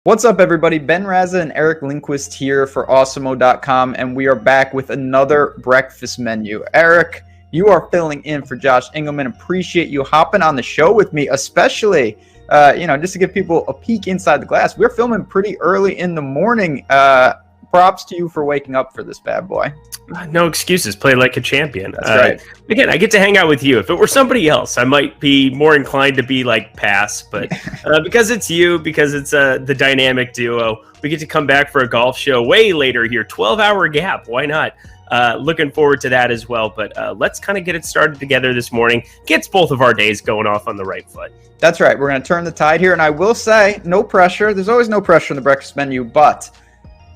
What's up, everybody? Ben Raza and Eric Lindquist here for Awesemo.com, and we are back with another breakfast menu. Eric, you are filling in for Josh Engelman. Appreciate you hopping on the show with me, especially, just to give people a peek inside the glass. We're filming pretty early in the morning. Props to you for waking up for this bad boy. No excuses. Play like a champion. That's right. Again, I get to hang out with you. If it were somebody else, I might be more inclined to be like pass. But because it's you, because it's the dynamic duo, we get to come back for a golf show way later here. 12-hour gap. Why not? Looking forward to that as well. But let's kind of get it started together this morning. Gets both of our days going off on the right foot. That's right. We're going to turn the tide here. And I will say, no pressure. There's always no pressure in the breakfast menu, but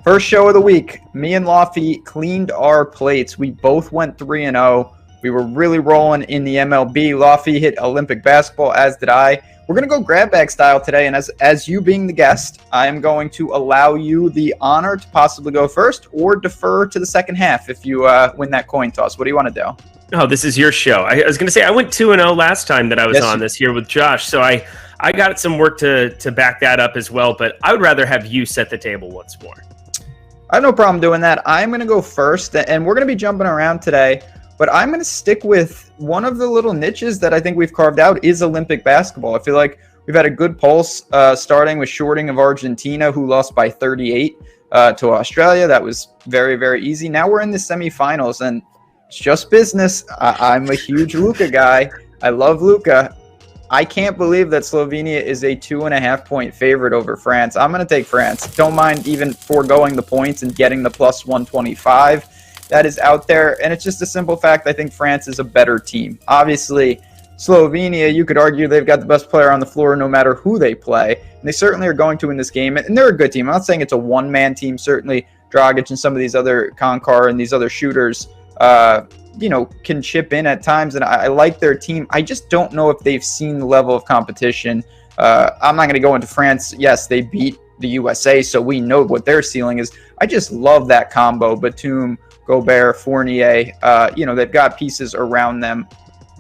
first show of the week, me and Lofty cleaned our plates. We both went 3-0. We were really rolling in the MLB. Lofty hit Olympic basketball, as did I. We're going to go grab bag style today, and as you being the guest, I am going to allow you the honor to possibly go first or defer to the second half if you win that coin toss. What do you want to do? Oh, this is your show. I was going to say, I went 2-0 last time that I was on this here with Josh, so I got some work to back that up as well, but I would rather have you set the table once more. I have no problem doing that. I'm going to go first, and we're going to be jumping around today, but I'm going to stick with one of the little niches that I think we've carved out is Olympic basketball. I feel like we've had a good pulse starting with shorting of Argentina, who lost by 38 to Australia. That was very, very easy. Now we're in the semifinals, and it's just business. I'm a huge Luka guy. I love Luka. I can't believe that Slovenia is a 2.5-point favorite over France. I'm going to take France. Don't mind even foregoing the points and getting the plus 125 that is out there. And it's just a simple fact. I think France is a better team. Obviously, Slovenia, you could argue they've got the best player on the floor no matter who they play. And they certainly are going to win this game. And they're a good team. I'm not saying it's a one-man team. Certainly, Dragic and some of these other Konkar and these other shooters can chip in at times, and I like their team. I just don't know if they've seen the level of competition. I'm not going to go into France. Yes, they beat the USA, so we know what their ceiling is. I just love that combo, Batum, Gobert, Fournier. They've got pieces around them.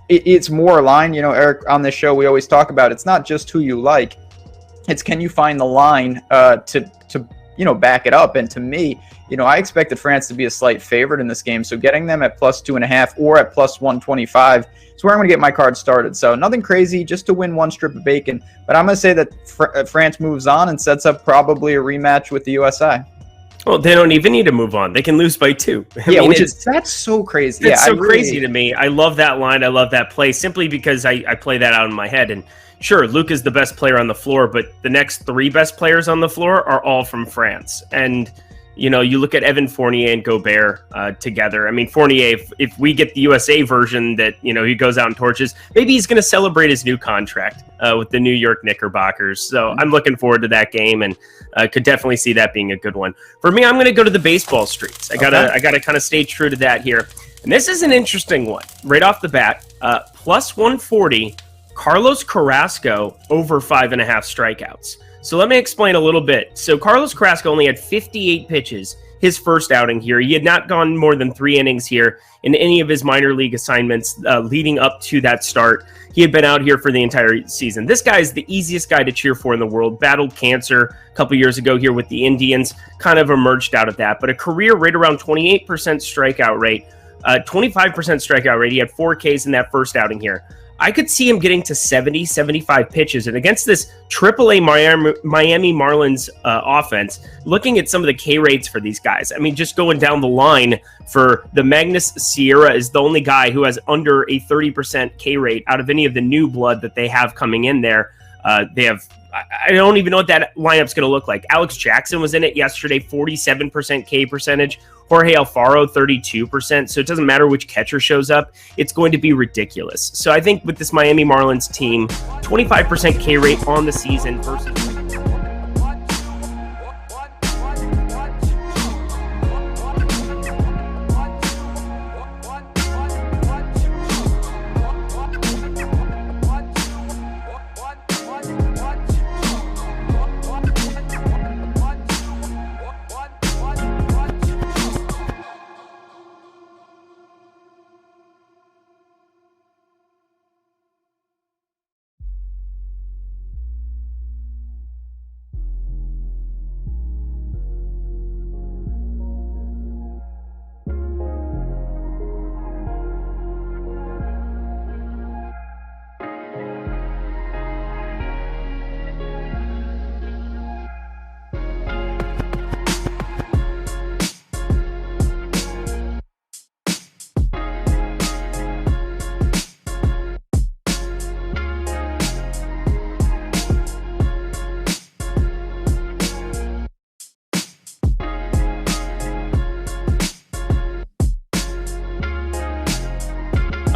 It's more aligned. Eric, on this show, we always talk about it's not just who you like. It's can you find the line to back it up. And to me, I expected France to be a slight favorite in this game. So getting them at plus 2.5 or at plus 125 is where I'm going to get my card started. So nothing crazy, just to win one strip of bacon. But I'm going to say that France moves on and sets up probably a rematch with the USA. Well, they don't even need to move on. They can lose by 2. That's so crazy. It's crazy to me. I love that line. I love that play simply because I play that out in my head. And sure, Luka's the best player on the floor, but the next 3 best players on the floor are all from France. And you look at Evan Fournier and Gobert together. I mean, Fournier, if we get the USA version that, he goes out and torches, maybe he's going to celebrate his new contract with the New York Knickerbockers. So I'm looking forward to that game and could definitely see that being a good one. For me, I'm going to go to the baseball streets. I gotta kind of stay true to that here. And this is an interesting one. Right off the bat, plus 140, Carlos Carrasco over 5.5 strikeouts. So let me explain a little bit. So Carlos Carrasco only had 58 pitches his first outing here. He had not gone more than 3 innings here in any of his minor league assignments leading up to that start. He had been out here for the entire season. This guy is the easiest guy to cheer for in the world. Battled cancer a couple years ago here with the Indians, kind of emerged out of that. But a career right around 28% strikeout rate, 25% strikeout rate. He had 4 Ks in that first outing here. I could see him getting to 70, 75 pitches. And against this AAA Miami Marlins offense, looking at some of the K rates for these guys, I mean, just going down the line for the Magnus Scherer is the only guy who has under a 30% K rate out of any of the new blood that they have coming in there. They have, I don't even know what that lineup's going to look like. Alex Jackson was in it yesterday, 47% K percentage. Jorge Alfaro, 32%. So it doesn't matter which catcher shows up. It's going to be ridiculous. So I think with this Miami Marlins team, 25% K rate on the season versus...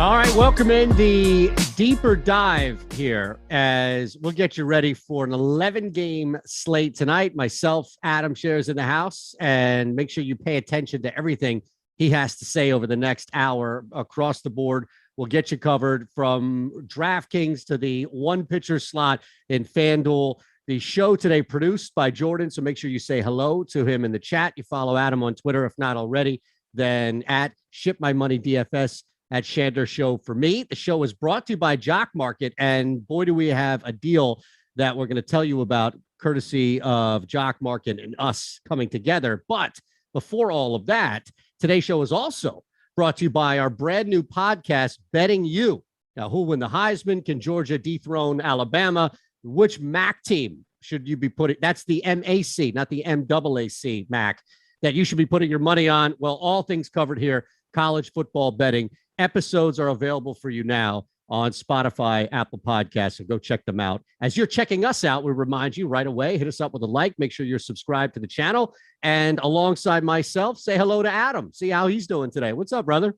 All right, welcome in the deeper dive here as we'll get you ready for an 11-game slate tonight. Myself, Adam Scherzer in the house, and make sure you pay attention to everything he has to say over the next hour across the board. We'll get you covered from DraftKings to the one-pitcher slot in FanDuel. The show today produced by Jordan, so make sure you say hello to him in the chat. You follow Adam on Twitter, if not already, then at Ship My Money DFS. At Shander Show for me. The show is brought to you by Jock Market, and boy, do we have a deal that we're going to tell you about, courtesy of Jock Market and us coming together. But before all of that, today's show is also brought to you by our brand new podcast, Betting You. Now, who will win the Heisman? Can Georgia dethrone Alabama? Which MAC team should you be putting? That's the MAC, not the MAAC MAC, that you should be putting your money on. Well, all things covered here, college football betting. Episodes are available for you now on Spotify, Apple Podcasts, so go check them out. As you're checking us out, we remind you right away, hit us up with a like, make sure you're subscribed to the channel, and alongside myself, say hello to Adam. See how he's doing today. What's up, brother?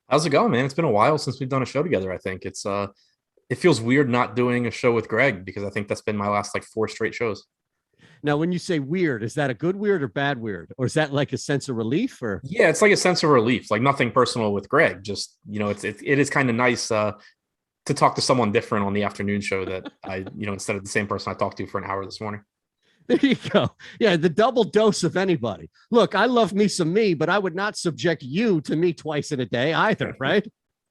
How's it going, man? It's been a while since we've done a show together. I think it feels weird not doing a show with Greg, because I think that's been my last 4 straight shows. Now, when you say weird, is that a good weird or bad weird? Or is that like a sense of relief? Or yeah, it's like a sense of relief, nothing personal with Greg. Just, it is kind of nice to talk to someone different on the afternoon show that I, instead of the same person I talked to for an hour this morning. There you go. Yeah, the double dose of anybody. Look, I love me some me, but I would not subject you to me twice in a day either, right?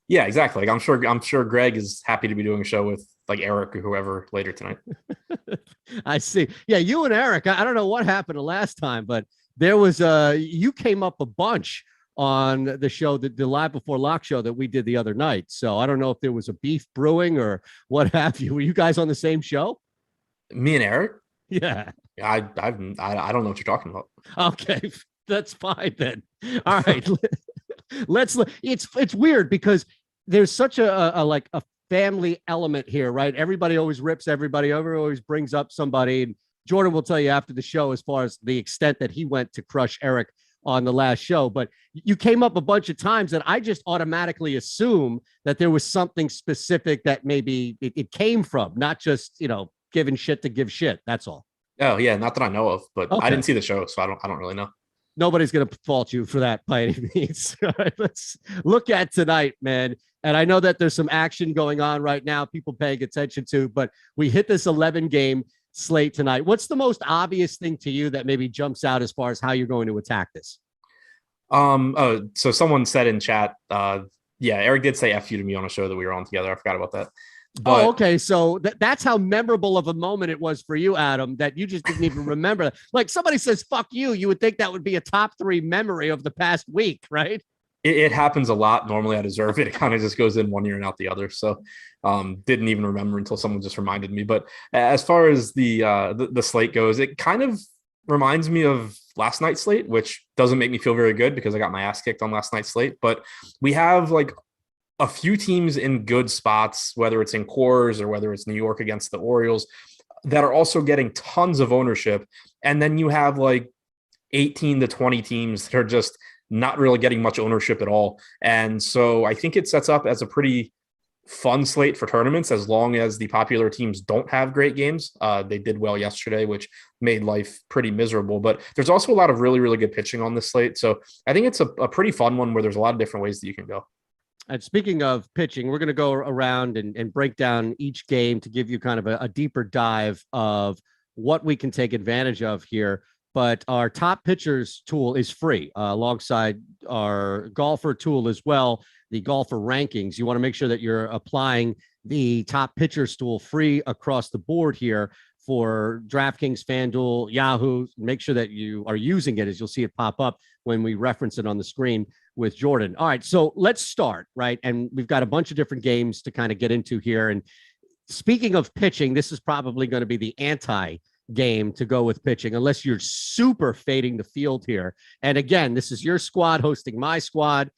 Yeah, exactly. I'm sure Greg is happy to be doing a show with Eric or whoever later tonight. I see. Yeah, you and Eric, I don't know what happened the last time, but there was you came up a bunch on the show, the Live Before Lock show that we did the other night. So I don't know if there was a beef brewing or what have you. Were you guys on the same show? Me and Eric? Yeah. I don't know what you're talking about. Okay, that's fine then. All right. It's weird because there's such a family element here, right? Everybody always rips everybody over, always brings up somebody. And Jordan will tell you after the show as far as the extent that he went to crush Eric on the last show. But you came up a bunch of times that I just automatically assume that there was something specific that maybe it came from, not just, giving shit to give shit. That's all. Oh, yeah. Not that I know of, but Okay. I didn't see the show, so I don't really know. Nobody's going to fault you for that by any means. All right, let's look at tonight, man. And I know that there's some action going on right now, people paying attention to, but we hit this 11-game slate tonight. What's the most obvious thing to you that maybe jumps out as far as how you're going to attack this? So someone said in chat, yeah, Eric did say F you to me on a show that we were on together. I forgot about that. But, okay. So that's how memorable of a moment it was for you, Adam, that you just didn't even remember. Like somebody says, fuck you. You would think that would be a top 3 memory of the past week, right? It happens a lot. Normally I deserve it. It kind of just goes in one ear and out the other. So didn't even remember until someone just reminded me. But as far as the slate goes, it kind of reminds me of last night's slate, which doesn't make me feel very good because I got my ass kicked on last night's slate. But we have a few teams in good spots, whether it's in Coors or whether it's New York against the Orioles, that are also getting tons of ownership. And then you have 18 to 20 teams that are just not really getting much ownership at all. And so I think it sets up as a pretty fun slate for tournaments, as long as the popular teams don't have great games. They did well yesterday, which made life pretty miserable. But there's also a lot of really, really good pitching on this slate. So I think it's a pretty fun one where there's a lot of different ways that you can go. And speaking of pitching, we're going to go around and break down each game to give you kind of a deeper dive of what we can take advantage of here. But our top pitchers tool is free alongside our golfer tool as well, the golfer rankings. You want to make sure that you're applying the top pitchers tool free across the board here for DraftKings, FanDuel, Yahoo. Make sure that you are using it, as you'll see it pop up when we reference it on the screen with Jordan. All right, so let's start, right? And we've got a bunch of different games to kind of get into here. And speaking of pitching, this is probably going to be the anti-game to go with pitching, unless you're super fading the field here. And again, this is your squad hosting my squad.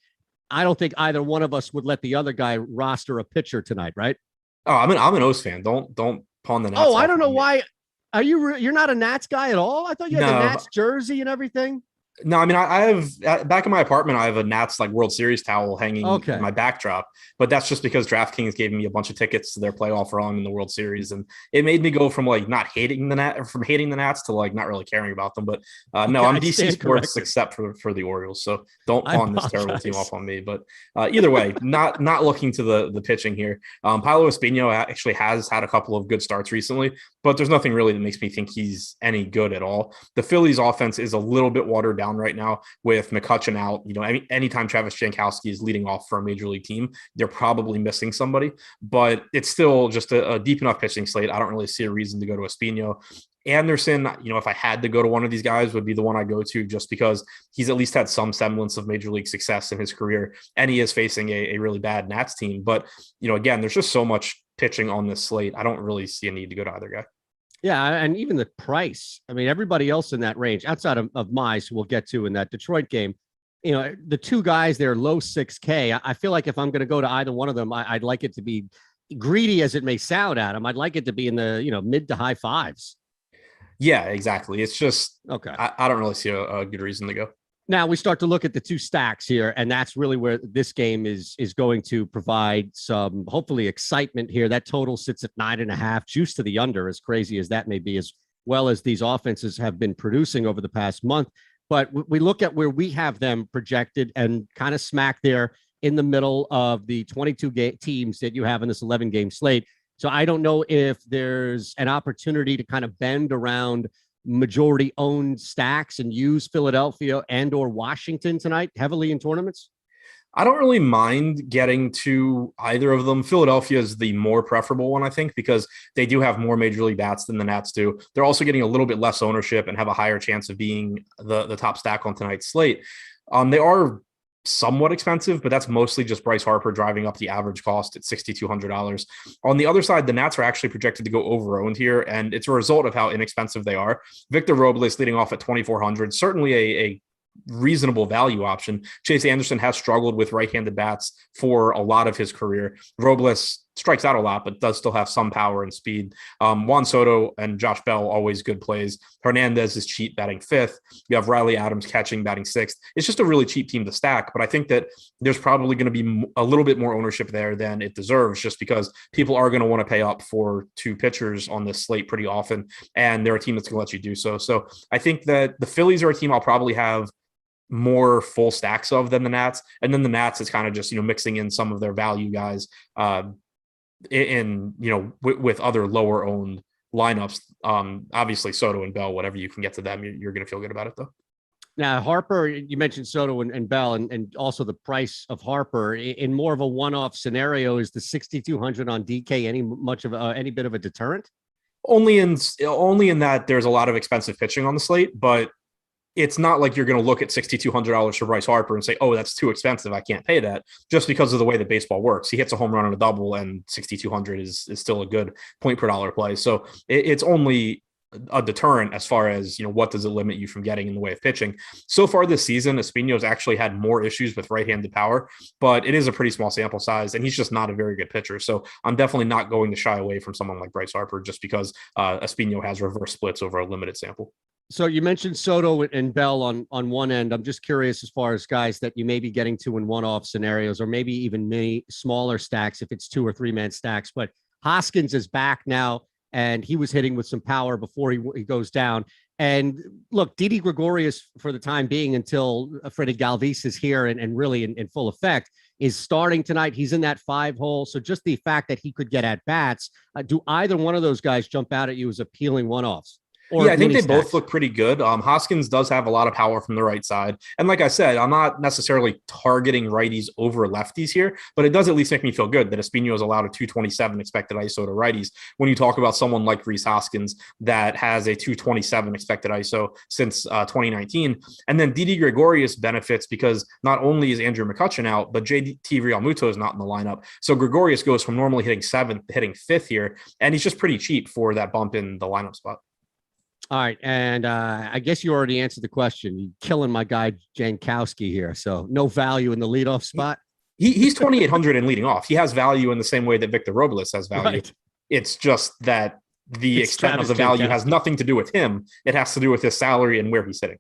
I don't think either one of us would let the other guy roster a pitcher tonight, right? Oh, I'm an O's fan. Don't pawn the Nats. Oh, I don't know why. Are you're not a Nats guy at all? I thought you had the Nats jersey and everything. No, I mean, I have back in my apartment, I have a Nats like World Series towel hanging in my backdrop, but that's just because DraftKings gave me a bunch of tickets to their playoff run in the World Series, and it made me go from like not hating the Nats to like not really caring about them. But no, I'm DC sports except for the Orioles, so don't pawn this terrible team off on me. But either way, not looking to the pitching here. Paolo Espino actually has had a couple of good starts recently, but there's nothing really that makes me think he's any good at all. The Phillies offense is a little bit watered down right now with McCutchen out. You know, anytime Travis Jankowski is leading off for a major league team, they're probably missing somebody, but it's still just a deep enough pitching slate. I don't really see a reason to go to Espino. Anderson, you know, if I had to go to one of these guys, would be the one I go to just because he's at least had some semblance of major league success in his career, and he is facing a really bad Nats team. But, you know, again, there's just so much pitching on this slate. I don't really see a need to go to either guy. Yeah, and even the price. I mean, everybody else in that range, outside of Mize, who we'll get to in that Detroit game, you know, the two guys, they're low 6K. I feel like if I'm going to go to either one of them, I'd like it to be, greedy as it may sound, Adam, I'd like it to be in the, you know, mid to high fives. Yeah, exactly. It's just, okay. I don't really see a good reason to go. Now we start to look at the two stacks here, and that's really where this game is going to provide some, hopefully, excitement here. That total sits at 9.5, juice to the under, as crazy as that may be, as well as these offenses have been producing over the past month. But we look at where we have them projected and kind of smack there in the middle of the 22 teams that you have in this 11-game slate. So I don't know if there's an opportunity to kind of bend around majority owned stacks and use Philadelphia and or Washington tonight heavily in tournaments. I don't really mind getting to either of them. Philadelphia is the more preferable one, I think, because they do have more major league bats than the Nats do. They're also getting a little bit less ownership and have a higher chance of being the top stack on tonight's slate. They are somewhat expensive, but that's mostly just Bryce Harper driving up the average cost at $6,200. On the other side, the Nats are actually projected to go over-owned here, and it's a result of how inexpensive they are. Victor Robles leading off at $2,400, certainly a reasonable value option. Chase Anderson has struggled with right-handed bats for a lot of his career. Robles strikes out a lot, but does still have some power and speed. Juan Soto and Josh Bell, always good plays. Hernandez is cheap, batting fifth. You have Riley Adams catching, batting sixth. It's just a really cheap team to stack, but I think that there's probably going to be a little bit more ownership there than it deserves, just because people are going to want to pay up for two pitchers on this slate pretty often, and they're a team that's going to let you do so. So I think that the Phillies are a team I'll probably have more full stacks of than the Nats. And then the Nats is kind of just, you know, mixing in some of their value guys with other lower owned lineups. Obviously Soto and Bell, whatever you can get to them, you're going to feel good about it though. Now, Harper, you mentioned Soto and Bell, and also the price of Harper in more of a one-off scenario. Is the 6,200 on DK any bit of a deterrent? Only in that there's a lot of expensive pitching on the slate, but it's not like you're going to look at $6,200 for Bryce Harper and say, oh, that's too expensive, I can't pay that, just because of the way that baseball works. He hits a home run and a double, and $6,200 is still a good point per dollar play. So it's only a deterrent as far as, you know, what does it limit you from getting in the way of pitching. So far this season, Espino's actually had more issues with right-handed power, but it is a pretty small sample size, and he's just not a very good pitcher. So I'm definitely not going to shy away from someone like Bryce Harper just because Espino has reverse splits over a limited sample. So you mentioned Soto and Bell on one end. I'm just curious as far as guys that you may be getting to in one-off scenarios, or maybe even many smaller stacks if it's 2 or 3 man stacks. But Hoskins is back now, and he was hitting with some power before he goes down. And look, Didi Gregorius, for the time being, until Freddie Galvis is here and really in full effect, is starting tonight. He's in that 5 hole. So just the fact that he could get at bats, do either one of those guys jump out at you as appealing one-offs? Yeah, I think they both look pretty good. Hoskins does have a lot of power from the right side. And like I said, I'm not necessarily targeting righties over lefties here, but it does at least make me feel good that Espino is allowed a 227 expected ISO to righties. When you talk about someone like Rhys Hoskins that has a 227 expected ISO since 2019. And then Didi Gregorius benefits because not only is Andrew McCutchen out, but JT Realmuto is not in the lineup. So Gregorius goes from normally hitting 7th, hitting 5th here, and he's just pretty cheap for that bump in the lineup spot. All right, and I guess you already answered the question. You're killing my guy Jankowski here, so no value in the leadoff spot. He's 2,800 in leading off. He has value in the same way that Victor Robles has value. Right. It's just that the extent of the value has nothing to do with him. It has to do with his salary and where he's sitting.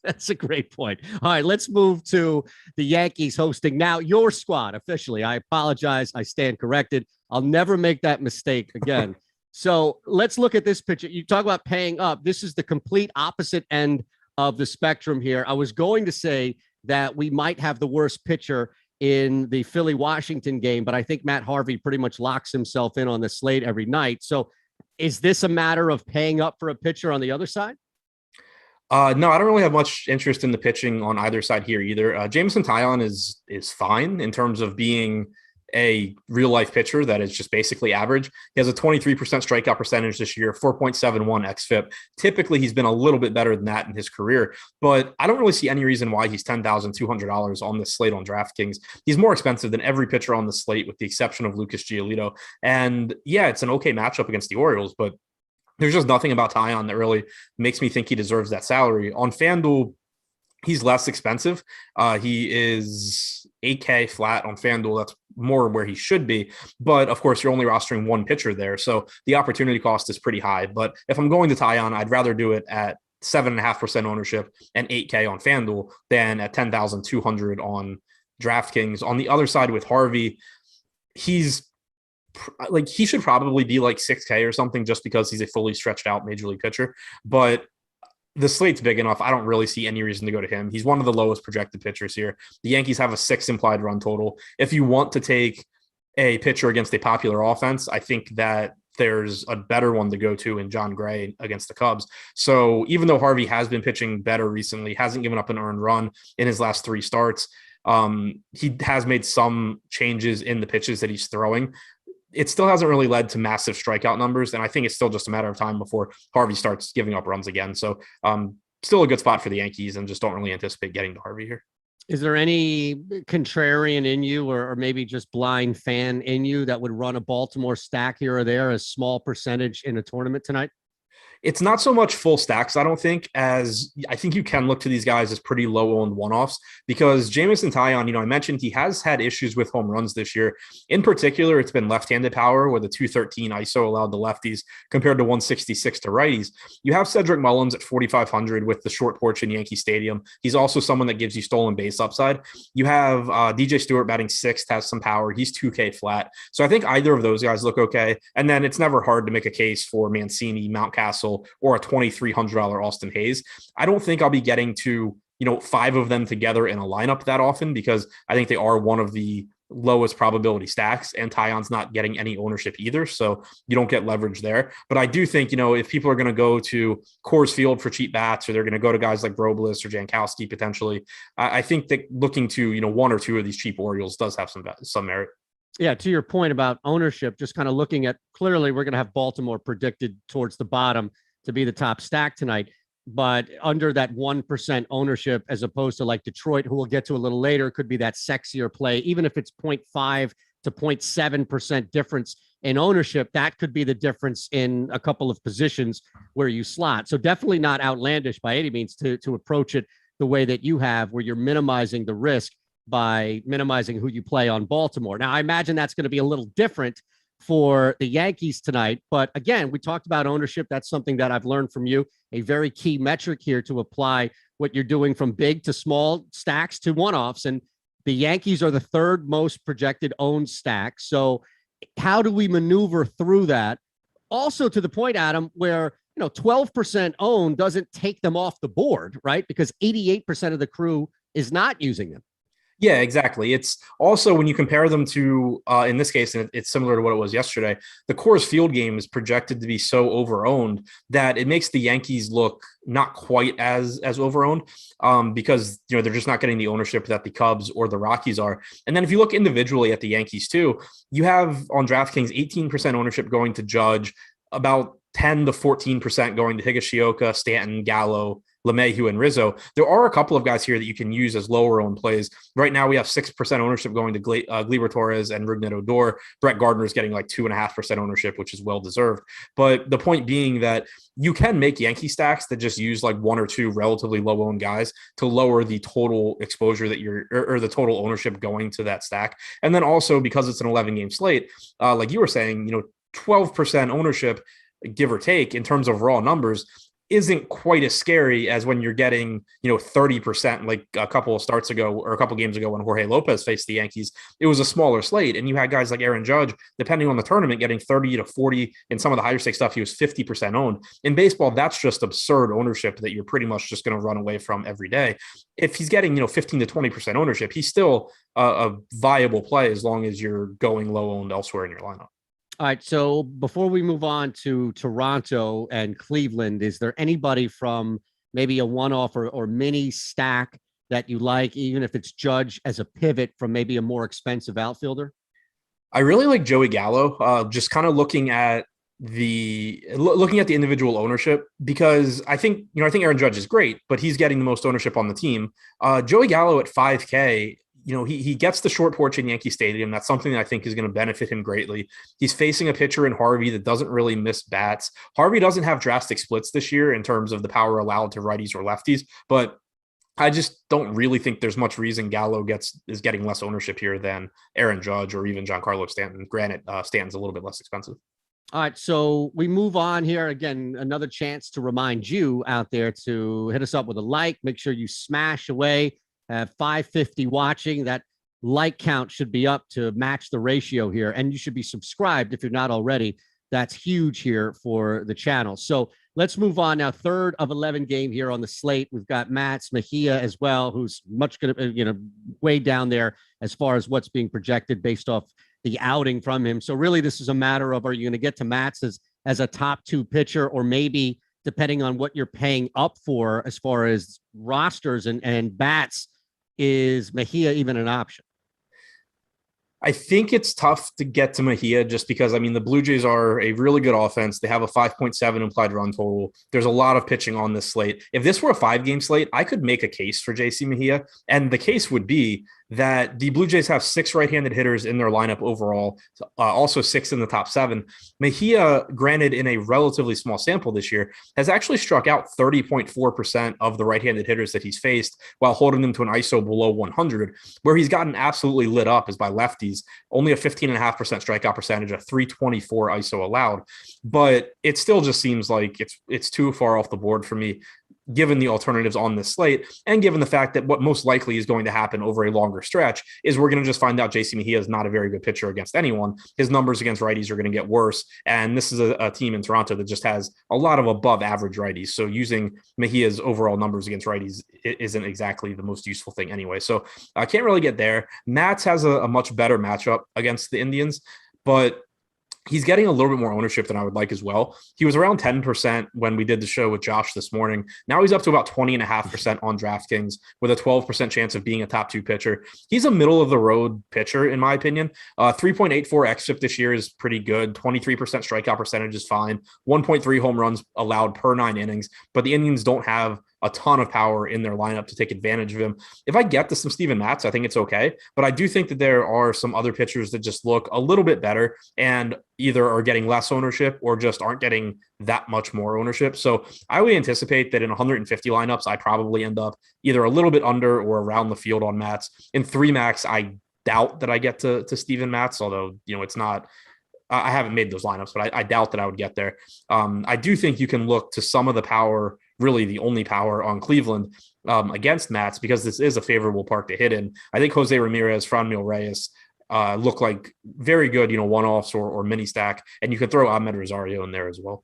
That's a great point. All right, let's move to the Yankees hosting now your squad officially. I apologize. I stand corrected. I'll never make that mistake again. So let's look at this picture. You talk about paying up. This is the complete opposite end of the spectrum here. I was going to say that we might have the worst pitcher in the Philly-Washington game, but I think Matt Harvey pretty much locks himself in on the slate every night. So is this a matter of paying up for a pitcher on the other side? No, I don't really have much interest in the pitching on either side here either. Jameson Taillon is fine in terms of being a real life pitcher that is just basically average. He has a 23% strikeout percentage this year, 4.71 xFIP. Typically, he's been a little bit better than that in his career, but I don't really see any reason why he's $10,200 on this slate on DraftKings. He's more expensive than every pitcher on the slate, with the exception of Lucas Giolito. And yeah, it's an okay matchup against the Orioles, but there's just nothing about Taillon that really makes me think he deserves that salary. On FanDuel, he's less expensive. He is 8K flat on FanDuel. That's more where he should be. But of course, you're only rostering one pitcher there. So the opportunity cost is pretty high. But if I'm going to Taillon, I'd rather do it at 7.5% ownership and 8K on FanDuel than at 10,200 on DraftKings. On the other side with Harvey, he should probably be like 6K or something just because he's a fully stretched out major league pitcher. But the slate's big enough. I don't really see any reason to go to him. He's one of the lowest projected pitchers here. The Yankees have a 6 implied run total. If you want to take a pitcher against a popular offense, I think that there's a better one to go to in John Gray against the Cubs. So even though Harvey has been pitching better recently, hasn't given up an earned run in his last 3 starts, he has made some changes in the pitches that he's throwing. It still hasn't really led to massive strikeout numbers, and I think it's still just a matter of time before Harvey starts giving up runs again. So still a good spot for the Yankees, and just don't really anticipate getting to Harvey here. Is there any contrarian in you or maybe just blind fan in you that would run a Baltimore stack here or there, a small percentage in a tournament tonight? It's not so much full stacks, I don't think, as I think you can look to these guys as pretty low-owned one-offs, because Jameson Taillon, I mentioned he has had issues with home runs this year. In particular, it's been left-handed power with a 213 ISO allowed to lefties compared to 166 to righties. You have Cedric Mullins at 4,500 with the short porch in Yankee Stadium. He's also someone that gives you stolen base upside. You have DJ Stewart batting 6th, has some power. He's 2K flat. So I think either of those guys look okay. And then it's never hard to make a case for Mancini, Mountcastle, or a $2,300 Austin Hayes. I don't think I'll be getting to, 5 of them together in a lineup that often, because I think they are one of the lowest probability stacks, and Taillon's not getting any ownership either. So you don't get leverage there. But I do think, if people are going to go to Coors Field for cheap bats, or they're going to go to guys like Robles or Jankowski potentially, I think that looking to, 1 or 2 of these cheap Orioles does have some merit. Yeah, to your point about ownership, just kind of looking at, clearly we're going to have Baltimore predicted towards the bottom to be the top stack tonight, but under that 1% ownership, as opposed to like Detroit, who we'll get to a little later, could be that sexier play. Even if it's 0.5 to 0.7% difference in ownership, that could be the difference in a couple of positions where you slot. So definitely not outlandish by any means to approach it the way that you have, where you're minimizing the risk by minimizing who you play on Baltimore. Now, I imagine that's going to be a little different for the Yankees tonight. But again, we talked about ownership. That's something that I've learned from you, a very key metric here to apply what you're doing from big to small stacks to one-offs. And the Yankees are the 3rd most projected owned stack. So how do we maneuver through that? Also to the point, Adam, where 12% owned doesn't take them off the board, right? Because 88% of the crew is not using them. Yeah, exactly. It's also, when you compare them to, in this case, and it's similar to what it was yesterday, the Coors Field game is projected to be so overowned that it makes the Yankees look not quite as overowned, because, they're just not getting the ownership that the Cubs or the Rockies are. And then if you look individually at the Yankees too, you have on DraftKings 18% ownership going to Judge, about 10 to 14% going to Higashioka, Stanton, Gallo, LeMahieu, and Rizzo. There are a couple of guys here that you can use as lower owned plays. Right now, we have 6% ownership going to Gleyber Torres and Rougned Odor. Brett Gardner is getting like 2.5% ownership, which is well deserved. But the point being that you can make Yankee stacks that just use like 1 or 2 relatively low owned guys to lower the total exposure that or the total ownership going to that stack. And then also, because it's an 11 game slate, like you were saying, 12% ownership, give or take, in terms of raw numbers, isn't quite as scary as when you're getting, 30% like a couple of starts ago or a couple games ago when Jorge Lopez faced the Yankees. It was a smaller slate, and you had guys like Aaron Judge, depending on the tournament, getting 30 to 40. In some of the higher stake stuff, he was 50% owned. In baseball, that's just absurd ownership that you're pretty much just going to run away from every day. If he's getting, 15 to 20% ownership, he's still a viable play as long as you're going low owned elsewhere in your lineup. All right. So before we move on to Toronto and Cleveland, is there anybody from maybe a one-off or mini stack that you like, even if it's Judge as a pivot from maybe a more expensive outfielder? I really like Joey Gallo, just kind of looking at the individual ownership, because I think Aaron Judge is great, but he's getting the most ownership on the team. Joey Gallo at 5K, he gets the short porch in Yankee Stadium. That's something that I think is going to benefit him greatly. He's facing a pitcher in Harvey that doesn't really miss bats. Harvey doesn't have drastic splits this year in terms of the power allowed to righties or lefties, but I just don't really think there's much reason Gallo is getting less ownership here than Aaron Judge or even Giancarlo Stanton. Granted, Stanton's a little bit less expensive. All right, so we move on here. Again, another chance to remind you out there to hit us up with a like. Make sure you smash away. 550 watching. That like count should be up to match the ratio here, and you should be subscribed if you're not already. That's huge here for the channel. So let's move on now. 3rd of 11 game here on the slate. We've got Mats Mejia as well, who's much going to, way down there as far as what's being projected based off the outing from him. So really, this is a matter of, are you going to get to Mats as a top 2 pitcher, or maybe depending on what you're paying up for as far as rosters and bats, is Mejia even an option? I think it's tough to get to Mejia just because, the Blue Jays are a really good offense. They have a 5.7 implied run total. There's a lot of pitching on this slate. If this were a 5-game slate, I could make a case for JC Mejia. And the case would be that the Blue Jays have 6 right-handed hitters in their lineup overall, also 6 in the top 7. Mejia, granted in a relatively small sample this year, has actually struck out 30.4% of the right-handed hitters that he's faced while holding them to an ISO below 100. Where he's gotten absolutely lit up is by lefties, only a 15.5% strikeout percentage, a 324 ISO allowed. But it still just seems like it's too far off the board for me, given the alternatives on this slate, and given the fact that what most likely is going to happen over a longer stretch is we're going to just find out JC Mejia is not a very good pitcher against anyone. His numbers against righties are going to get worse. And this is a team in Toronto that just has a lot of above average righties. So using Mejia's overall numbers against righties isn't exactly the most useful thing anyway. So I can't really get there. Mats has a much better matchup against the Indians, but he's getting a little bit more ownership than I would like as well. He was around 10% when we did the show with Josh this morning. Now he's up to about 20.5% on DraftKings with a 12% chance of being a top 2 pitcher. He's a middle of the road pitcher, in my opinion. 3.84 xFIP this year is pretty good. 23% strikeout percentage is fine. 1.3 home runs allowed per 9 innings, but the Indians don't have a ton of power in their lineup to take advantage of him. If I get to some Steven Matz, I think it's okay. But I do think that there are some other pitchers that just look a little bit better and either are getting less ownership or just aren't getting that much more ownership. So I would anticipate that in 150 lineups, I probably end up either a little bit under or around the field on Matz. In 3 max, I doubt that I get to Steven Matz, although, it's not, I haven't made those lineups, but I doubt that I would get there. I do think you can look to some of the power, really the only power on Cleveland against Mats, because this is a favorable park to hit in. I think Jose Ramirez, Franmil Reyes look like very good, one-offs or mini stack, and you can throw Ahmed Rosario in there as well.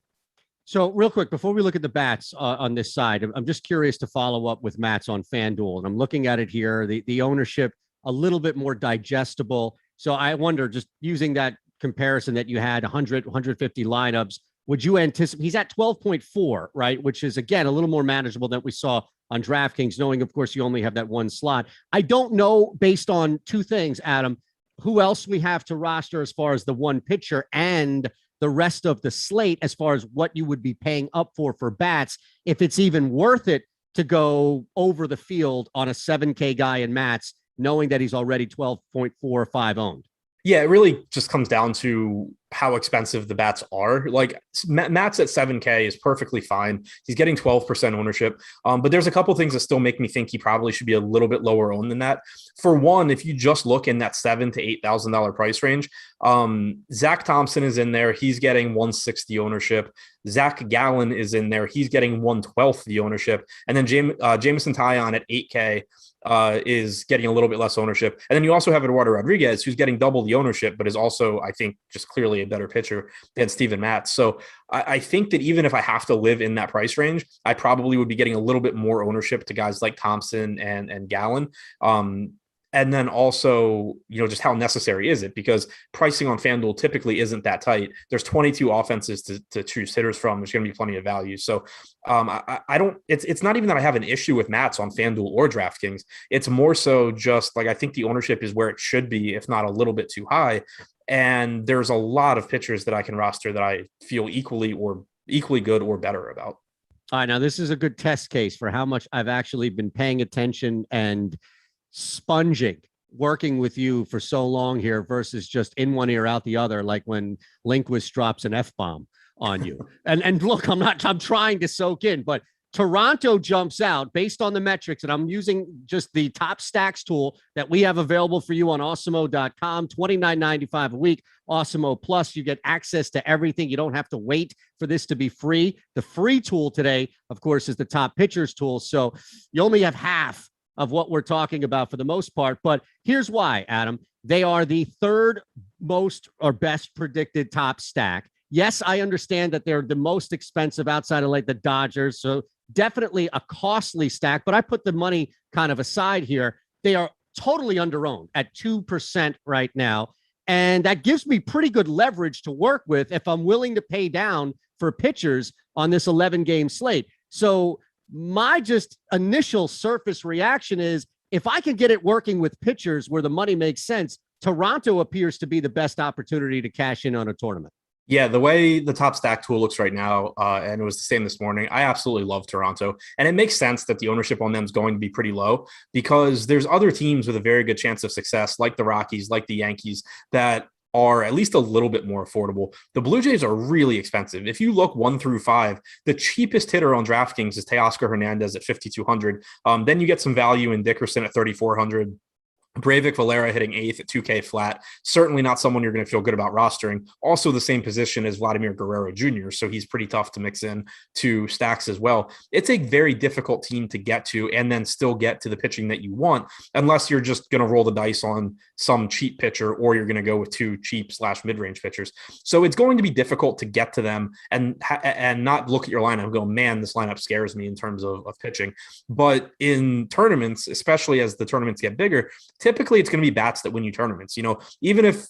So real quick, before we look at the bats on this side, I'm just curious to follow up with Mats on FanDuel, and I'm looking at it here, the ownership a little bit more digestible. So I wonder, just using that comparison that you had 150 lineups, would you anticipate he's at 12.4, right? Which is, again, a little more manageable than we saw on DraftKings, knowing, of course, you only have that one slot. I don't know, based on 2 things, Adam, who else we have to roster as far as the one pitcher and the rest of the slate as far as what you would be paying up for bats, if it's even worth it to go over the field on a 7K guy in Mats, knowing that he's already 12.45 owned. Yeah, it really just comes down to how expensive the bats are. Like Matt's at 7K is perfectly fine. He's getting 12% ownership. But there's a couple things that still make me think he probably should be a little bit lower owned than that. For one, if you just look in that $7,000 to $8,000 price range, Zach Thompson is in there. He's getting 160 ownership. Zach Gallen is in there. He's getting 1/12 the ownership. And then Jameson Taillon at 8K is getting a little bit less ownership. And then you also have Eduardo Rodriguez, who's getting double the ownership, but is also, I think, just clearly a better pitcher than Steven Matz. So I think that even if I have to live in that price range, I probably would be getting a little bit more ownership to guys like Thompson and Gallen. And then also, just how necessary is it? Because pricing on FanDuel typically isn't that tight. There's 22 offenses to choose hitters from. There's going to be plenty of value. So I don't, it's not even that I have an issue with Matz on FanDuel or DraftKings. It's more so just like, I think the ownership is where it should be, if not a little bit too high. And there's a lot of pitchers that I can roster that I feel equally good or better about. All right. Now this is a good test case for how much I've actually been paying attention and sponging, working with you for so long here versus just in one ear out the other, like when Lindquist drops an F-bomb on you. and look, I'm trying to soak in, but Toronto jumps out based on the metrics, and I'm using just the top stacks tool that we have available for you on awesemo.com, $29.95 a week. Awesemo Plus, you get access to everything. You don't have to wait for this to be free. The free tool today, of course, is the top pitchers tool. So you only have half of what we're talking about for the most part. But here's why, Adam. They are the third most or best predicted top stack. Yes, I understand that they're the most expensive outside of like the Dodgers. So definitely a costly stack, but I put the money kind of aside here. They are totally underowned at 2% right now. And that gives me pretty good leverage to work with if I'm willing to pay down for pitchers on this 11-game slate. So my just initial surface reaction is if I can get it working with pitchers where the money makes sense, Toronto appears to be the best opportunity to cash in on a tournament. Yeah, the way the top stack tool looks right now, and it was the same this morning, I absolutely love Toronto. And it makes sense that the ownership on them is going to be pretty low because there's other teams with a very good chance of success, like the Rockies, like the Yankees, that are at least a little bit more affordable. The Blue Jays are really expensive. If you look 1 through 5, the cheapest hitter on DraftKings is Teoscar Hernandez at 5,200. Then you get some value in Dickerson at 3,400. Breivik Valera hitting 8th at 2K flat. Certainly not someone you're going to feel good about rostering. Also the same position as Vladimir Guerrero Jr., so he's pretty tough to mix in to stacks as well. It's a very difficult team to get to and then still get to the pitching that you want, unless you're just going to roll the dice on some cheap pitcher or you're going to go with 2 cheap / mid-range pitchers. So it's going to be difficult to get to them and not look at your lineup and go, man, this lineup scares me in terms of pitching. But in tournaments, especially as the tournaments get bigger, typically it's going to be bats that win you tournaments. Even if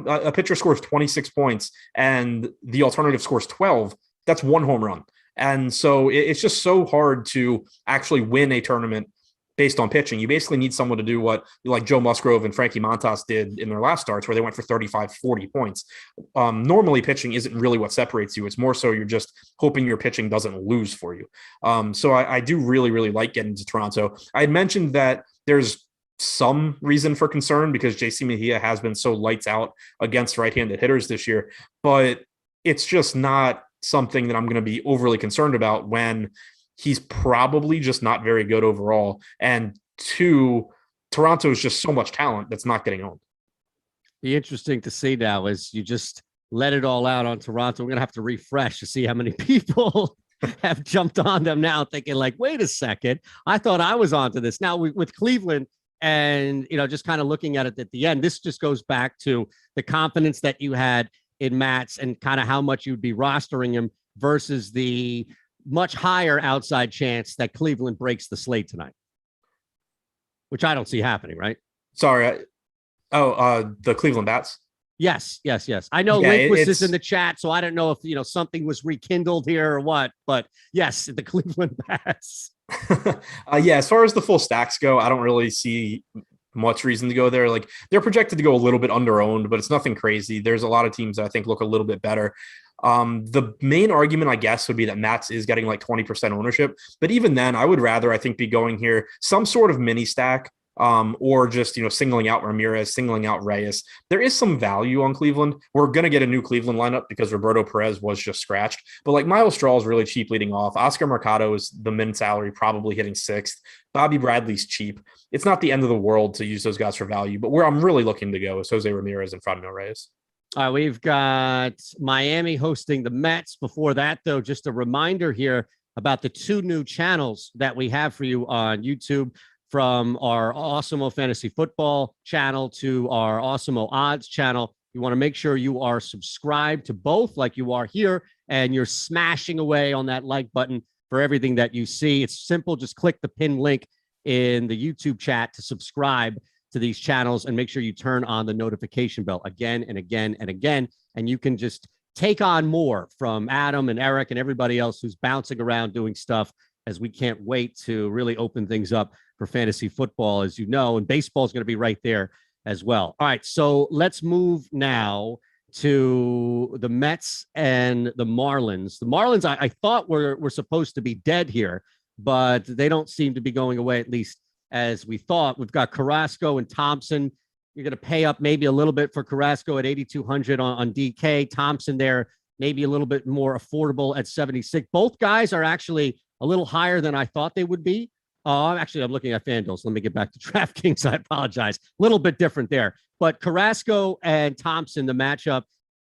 a pitcher scores 26 points and the alternative scores 12, that's 1 home run. And so it's just so hard to actually win a tournament based on pitching. You basically need someone to do what like Joe Musgrove and Frankie Montas did in their last starts, where they went for 35, 40 points. Normally pitching isn't really what separates you. It's more so you're just hoping your pitching doesn't lose for you. So I do really, really like getting to Toronto. I had mentioned that there's some reason for concern because JC Mejia has been so lights out against right-handed hitters this year, but it's just not something that I'm going to be overly concerned about when he's probably just not very good overall. And 2, Toronto is just so much talent that's not getting owned. Be interesting to see now as you just let it all out on Toronto. We're going to have to refresh to see how many people have jumped on them now thinking like, wait a second, I thought I was onto this. Now with Cleveland, and, just kind of looking at it at the end, this just goes back to the confidence that you had in Matz and kind of how much you'd be rostering him versus the much higher outside chance that Cleveland breaks the slate tonight, which I don't see happening, right? Sorry. The Cleveland Bats. Yes. I know Lindquist is in the chat, so I don't know if, something was rekindled here or what, but yes, the Cleveland Bats. As far as the full stacks go, I don't really see much reason to go there. Like they're projected to go a little bit underowned, but it's nothing crazy. There's a lot of teams that I think look a little bit better. The main argument, I guess, would be that Matz is getting like 20% ownership. But even then, I would rather, I think, be going here some sort of mini stack or just, singling out Ramirez, singling out Reyes. There is some value on Cleveland. We're going to get a new Cleveland lineup because Roberto Perez was just scratched. But like Miles Straw is really cheap leading off. Oscar Mercado is the min salary, probably hitting sixth. Bobby Bradley's cheap. It's not the end of the world to use those guys for value, but where I'm really looking to go is Jose Ramirez and Franmil Reyes. All right, we've got Miami hosting the Mets. Before that, though, just a reminder here about the two new channels that we have for you on YouTube, from our Awesemo Fantasy Football channel to our Awesemo Odds channel. You want to make sure you are subscribed to both like you are here, and you're smashing away on that like button for everything that you see. It's simple. Just click the pinned link in the YouTube chat to subscribe to these channels, and make sure you turn on the notification bell again and again and again. And you can just take on more from Adam and Eric and everybody else who's bouncing around doing stuff, as we can't wait to really open things up for fantasy football, as you know, and baseball is going to be right there as well. All right, so let's move now to the Mets and the Marlins. The Marlins, I thought were supposed to be dead here, but they don't seem to be going away, at least as we thought. We've got Carrasco and Thompson. You're going to pay up maybe a little bit for Carrasco at 8,200 on DK. Thompson there, maybe a little bit more affordable at 76. Both guys are actually a little higher than I thought they would be. I'm looking at FanDuel, so let me get back to DraftKings. I apologize. A little bit different there. But Carrasco and Thompson, the matchup,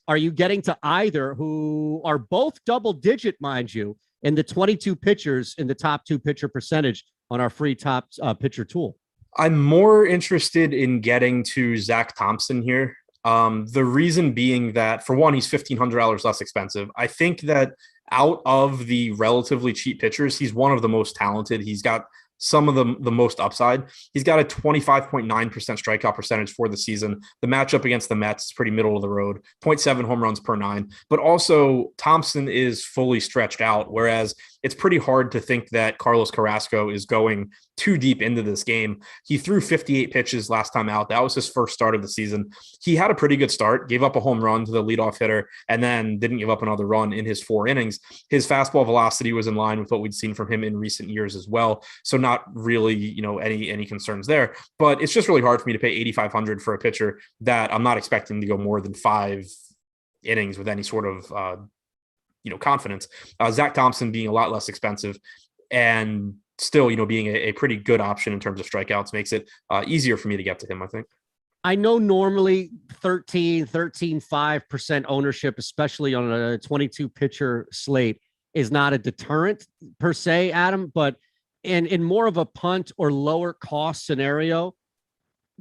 are you getting to either, who are both double-digit, mind you, in the 22 pitchers in the top two pitcher percentage on our free top pitcher tool? I'm more interested in getting to Zach Thompson here. The reason being that, for one, he's $1,500 less expensive. I think that out of the relatively cheap pitchers, he's one of the most talented. He's got some of the most upside. He's got a 25.9% strikeout percentage for the season. The matchup against the Mets is pretty middle of the road, 0.7 home runs per nine. But also Thompson is fully stretched out, whereas it's pretty hard to think that Carlos Carrasco is going too deep into this game. He threw 58 pitches last time out. That was his first start of the season. He had a pretty good start, gave up a home run to the leadoff hitter, and then didn't give up another run in his 4 innings. His fastball velocity was in line with what we'd seen from him in recent years as well. So not really, any concerns there. But it's just really hard for me to pay $8,500 for a pitcher that I'm not expecting to go more than 5 innings with any sort of confidence. Zach Thompson being a lot less expensive and still, being a pretty good option in terms of strikeouts makes it easier for me to get to him, I think. I know normally 13.5% ownership, especially on a 22 pitcher slate, is not a deterrent per se, Adam, but in more of a punt or lower cost scenario,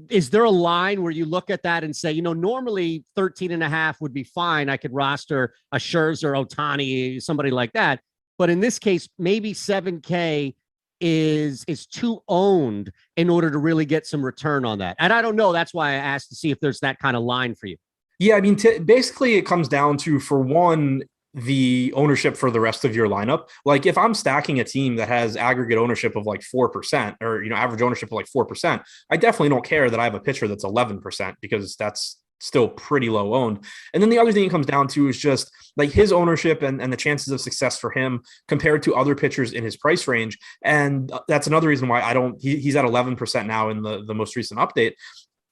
is there a line where you look at that and say, normally 13.5 would be fine. I could roster a Scherzer, Ohtani, somebody like that. But in this case, maybe 7K is too owned in order to really get some return on that. And I don't know. That's why I asked to see if there's that kind of line for you. Yeah, I mean, basically it comes down to, for one, the ownership for the rest of your lineup. Like if I'm stacking a team that has aggregate ownership of like 4% or, average ownership of like 4%, I definitely don't care that I have a pitcher that's 11% because that's still pretty low owned. And then the other thing it comes down to is just like his ownership and the chances of success for him compared to other pitchers in his price range. And that's another reason why he's at 11% now in the most recent update.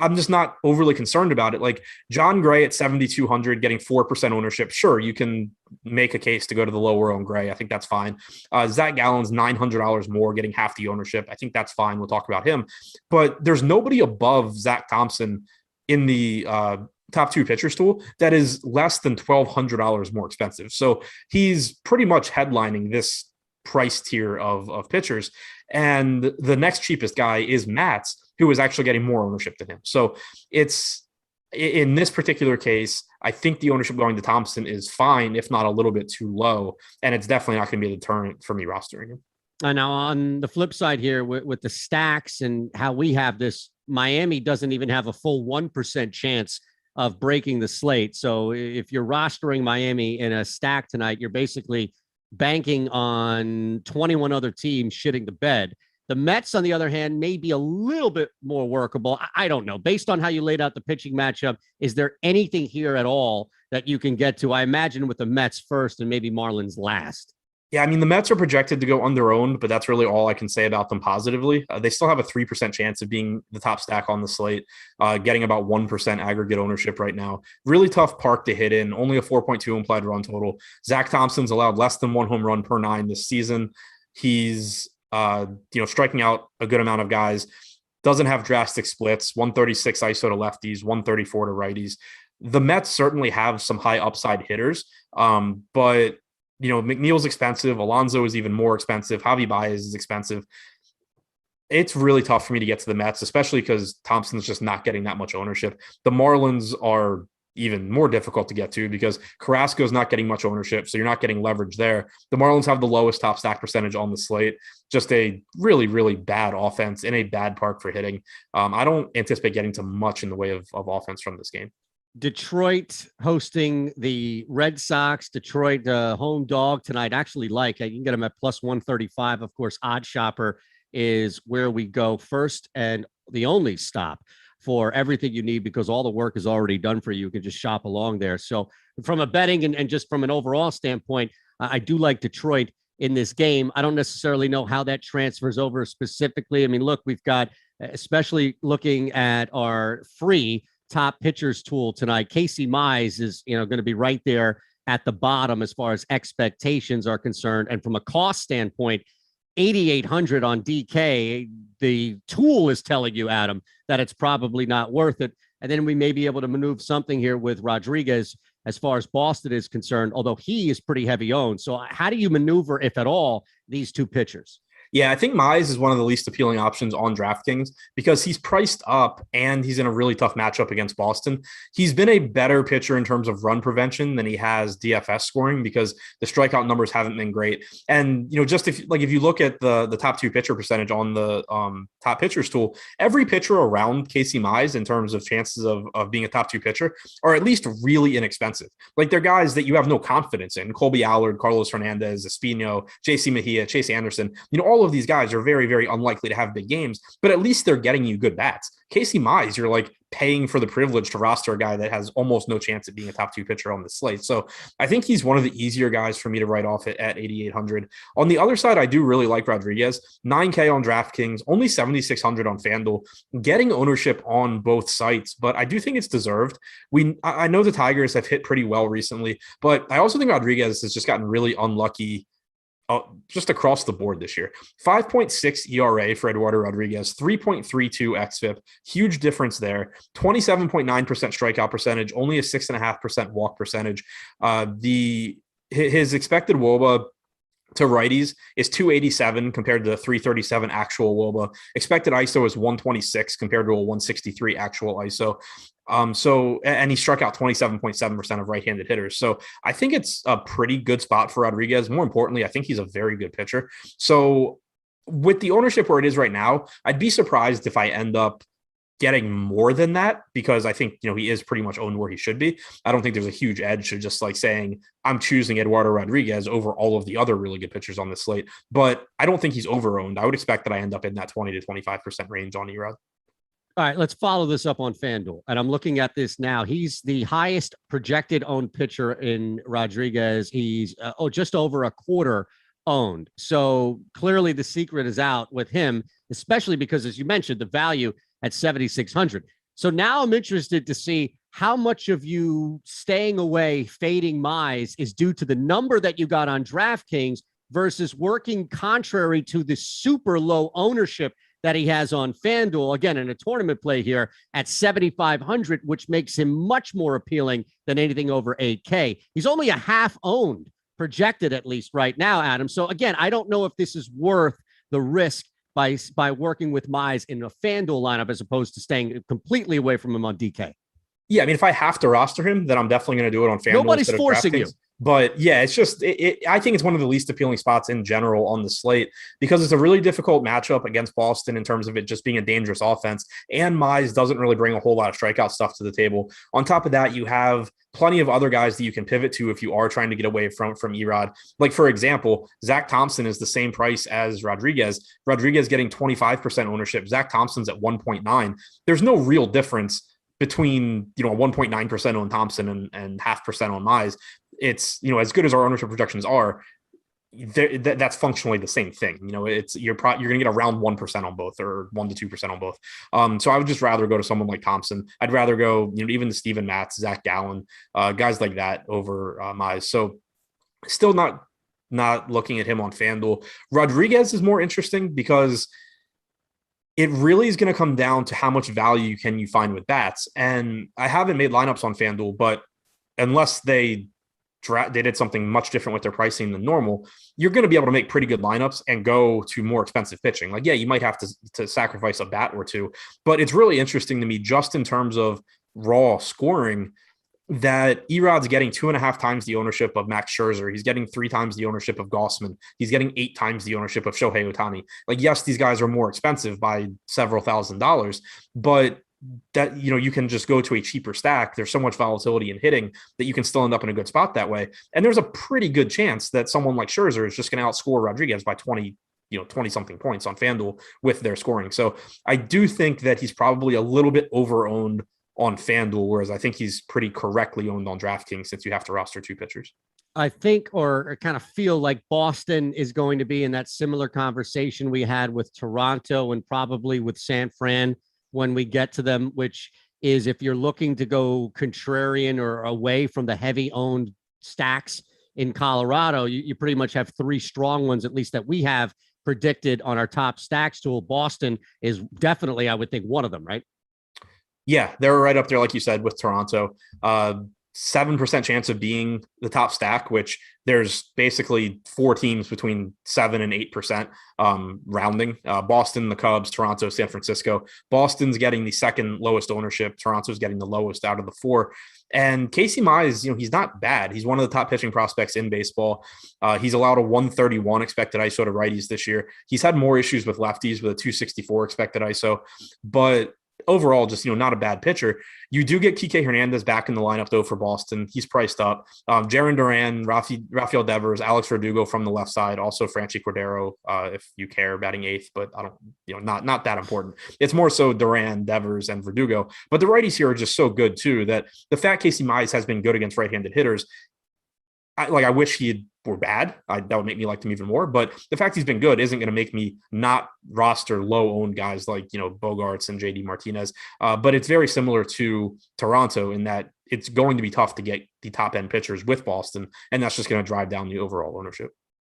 I'm just not overly concerned about it. Like John Gray at 7,200 getting 4% ownership. Sure, you can make a case to go to the lower owned Gray. I think that's fine. Zach Gallen's $900 more getting half the ownership. I think that's fine. We'll talk about him. But there's nobody above Zach Thompson in the top two pitchers tool that is less than $1,200 more expensive. So he's pretty much headlining this price tier of pitchers. And the next cheapest guy is Matz, who is actually getting more ownership than him. So it's, in this particular case, I think the ownership going to Thompson is fine, if not a little bit too low. And it's definitely not going to be a deterrent for me rostering him. Now, on the flip side here, with the stacks and how we have this, Miami doesn't even have a full 1% chance of breaking the slate. So if you're rostering Miami in a stack tonight, you're basically banking on 21 other teams shitting the bed. The Mets, on the other hand, may be a little bit more workable. I don't know. Based on how you laid out the pitching matchup, is there anything here at all that you can get to? I imagine with the Mets first and maybe Marlins last. Yeah, I mean, the Mets are projected to go under-owned, but that's really all I can say about them positively. They still have a 3% chance of being the top stack on the slate, getting about 1% aggregate ownership right now. Really tough park to hit in, only a 4.2 implied run total. Zach Thompson's allowed less than 1 home run per 9 this season. He's, striking out a good amount of guys. Doesn't have drastic splits, 136 ISO to lefties, 134 to righties. The Mets certainly have some high upside hitters, but McNeil's expensive. Alonso is even more expensive. Javi Baez is expensive. It's really tough for me to get to the Mets, especially because Thompson's just not getting that much ownership. The Marlins are even more difficult to get to because Carrasco is not getting much ownership, so you're not getting leverage there. The Marlins have the lowest top stack percentage on the slate. Just a really, really bad offense in a bad park for hitting. I don't anticipate getting to much in the way of offense from this game. Detroit hosting the Red Sox. Detroit home dog tonight. Actually, you can get them at plus 135. Of course, Odd Shopper is where we go first and the only stop for everything you need because all the work is already done for you. You can just shop along there. So from a betting and just from an overall standpoint, I do like Detroit in this game. I don't necessarily know how that transfers over specifically. I mean, look, we've got, especially looking at our free top pitchers tool tonight, Casey Mize is going to be right there at the bottom as far as expectations are concerned. And from a cost standpoint, 8,800 on DK, the tool is telling you, Adam, that it's probably not worth it. And then we may be able to maneuver something here with Rodriguez as far as Boston is concerned, although he is pretty heavy owned. So how do you maneuver, if at all, these two pitchers? Yeah, I think Mize is one of the least appealing options on DraftKings because he's priced up and he's in a really tough matchup against Boston. He's been a better pitcher in terms of run prevention than he has DFS scoring because the strikeout numbers haven't been great. And, just if you look at the top 2 pitcher percentage on the top pitchers tool, every pitcher around Casey Mize in terms of chances of being a top 2 pitcher are at least really inexpensive. Like they're guys that you have no confidence in. Colby Allard, Carlos Hernandez, Espino, JC Mejia, Chase Anderson, all of these guys are very, very unlikely to have big games, but at least they're getting you good bats. Casey Mize, you're like paying for the privilege to roster a guy that has almost no chance at being a top 2 pitcher on the slate. So I think he's one of the easier guys for me to write off at 8,800. On the other side, I do really like Rodriguez. 9K on DraftKings, only 7,600 on FanDuel, getting ownership on both sites, but I do think it's deserved. I know the Tigers have hit pretty well recently, but I also think Rodriguez has just gotten really unlucky just across the board this year. 5.6 ERA for Eduardo Rodriguez, 3.32 xFIP, huge difference there. 27.9% strikeout percentage, only a 6.5% walk percentage. His expected WOBA to righties is 287 compared to the 337 actual WOBA. Expected ISO is 126 compared to a 163 actual ISO. And he struck out 27.7% of right-handed hitters. So I think it's a pretty good spot for Rodriguez. More importantly, I think he's a very good pitcher. So with the ownership where it is right now, I'd be surprised if I end up getting more than that because I think, he is pretty much owned where he should be. I don't think there's a huge edge to just like saying I'm choosing Eduardo Rodriguez over all of the other really good pitchers on the slate, but I don't think he's over-owned. I would expect that I end up in that 20 to 25% range on Erod. All right, let's follow this up on FanDuel. And I'm looking at this now. He's the highest projected owned pitcher in Rodriguez. He's just over a quarter owned. So clearly the secret is out with him, especially because, as you mentioned, the value at 7,600. So now I'm interested to see how much of you staying away, fading Mize is due to the number that you got on DraftKings versus working contrary to the super low ownership that he has on FanDuel, again, in a tournament play here at 7,500, which makes him much more appealing than anything over 8K. He's only a half owned, projected at least right now, Adam. So again, I don't know if this is worth the risk by working with Mize in a FanDuel lineup as opposed to staying completely away from him on DK. Yeah, I mean, if I have to roster him, then I'm definitely going to do it on FanDuel. Nobody's forcing you. But yeah, it's just, I think it's one of the least appealing spots in general on the slate because it's a really difficult matchup against Boston in terms of it just being a dangerous offense. And Mize doesn't really bring a whole lot of strikeout stuff to the table. On top of that, you have plenty of other guys that you can pivot to if you are trying to get away from Erod. Like, for example, Zach Thompson is the same price as Rodriguez. Rodriguez getting 25% ownership. Zach Thompson's at 1.9. There's no real difference between, 1.9% on Thompson and 0.5% on Mize. It's, as good as our ownership projections are, that's functionally the same thing. It's you're going to get around 1% on both, or 1 to 2% on both. So I would just rather go to someone like Thompson. I'd rather go, even the Steven Matz, Zach Gallen, guys like that over Mize. So still not looking at him on FanDuel. Rodriguez is more interesting because it really is going to come down to how much value can you find with bats. And I haven't made lineups on FanDuel, but unless they did something much different with their pricing than normal, you're going to be able to make pretty good lineups and go to more expensive pitching. Like, yeah, you might have to sacrifice a bat or two, but it's really interesting to me just in terms of raw scoring that Erod's getting 2.5 times the ownership of Max Scherzer. He's getting 3 times the ownership of Gausman. He's getting 8 times the ownership of Shohei Ohtani. Like, yes, these guys are more expensive by several $1,000s, but that, you can just go to a cheaper stack. There's so much volatility in hitting that you can still end up in a good spot that way. And there's a pretty good chance that someone like Scherzer is just going to outscore Rodriguez by 20 something points on FanDuel with their scoring. So I do think that he's probably a little bit over-owned on FanDuel, whereas I think he's pretty correctly owned on DraftKings since you have to roster 2 pitchers. I think, or kind of feel like Boston is going to be in that similar conversation we had with Toronto and probably with San Fran when we get to them, which is if you're looking to go contrarian or away from the heavy owned stacks in Colorado, you pretty much have 3 strong ones, at least that we have predicted on our top stacks tool. Boston is definitely, I would think, one of them, right? Yeah, they're right up there, like you said, with Toronto. 7% chance of being the top stack, which there's basically 4 teams between 7 and 8% rounding. Boston, the Cubs, Toronto, San Francisco. Boston's getting the second lowest ownership. Toronto's getting the lowest out of the 4. And Casey Mize, he's not bad. He's one of the top pitching prospects in baseball. He's allowed a 131 expected ISO to righties this year. He's had more issues with lefties with a 264 expected ISO, but overall, just, not a bad pitcher. You do get Kike Hernandez back in the lineup, though, for Boston. He's priced up. Jarren Duran, Rafael Devers, Alex Verdugo from the left side, also Franchi Cordero, if you care, batting 8th, but I don't, not that important. It's more so Duran, Devers, and Verdugo. But the righties here are just so good, too, that the fact Casey Mize has been good against right-handed hitters, I wish he were bad. That would make me like them even more. But the fact he's been good isn't going to make me not roster low-owned guys like, Bogarts and JD Martinez. But it's very similar to Toronto in that it's going to be tough to get the top-end pitchers with Boston, and that's just going to drive down the overall ownership.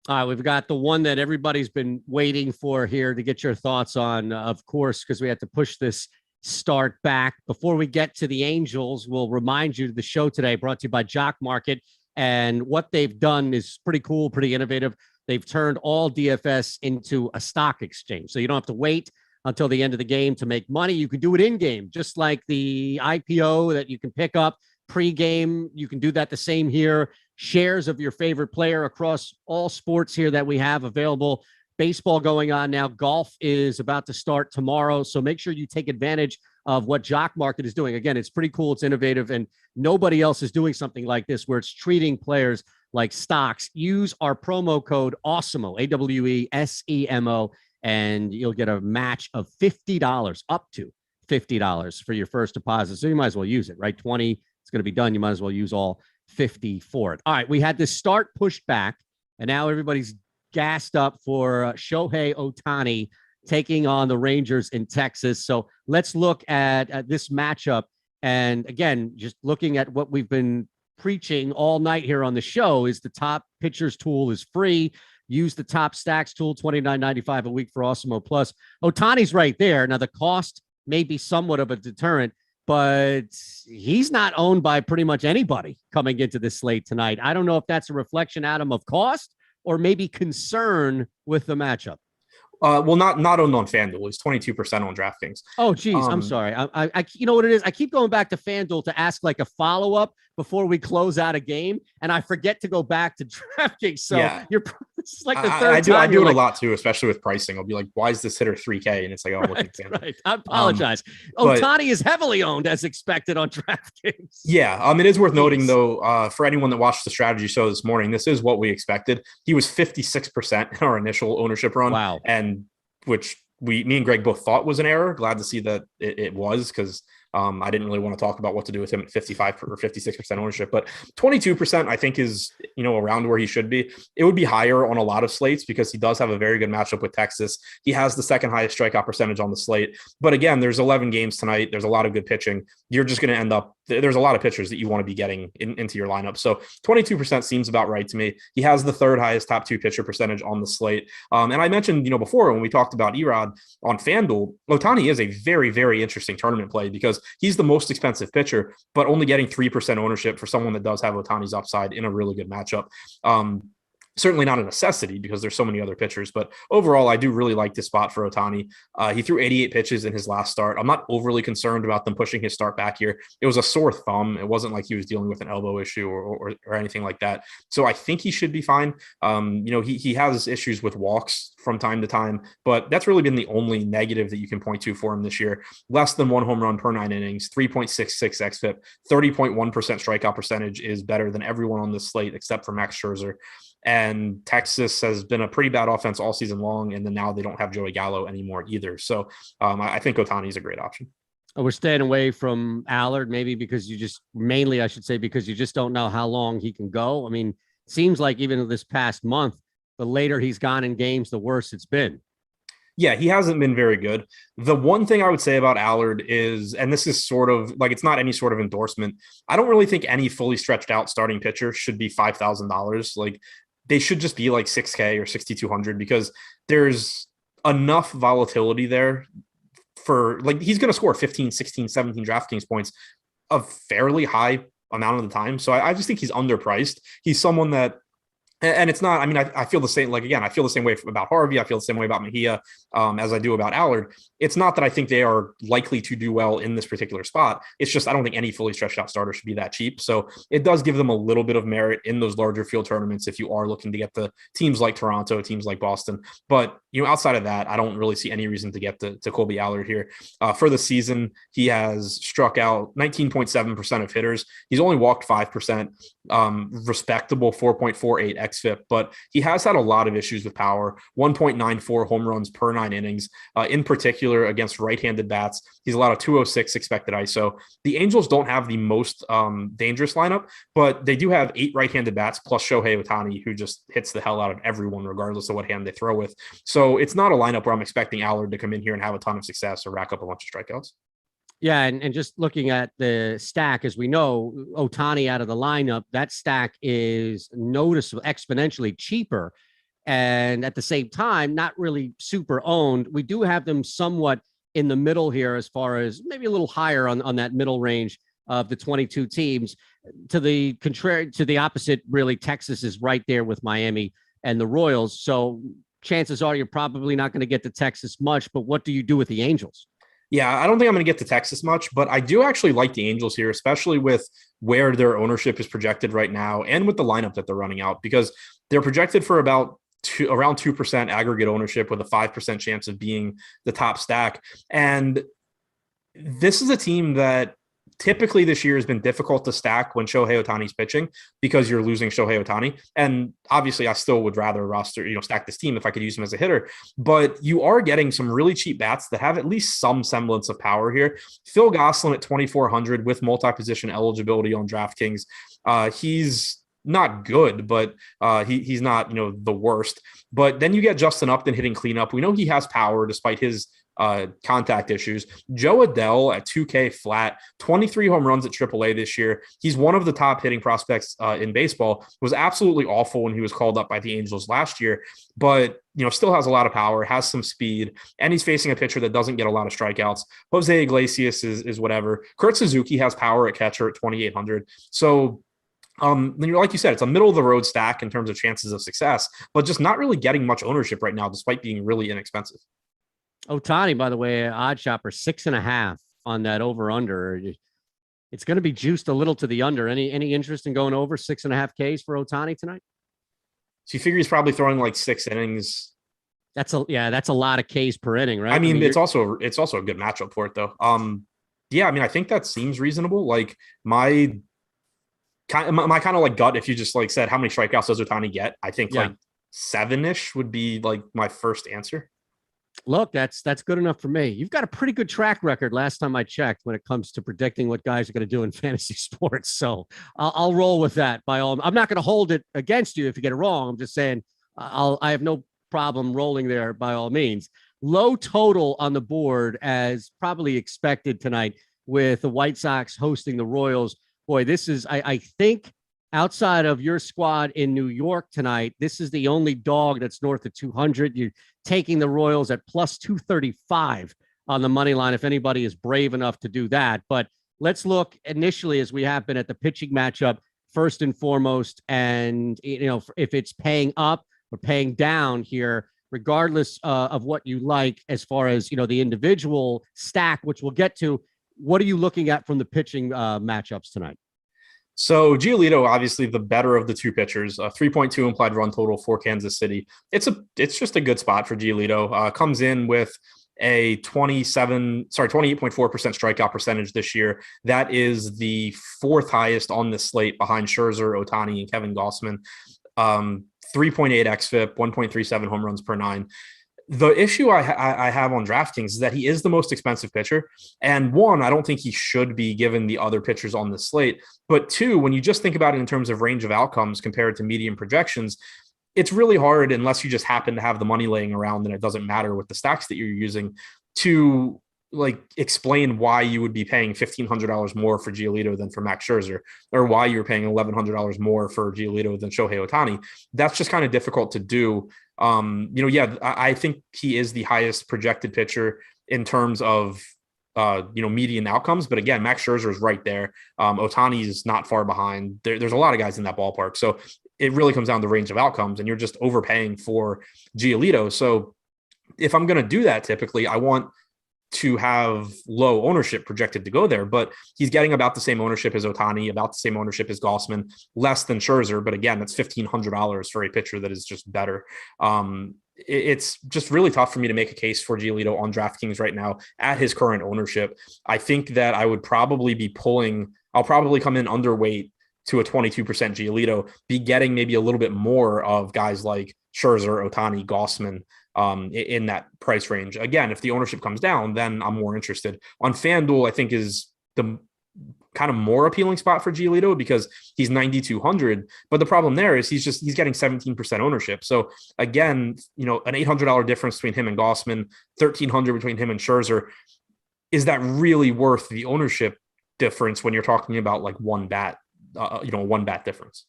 All right, we've got the one that everybody's been waiting for here to get your thoughts on, of course, because we had to push this start back. Before we get to the Angels, we'll remind you the show today brought to you by Jock Market. And what they've done is pretty cool, pretty innovative. They've turned all DFS into a stock exchange. So you don't have to wait until the end of the game to make money. You can do it in game, just like the IPO that you can pick up pre-game. You can do that the same here. Shares of your favorite player across all sports here that we have available. Baseball going on now. Golf is about to start tomorrow. So make sure you take advantage of what Jock Market is doing. Again, it's pretty cool. It's innovative, and nobody else is doing something like this where it's treating players like stocks. Use our promo code Awesemo, AWESEMO, and you'll get a match of $50, up to $50 for your first deposit. So you might as well use it, right? 20, it's going to be done. You might as well use all 50 for it. All right, we had this start pushed back, and now everybody's gassed up for Shohei Ohtani taking on the Rangers in Texas. So let's look at this matchup. And again, just looking at what we've been preaching all night here on the show is the top pitchers tool is free. Use the top stacks tool, $29.95 a week for Awesemo Plus. Ohtani's right there. Now the cost may be somewhat of a deterrent, but he's not owned by pretty much anybody coming into this slate tonight. I don't know if that's a reflection, Adam, of cost or maybe concern with the matchup. Well, not owned on FanDuel. He's 22% on DraftKings. Oh, geez. I'm sorry. I you know what it is? I keep going back to FanDuel to ask like a follow-up before we close out a game, and I forget to go back to DraftKings. So yeah. This is like the third time. I do it a lot too, especially with pricing. I'll be like, why is this hitter 3K? And it's like, oh, I'm looking at FanDuel. Right. I apologize. Ohtani is heavily owned as expected on DraftKings. Yeah. It is worth noting though, for anyone that watched the strategy show this morning, this is what we expected. He was 56% in our initial ownership run. Wow. And which me and Greg both thought was an error. Glad to see that it was, because I didn't really want to talk about what to do with him at 55 or 56% ownership, but 22% I think is, around where he should be. It would be higher on a lot of slates because he does have a very good matchup with Texas. He has the second highest strikeout percentage on the slate. But again, there's 11 games tonight. There's a lot of good pitching. You're just going to end up, there's a lot of pitchers that you want to be getting into your lineup. So 22% seems about right to me. He has the third highest top 2 pitcher percentage on the slate. And I mentioned, before when we talked about Erod on FanDuel, Ohtani is a very, very interesting tournament play because he's the most expensive pitcher, but only getting 3% ownership for someone that does have Ohtani's upside in a really good matchup. Certainly not a necessity because there's so many other pitchers, but overall, I do really like this spot for Ohtani. He threw 88 pitches in his last start. I'm not overly concerned about them pushing his start back here. It was a sore thumb. It wasn't like he was dealing with an elbow issue or anything like that. So I think he should be fine. He has issues with walks from time to time, but that's really been the only negative that you can point to for him this year. Less than 1 home run per 9 innings, 3.66 xFIP, 30.1% strikeout percentage is better than everyone on this slate except for Max Scherzer. And Texas has been a pretty bad offense all season long, and then now they don't have Joey Gallo anymore either. So I think Ohtani is a great option. We're staying away from Allard, maybe because I should say, because you just don't know how long he can go. I mean, it seems like even this past month, the later he's gone in games, the worse it's been. Yeah, he hasn't been very good. The one thing I would say about Allard is, and this is sort of like, it's not any sort of endorsement, I don't really think any fully stretched out starting pitcher should be $5,000. Like, they should just be like 6K or 6,200 because there's enough volatility there for, like, he's going to score 15, 16, 17 DraftKings points a fairly high amount of the time. So I just think he's underpriced. He's someone that, and it's not, I mean, I feel the same, like, again, I feel the same way about Harvey. I feel the same way about Mejia as I do about Allard. It's not that I think they are likely to do well in this particular spot. It's just, I don't think any fully stretched out starter should be that cheap. So it does give them a little bit of merit in those larger field tournaments if you are looking to get the teams like Toronto, teams like Boston. But, outside of that, I don't really see any reason to get to Colby Allard here. For the season, he has struck out 19.7% of hitters. He's only walked 5%, respectable 4.48 xFIP, but he has had a lot of issues with power, 1.94 home runs per 9 innings, in particular against right-handed bats. He's allowed a 206 expected ISO. The Angels don't have the most dangerous lineup, but they do have 8 right-handed bats plus Shohei Ohtani, who just hits the hell out of everyone, regardless of what hand they throw with. So it's not a lineup where I'm expecting Allard to come in here and have a ton of success or rack up a bunch of strikeouts. Yeah, and just looking at the stack, as we know, Ohtani out of the lineup, that stack is noticeable, exponentially cheaper. And at the same time, not really super owned. We do have them somewhat in the middle here, as far as maybe a little higher on that middle range of the 22 teams. To the contrary, to the opposite, really, Texas is right there with Miami and the Royals. So chances are you're probably not going to get to Texas much. But what do you do with the Angels? Yeah, I don't think I'm going to get to Texas much, but I do actually like the Angels here, especially with where their ownership is projected right now and with the lineup that they're running out, because they're projected for around 2% aggregate ownership with a 5% chance of being the top stack. And this is a team that typically this year has been difficult to stack when Shohei Ohtani's pitching because you're losing Shohei Ohtani. And obviously I still would rather stack this team if I could use him as a hitter, but you are getting some really cheap bats that have at least some semblance of power here. Phil Gausman at 2,400 with multi-position eligibility on DraftKings. He's not good, but he's not, the worst. But then you get Justin Upton hitting cleanup. We know he has power despite his contact issues. Joe Adell at 2K flat, 23 home runs at AAA this year. He's one of the top hitting prospects in baseball. Was absolutely awful when he was called up by the Angels last year, but still has a lot of power, has some speed, and he's facing a pitcher that doesn't get a lot of strikeouts. Jose Iglesias is whatever. Kurt Suzuki has power at catcher at 2,800. So then like you said, it's a middle of the road stack in terms of chances of success, but just not really getting much ownership right now, despite being really inexpensive. Ohtani, by the way, odd shopper 6.5 on that over under. It's going to be juiced a little to the under. Any interest in going over 6.5 Ks for Ohtani tonight? So you figure he's probably throwing like 6 innings. That's a lot of Ks per inning, right? I mean it's also a good matchup for it though. Yeah, I mean, I think that seems reasonable. Like my kind of like gut, if you just like said how many strikeouts does Ohtani get, I think like 7-ish would be like my first answer. Look, that's good enough for me. You've got a pretty good track record last time I checked when it comes to predicting what guys are going to do in fantasy sports. So I'll roll with that. I'm not going to hold it against you if you get it wrong. I'm just saying I have no problem rolling there by all means. Low total on the board as probably expected tonight with the White Sox hosting the Royals. Boy, this is, I think, outside of your squad in New York tonight, this is the only dog that's north of 200. You're taking the Royals at plus 235 on the money line, if anybody is brave enough to do that. But let's look initially, as we have been, at the pitching matchup first and foremost. And, if it's paying up or paying down here, regardless of what you like as far as, the individual stack, which we'll get to, what are you looking at from the pitching matchups tonight? So Giolito, obviously the better of the two pitchers, 3.2 implied run total for Kansas City. It's just a good spot for Giolito. Comes in with a 28.4% strikeout percentage this year. That is the fourth highest on the slate behind Scherzer, Ohtani, and Kevin Gausman. 3.8 xFIP, 1.37 home runs per nine. The issue I have on DraftKings is that he is the most expensive pitcher. And one, I don't think he should be given the other pitchers on the slate. But two, when you just think about it in terms of range of outcomes compared to median projections, it's really hard, unless you just happen to have the money laying around and it doesn't matter with the stacks that you're using, to explain why you would be paying $1,500 more for Giolito than for Max Scherzer, or why you're paying $1,100 more for Giolito than Shohei Ohtani. That's just kind of difficult to do. I think he is the highest projected pitcher in terms of, median outcomes. But again, Max Scherzer is right there. Ohtani is not far behind. There's a lot of guys in that ballpark. So it really comes down to range of outcomes, and you're just overpaying for Giolito. So if I'm going to do that, typically I want to have low ownership projected to go there, but he's getting about the same ownership as Ohtani, about the same ownership as Gausman, less than Scherzer. But again, that's $1,500 for a pitcher that is just better. It's just really tough for me to make a case for Giolito on DraftKings right now at his current ownership. I think that I would probably be I'll probably come in underweight to a 22% Giolito, be getting maybe a little bit more of guys like Scherzer, Ohtani, Gausman, in that price range. Again, if the ownership comes down, then I'm more interested. On FanDuel, I think is the kind of more appealing spot for Giolito because he's 9,200. But the problem there is he's getting 17% ownership. So again, an $800 difference between him and Gausman, 1,300 between him and Scherzer. Is that really worth the ownership difference when you're talking about one bat difference?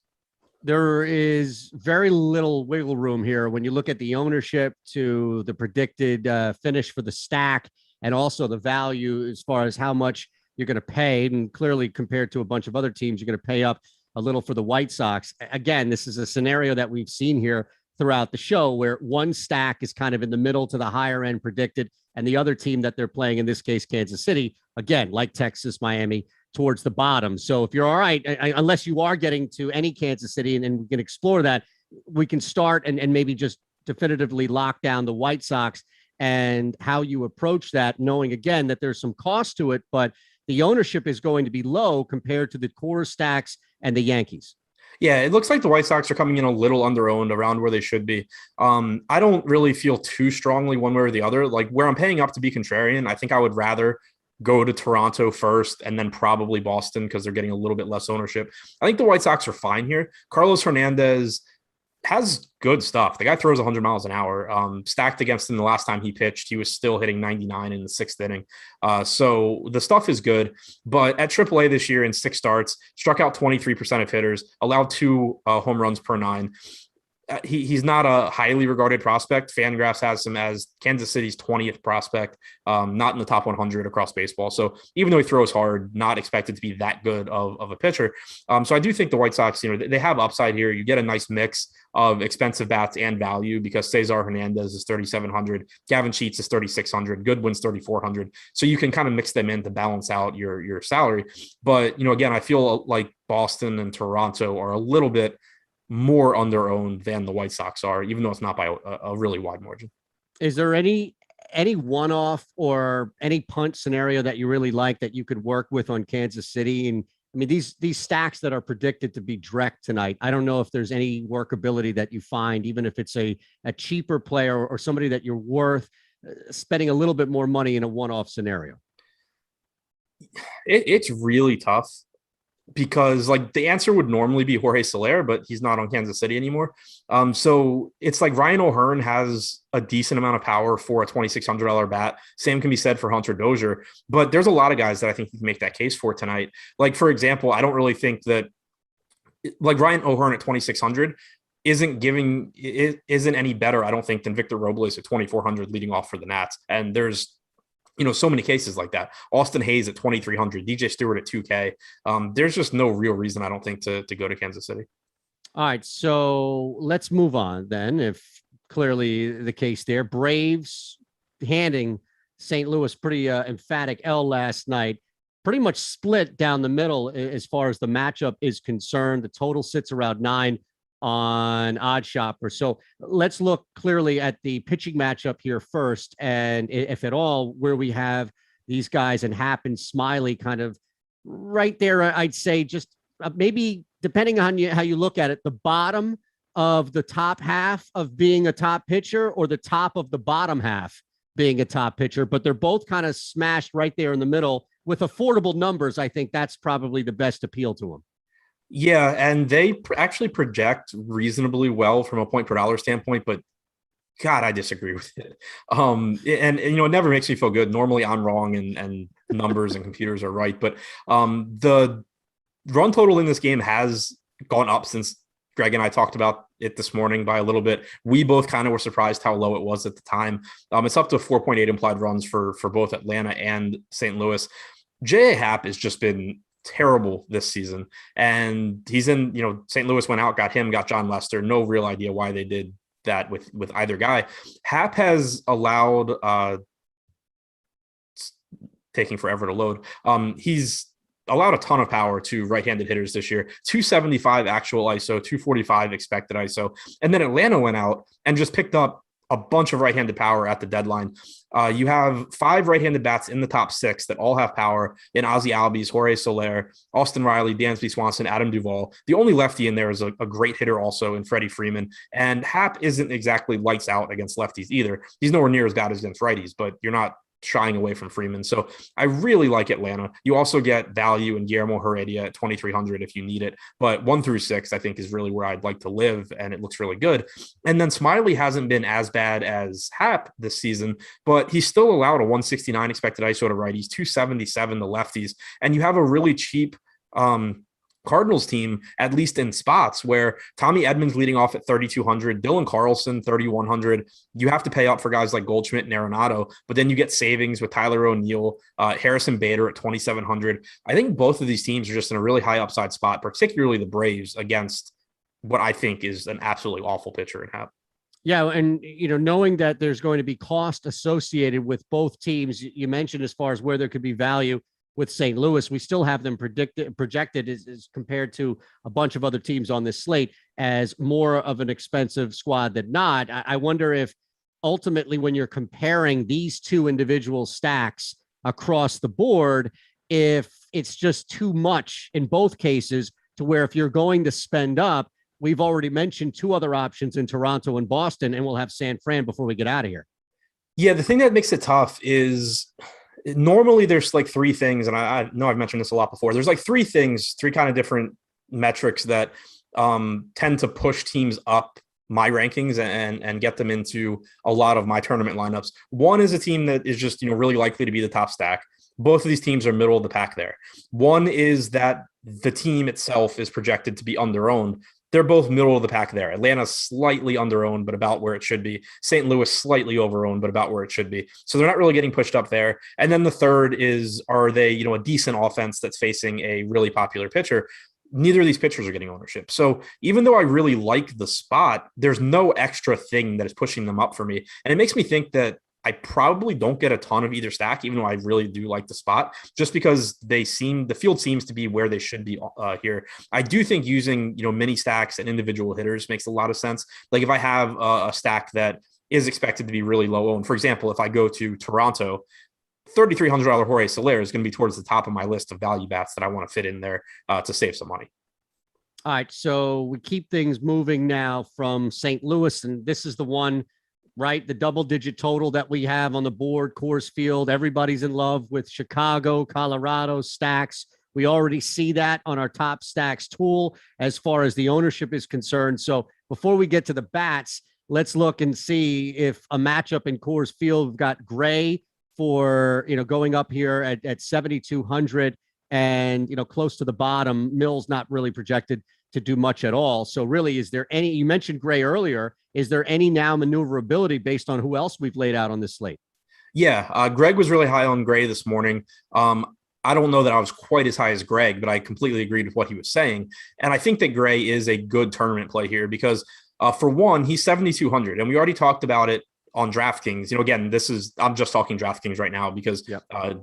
There is very little wiggle room here when you look at the ownership to the predicted finish for the stack, and also the value as far as how much you're going to pay. And clearly, compared to a bunch of other teams, you're going to pay up a little for the White Sox. Again, this is a scenario that we've seen here throughout the show where one stack is kind of in the middle to the higher end predicted, and the other team that they're playing, in this case, Kansas City, again, like Texas, Miami, towards the bottom. So if you're all right, unless you are getting to any Kansas City, and we can explore that, we can start and maybe just definitively lock down the White Sox and how you approach that, knowing again that there's some cost to it, but the ownership is going to be low compared to the core stacks and the Yankees. Yeah, it looks like the White Sox are coming in a little under-owned, around where they should be. I don't really feel too strongly one way or the other. Where I'm paying up to be contrarian, I think I would rather go to Toronto first and then probably Boston because they're getting a little bit less ownership. I think the White Sox are fine here. Carlos Hernandez has good stuff. The guy throws 100 miles an hour. Stacked against him the last time he pitched, he was still hitting 99 in the sixth inning. So the stuff is good. But at AAA this year in 6 starts, struck out 23% of hitters, allowed 2 home runs per 9. He's not a highly regarded prospect. Fangraphs has him as Kansas City's 20th prospect, not in the top 100 across baseball. So even though he throws hard, not expected to be that good of a pitcher. So I do think the White Sox, they have upside here. You get a nice mix of expensive bats and value because Cesar Hernandez is 3,700, Gavin Sheets is 3,600, Goodwin's 3,400. So you can kind of mix them in to balance out your salary. But again, I feel like Boston and Toronto are a little bit more under-owned than the White Sox are, even though it's not by a really wide margin. Is there any one-off or any punch scenario that you really like that you could work with on Kansas City? And I mean, these stacks that are predicted to be direct tonight, I don't know if there's any workability that you find, even if it's a cheaper player or somebody that you're worth spending a little bit more money in a one-off scenario? It's really tough because like the answer would normally be Jorge Soler, but he's not on Kansas City anymore. So it's like Ryan O'Hearn has a decent amount of power for a $2,600 bat. Same can be said for Hunter Dozier, but there's a lot of guys that I think you can make that case for tonight. Like, for example, I don't really think that like Ryan O'Hearn at 2,600 isn't any better, I don't think, than Victor Robles at 2,400 leading off for the Nats. And there's, so many cases like that. Austin Hayes at 2,300, DJ Stewart at 2K. There's just no real reason, I don't think, to go to Kansas City. All right, so let's move on then. If clearly the case there, Braves handing St. Louis pretty emphatic L last night. Pretty much split down the middle as far as the matchup is concerned. The total sits around 9 on OddsShopper. So let's look clearly at the pitching matchup here first, and if at all, where we have these guys and Happ and Smiley kind of right there. I'd say just maybe depending on how you look at it, the bottom of the top half of being a top pitcher or the top of the bottom half being a top pitcher, but they're both kind of smashed right there in the middle with affordable numbers. I think that's probably the best appeal to them. Yeah, and they actually project reasonably well from a point per dollar standpoint, but God, I disagree with it. And it never makes me feel good. Normally I'm wrong and numbers and computers are right, but the run total in this game has gone up since Greg and I talked about it this morning by a little bit. We both kind of were surprised how low it was at the time. It's up to 4.8 implied runs for both Atlanta and St. Louis. J.A. Happ has just been terrible this season, and he's in, St. Louis went out, got John Lester. No real idea why they did that with either guy. Happ has allowed taking forever to load. He's allowed a ton of power to right-handed hitters this year. 275 actual ISO, 245 expected ISO. And then Atlanta went out and just picked up a bunch of right-handed power at the deadline. You have 5 right-handed bats in the top 6 that all have power in Ozzie Albies, Jorge Soler, Austin Riley, Dansby Swanson, Adam Duvall. The only lefty in there is a great hitter also in Freddie Freeman. And Happ isn't exactly lights out against lefties either. He's nowhere near as bad as against righties, but you're not shying away from Freeman. So I really like Atlanta. You also get value in Guillermo Heredia at 2,300 if you need it. But 1 through 6, I think, is really where I'd like to live, and it looks really good. And then Smiley hasn't been as bad as Happ this season, but he's still allowed a 169 expected ISO to righties, 277 to lefties. And you have a really cheap Cardinals team, at least in spots, where Tommy Edmonds leading off at 3,200, Dylan Carlson 3,100. You have to pay up for guys like Goldschmidt and Arenado, but then you get savings with Tyler O'Neill, Harrison Bader at 2,700. I think both of these teams are just in a really high upside spot, particularly the Braves against what I think is an absolutely awful pitcher in Happ. Yeah, and knowing that there's going to be cost associated with both teams, you mentioned as far as where there could be value with St. Louis, we still have them projected as compared to a bunch of other teams on this slate as more of an expensive squad than not. I wonder if ultimately when you're comparing these two individual stacks across the board, if it's just too much in both cases to where if you're going to spend up, we've already mentioned 2 other options in Toronto and Boston, and we'll have San Fran before we get out of here. Yeah, the thing that makes it tough is normally there's like 3 things, and I know I've mentioned this a lot before. There's like 3 kind of different metrics that tend to push teams up my rankings and get them into a lot of my tournament lineups. One is a team that is just, really likely to be the top stack. Both of these teams are middle of the pack there. One is that the team itself is projected to be under-owned. They're both middle of the pack there. Atlanta's slightly under-owned, but about where it should be. St. Louis slightly over-owned, but about where it should be. So they're not really getting pushed up there. And then the third is, are they, a decent offense that's facing a really popular pitcher? Neither of these pitchers are getting ownership. So even though I really like the spot, there's no extra thing that is pushing them up for me. And it makes me think that I probably don't get a ton of either stack, even though I really do like the spot, just because the field seems to be where they should be here. I do think using, mini stacks and individual hitters makes a lot of sense. Like if I have a stack that is expected to be really low owned, for example, if I go to Toronto, $3,300 Jorge Soler is going to be towards the top of my list of value bats that I want to fit in there to save some money. All right, so we keep things moving now from St. Louis, and this is the one right? The double-digit total that we have on the board, Coors Field. Everybody's in love with Chicago, Colorado stacks. We already see that on our top stacks tool as far as the ownership is concerned. So before we get to the bats, let's look and see if a matchup in Coors Field. We've got Gray for, going up here at 7,200 and, close to the bottom. Mills not really projected to do much at all. So really, is there any, you mentioned Gray earlier, is there any now maneuverability based on who else we've laid out on this slate? Yeah, Greg was really high on Gray this morning. I don't know that I was quite as high as Greg, but I completely agreed with what he was saying. And I think that Gray is a good tournament play here because for one, he's 7,200 and we already talked about it on DraftKings. Again, I'm just talking DraftKings right now because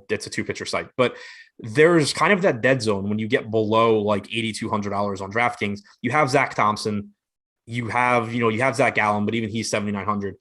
it's a 2-pitcher site, but there's kind of that dead zone when you get below like $8,200 on DraftKings. You have Zach Thompson, you have Zach Gallen, but even he's 7,900.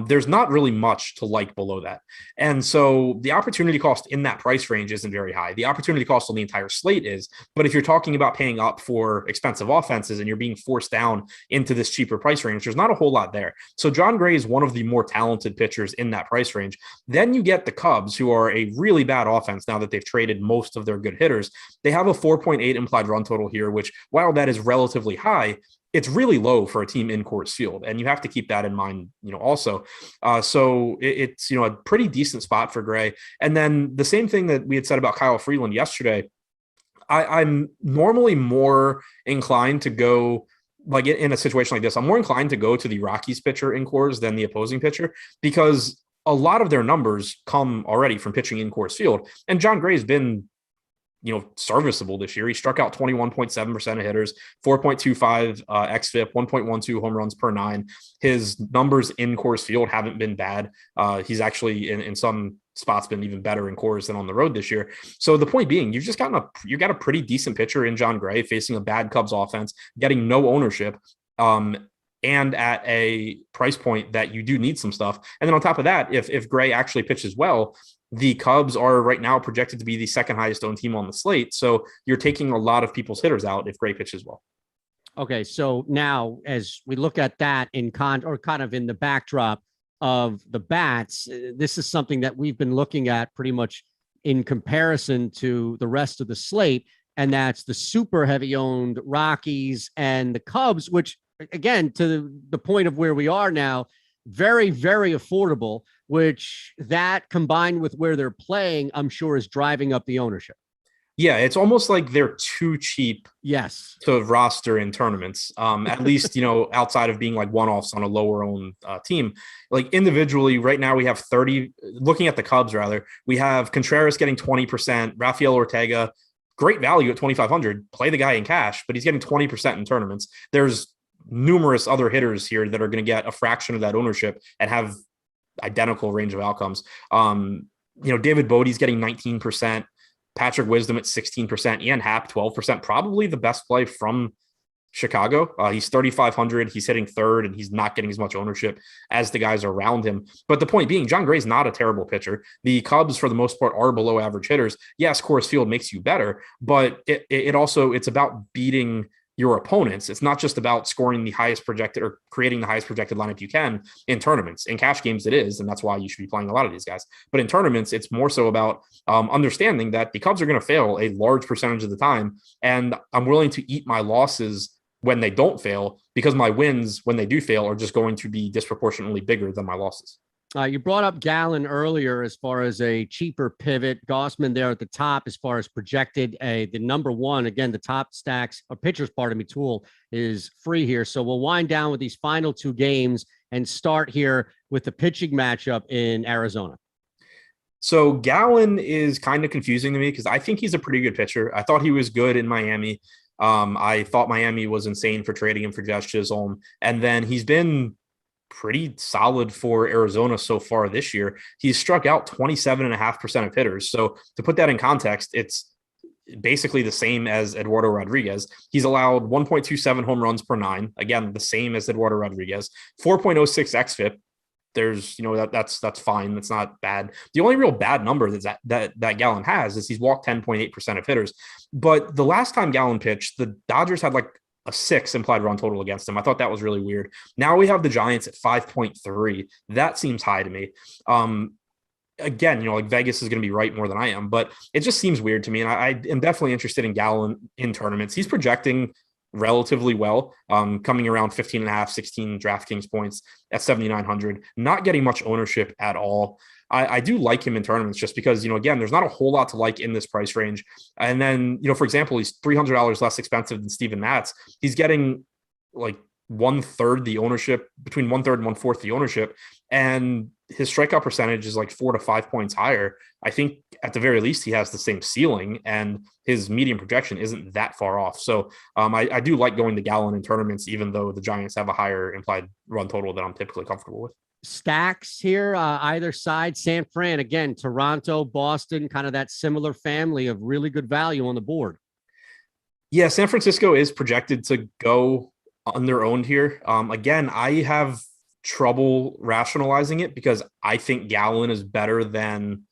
There's not really much to like below that. And so the opportunity cost in that price range isn't very high. The opportunity cost on the entire slate is, but if you're talking about paying up for expensive offenses and you're being forced down into this cheaper price range, there's not a whole lot there. So John Gray is one of the more talented pitchers in that price range. Then you get the Cubs, who are a really bad offense now that they've traded most of their good hitters. They have a 4.8 implied run total here, which while that is relatively high, it's really low for a team in Coors Field. And you have to keep that in mind, also. So it's, a pretty decent spot for Gray. And then the same thing that we had said about Kyle Freeland yesterday, I'm normally more inclined to go, like in a situation like this, I'm more inclined to go to the Rockies pitcher in Coors than the opposing pitcher because a lot of their numbers come already from pitching in Coors Field. And John Gray's been serviceable this year. He struck out 21.7% of hitters, 4.25 xFIP, 1.12 home runs per 9. His numbers in Coors Field haven't been bad. He's actually in some spots been even better in Coors than on the road this year. So the point being, you got a pretty decent pitcher in John Gray facing a bad Cubs offense, getting no ownership. And at a price point that you do need some stuff. And then on top of that, if Gray actually pitches well, the Cubs are right now projected to be the second highest owned team on the slate. So you're taking a lot of people's hitters out if Gray pitches well. Okay. So now as we look at that kind of in the backdrop of the bats, this is something that we've been looking at pretty much in comparison to the rest of the slate. And that's the super heavy owned Rockies and the Cubs, which again, to the point of where we are now, very, very affordable, which that combined with where they're playing, I'm sure is driving up the ownership. Yeah, it's almost like they're too cheap to roster in tournaments, at least, outside of being like one-offs on a lower owned team. Like individually, right now we have 30, looking at the Cubs rather, we have Contreras getting 20%, Rafael Ortega, great value at 2,500, play the guy in cash, but he's getting 20% in tournaments. There's numerous other hitters here that are going to get a fraction of that ownership and have identical range of outcomes. David Bodie's getting 19%, Patrick Wisdom at 16%, Ian Happ 12%, probably the best play from Chicago. He's 3,500. He's hitting third and he's not getting as much ownership as the guys around him. But the point being, John Gray's not a terrible pitcher. The Cubs, for the most part, are below average hitters. Yes, Coors Field makes you better, but it's about beating your opponents. It's not just about scoring the highest projected or creating the highest projected lineup you can in tournaments. In cash games, it is, and that's why you should be playing a lot of these guys. But in tournaments, it's more so about understanding that the Cubs are going to fail a large percentage of the time, and I'm willing to eat my losses when they don't fail because my wins, when they do fail, are just going to be disproportionately bigger than my losses. You brought up Gallen earlier as far as a cheaper pivot. Gausman there at the top as far as projected. The number one, again, the top stacks or pitchers, tool is free here. So we'll wind down with these final two games and start here with the pitching matchup in Arizona. So Gallen is kind of confusing to me because I think he's a pretty good pitcher. I thought he was good in Miami. I thought Miami was insane for trading him for Josh Chisholm. And then he's been pretty solid for Arizona so far this year. He's struck out 27.5% of hitters. So to put that in context, it's basically the same as Eduardo Rodriguez. He's allowed 1.27 home runs per 9. Again, the same as Eduardo Rodriguez. 4.06 xFIP. There's, that's fine. That's not bad. The only real bad number that Gallen has is he's walked 10.8% of hitters. But the last time Gallen pitched, the Dodgers had like a 6 implied run total against them. I thought that was really weird. Now we have the Giants at 5.3. That seems high to me. Again, like Vegas is going to be right more than I am, but it just seems weird to me. And I am definitely interested in Gallen in tournaments. He's projecting relatively well, coming around 15.5, 16 DraftKings points at 7,900, not getting much ownership at all. I do like him in tournaments just because, again, there's not a whole lot to like in this price range. And then, for example, he's $300 less expensive than Steven Matz. He's getting like 1/3 the ownership, between 1/3 and 1/4 the ownership. And his strikeout percentage is like 4 to 5 points higher. I think at the very least, he has the same ceiling, and his median projection isn't that far off. So I do like going to Gallen in tournaments, even though the Giants have a higher implied run total than I'm typically comfortable with. Stacks here, either side. San Fran, again, Toronto, Boston, kind of that similar family of really good value on the board. Yeah, San Francisco is projected to go under-owned here. Again, I have trouble rationalizing it because I think Gallen is better than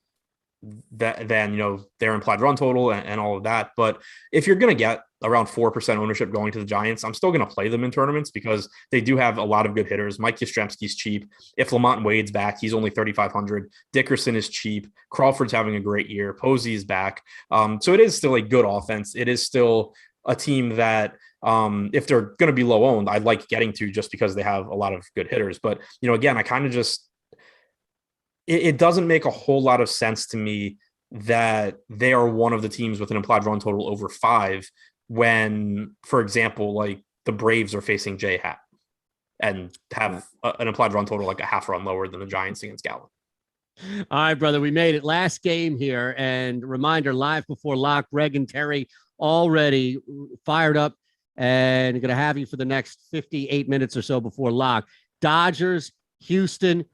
their implied run total and all of that. But if you're going to get around 4% ownership going to the Giants, I'm still going to play them in tournaments because they do have a lot of good hitters. Mike Yastrzemski's cheap. If Lamont Wade's back, he's only 3,500. Dickerson is cheap. Crawford's having a great year. Posey is back. So it is still a good offense. It is still a team that if they're going to be low owned, I'd like getting to just because they have a lot of good hitters. But, again, I kind of just, it doesn't make a whole lot of sense to me that they are one of the teams with an implied run total over 5 when, for example, like the Braves are facing J Happ and have an implied run total like a half run lower than the Giants against Gallen. All right, brother, we made it. Last game here, and reminder, live before lock, Greg and Terry already fired up and going to have you for the next 58 minutes or so before lock. Dodgers, Houston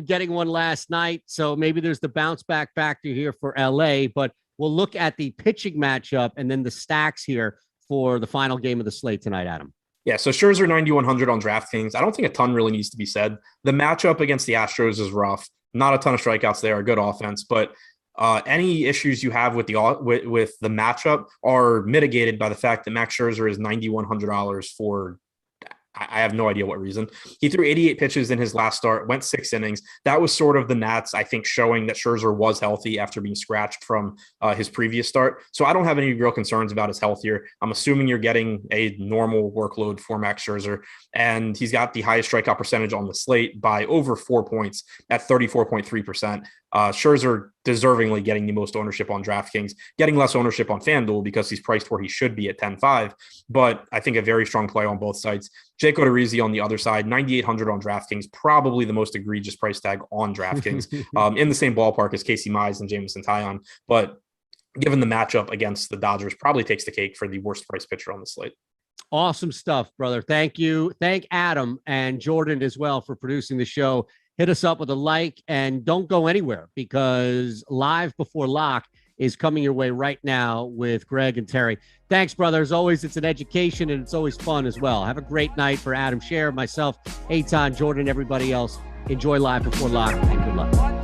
getting one last night, so maybe there's the bounce back factor here for LA, but we'll look at the pitching matchup and then the stacks here for the final game of the slate tonight, Adam. Yeah, so Scherzer 9,100 on DraftKings. I don't think a ton really needs to be said. The matchup against the Astros is rough. Not a ton of strikeouts there, a good offense, but any issues you have with the matchup are mitigated by the fact that Max Scherzer is $9,100 for I have no idea what reason. He threw 88 pitches in his last start, went 6 innings. That was sort of the Nats, I think, showing that Scherzer was healthy after being scratched from his previous start. So I don't have any real concerns about his health here. I'm assuming you're getting a normal workload for Max Scherzer, and he's got the highest strikeout percentage on the slate by over 4 points at 34.3%. Scherzer deservingly getting the most ownership on DraftKings, getting less ownership on FanDuel because he's priced where he should be at 10.5, but I think a very strong play on both sides. Jake Odorizzi on the other side, 9,800 on DraftKings, probably the most egregious price tag on DraftKings, in the same ballpark as Casey Mize and Jameson Taillon, but given the matchup against the Dodgers, probably takes the cake for the worst price pitcher on the slate. Awesome stuff, brother. Thank you. Thank Adam and Jordan as well for producing the show. Hit us up with a like and don't go anywhere because Live Before Lock is coming your way right now with Greg and Terry. Thanks, brother. As always, it's an education and it's always fun as well. Have a great night for Adam, Scherer, myself, Eytan, Jordan, everybody else. Enjoy Live Before Lock and good luck.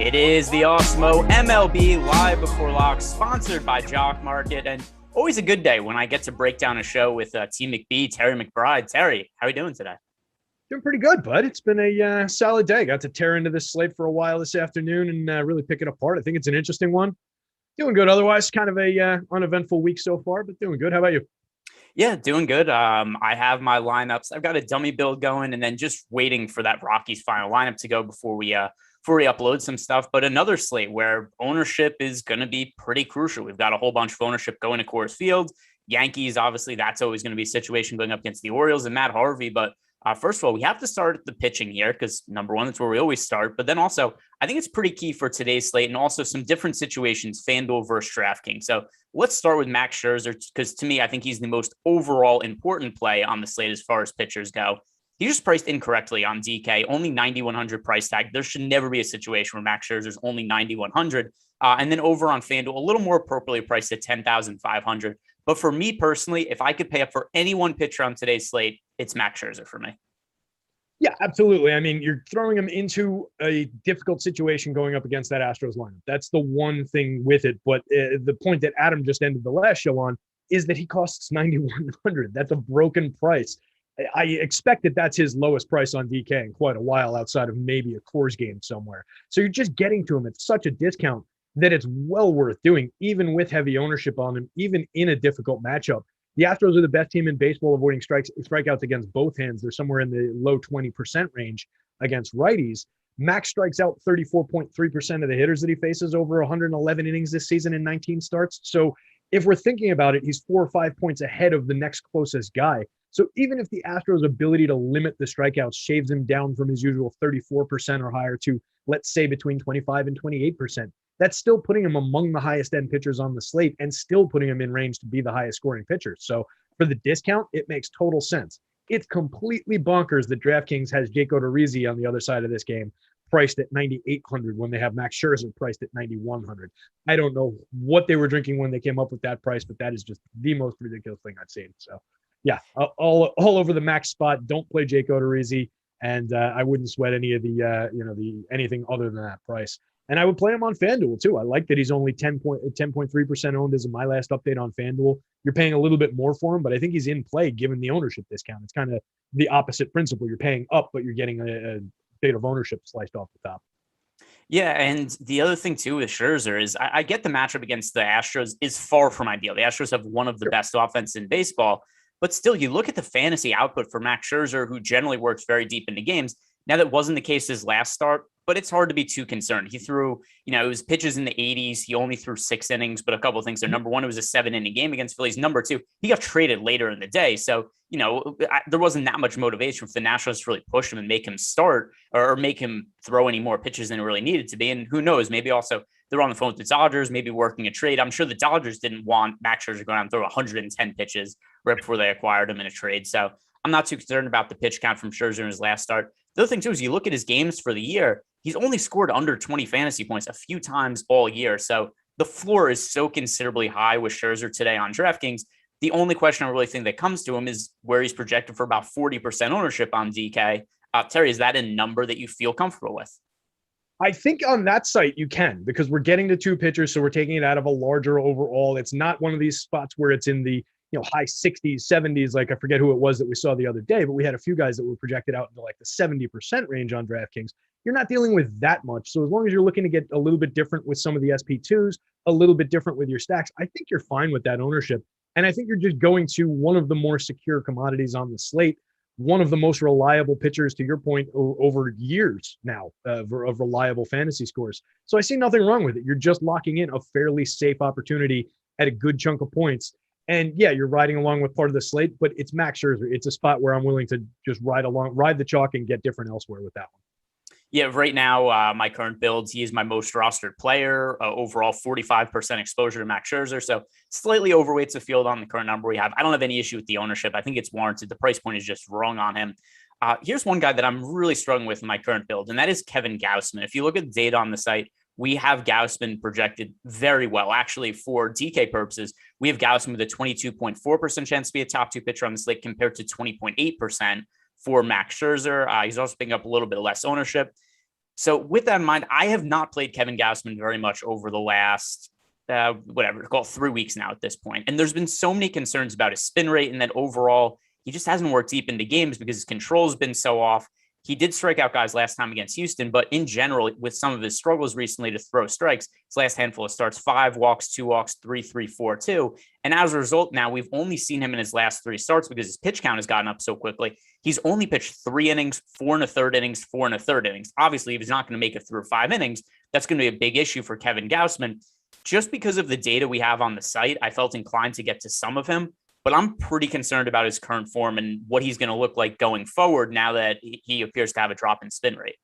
It is the Awesemo MLB Live Before Lock, sponsored by Jock Market, and always a good day when I get to break down a show with Team McBee, Terry McBride. Terry, how are you doing today? Doing pretty good, bud. It's been a solid day. Got to tear into this slate for a while this afternoon and really pick it apart. I think it's an interesting one. Doing good otherwise. Kind of a uneventful week so far, but doing good. How about you? Yeah, doing good. I have my lineups. I've got a dummy build going and then just waiting for that Rockies final lineup to go before we upload some stuff. But another slate where ownership is going to be pretty crucial. We've got a whole bunch of ownership going to Coors Field. Yankees, obviously, that's always going to be a situation going up against the Orioles and Matt Harvey. But first of all, we have to start at the pitching here because, number one, that's where we always start. But then also, I think it's pretty key for today's slate and also some different situations, FanDuel versus DraftKings. So let's start with Max Scherzer because, to me, I think he's the most overall important play on the slate as far as pitchers go. He just priced incorrectly on DK, only 9,100 price tag. There should never be a situation where Max Scherzer is only 9,100. And then over on FanDuel, a little more appropriately priced at 10,500. But for me personally, if I could pay up for any one pitcher on today's slate, it's Max Scherzer for me. Yeah, absolutely. I mean, you're throwing him into a difficult situation going up against that Astros lineup. That's the one thing with it. But the point that Adam just ended the last show on is that he costs 9,100. That's a broken price. I expect that that's his lowest price on DK in quite a while outside of maybe a Coors game somewhere. So you're just getting to him at such a discount that it's well worth doing, even with heavy ownership on him, even in a difficult matchup. The Astros are the best team in baseball avoiding strikeouts against both hands. They're somewhere in the low 20% range against righties. Max strikes out 34.3% of the hitters that he faces over 111 innings this season in 19 starts. So if we're thinking about it, he's 4 or 5 points ahead of the next closest guy. So even if the Astros' ability to limit the strikeouts shaves him down from his usual 34% or higher to, let's say, between 25 and 28%, that's still putting him among the highest end pitchers on the slate and still putting him in range to be the highest scoring pitcher. So for the discount, it makes total sense. It's completely bonkers that DraftKings has Jake Odorizzi on the other side of this game priced at 9,800 when they have Max Scherzer priced at 9,100. I don't know what they were drinking when they came up with that price, but that is just the most ridiculous thing I've seen. So yeah, all over the Max spot. Don't play Jake Odorizzi, and I wouldn't sweat any of the anything other than that price. And I would play him on FanDuel too. I like that he's only 10.3% owned as of my last update on FanDuel. You're paying a little bit more for him, but I think he's in play given the ownership discount. It's kind of the opposite principle. You're paying up, but you're getting a bit of ownership sliced off the top. Yeah, and the other thing too with Scherzer is I get the matchup against the Astros is far from ideal. The Astros have one of the best offenses in baseball, but still, you look at the fantasy output for Max Scherzer, who generally works very deep into games. Now, that wasn't the case his last start, but it's hard to be too concerned. He threw, it was pitches in the 80s. He only threw 6 innings, but a couple of things there. Number one, it was a 7-inning game against Phillies. Number two, he got traded later in the day. So, there wasn't that much motivation for the Nationals to really push him and make him start or make him throw any more pitches than it really needed to be. And who knows, maybe also they're on the phone with the Dodgers, maybe working a trade. I'm sure the Dodgers didn't want Max Scherzer to go out and throw 110 pitches right before they acquired him in a trade. So I'm not too concerned about the pitch count from Scherzer in his last start. The other thing, too, is you look at his games for the year, he's only scored under 20 fantasy points a few times all year. So the floor is so considerably high with Scherzer today on DraftKings. The only question I really think that comes to him is where he's projected for about 40% ownership on DK. Terry, is that a number that you feel comfortable with? I think on that site you can, because we're getting to 2 pitchers, so we're taking it out of a larger overall. It's not one of these spots where it's in the high 60s, 70s, like I forget who it was that we saw the other day, but we had a few guys that were projected out into like the 70% range on DraftKings. You're not dealing with that much. So as long as you're looking to get a little bit different with some of the SP2s, a little bit different with your stacks, I think you're fine with that ownership. And I think you're just going to one of the more secure commodities on the slate, one of the most reliable pitchers, to your point, over years now of reliable fantasy scores. So I see nothing wrong with it. You're just locking in a fairly safe opportunity at a good chunk of points. And yeah, you're riding along with part of the slate, but it's Max Scherzer. It's a spot where I'm willing to just ride the chalk and get different elsewhere with that one. Yeah, right now, my current builds, he is my most rostered player. Overall, 45% exposure to Max Scherzer. So slightly overweights the field on the current number we have. I don't have any issue with the ownership. I think it's warranted. The price point is just wrong on him. Here's one guy that I'm really struggling with in my current build, and that is Kevin Gausman. If you look at the data on the site, we have Gausman projected very well. Actually, for DK purposes, we have Gausman with a 22.4% chance to be a top 2 pitcher on the slate compared to 20.8% for Max Scherzer. He's also picking up a little bit less ownership. So with that in mind, I have not played Kevin Gausman very much over the last, call it 3 weeks now at this point. And there's been so many concerns about his spin rate and that overall, he just hasn't worked deep into games because his control has been so off. He did strike out guys last time against Houston, but in general, with some of his struggles recently to throw strikes, his last handful of starts, 5 walks, 2 walks, 3, 4, 2. And as a result, now we've only seen him in his last 3 starts because his pitch count has gotten up so quickly. He's only pitched 3 innings, 4 1/3 innings, 4 1/3 innings. Obviously, if he's not going to make it through 5 innings, that's going to be a big issue for Kevin Gausman. Just because of the data we have on the site, I felt inclined to get to some of him. But I'm pretty concerned about his current form and what he's going to look like going forward now that he appears to have a drop in spin rate.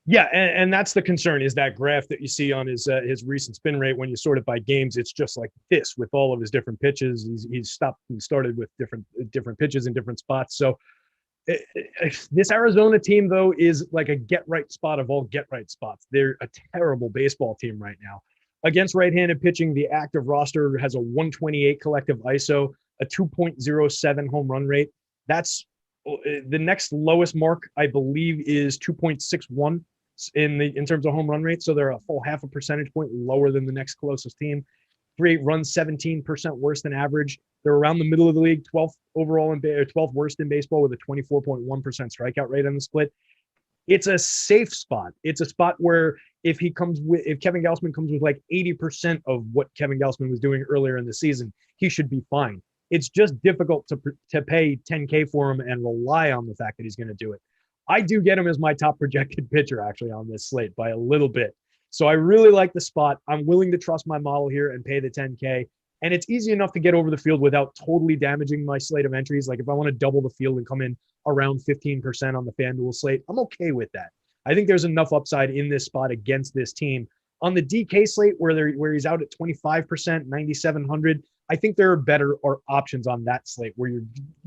Yeah, and that's the concern, is that graph that you see on his recent spin rate. When you sort it by games, it's just like this with all of his different pitches. He's stopped and started with different pitches in different spots. So this Arizona team, though, is like a get-right spot of all get-right spots. They're a terrible baseball team right now. Against right-handed pitching, the active roster has a 128 collective ISO, a 2.07 home run rate. That's the next lowest mark, I believe, is 2.61 in terms of home run rate. So they're a full half a percentage point lower than the next closest team. 3-8 runs, 17% worse than average. They're around the middle of the league, 12th overall in 12th worst in baseball with a 24.1% strikeout rate on the split. It's a safe spot. It's a spot where if Kevin Gausman comes with like 80% of what Kevin Gausman was doing earlier in the season, he should be fine. It's just difficult to pay $10K for him and rely on the fact that he's going to do it. I do get him as my top projected pitcher actually on this slate by a little bit. So I really like the spot. I'm willing to trust my model here and pay the $10K. And it's easy enough to get over the field without totally damaging my slate of entries. Like if I want to double the field and come in around 15% on the FanDuel slate, I'm okay with that. I think there's enough upside in this spot against this team. On the DK slate where he's out at 25%, 9,700, I think there are better options on that slate where you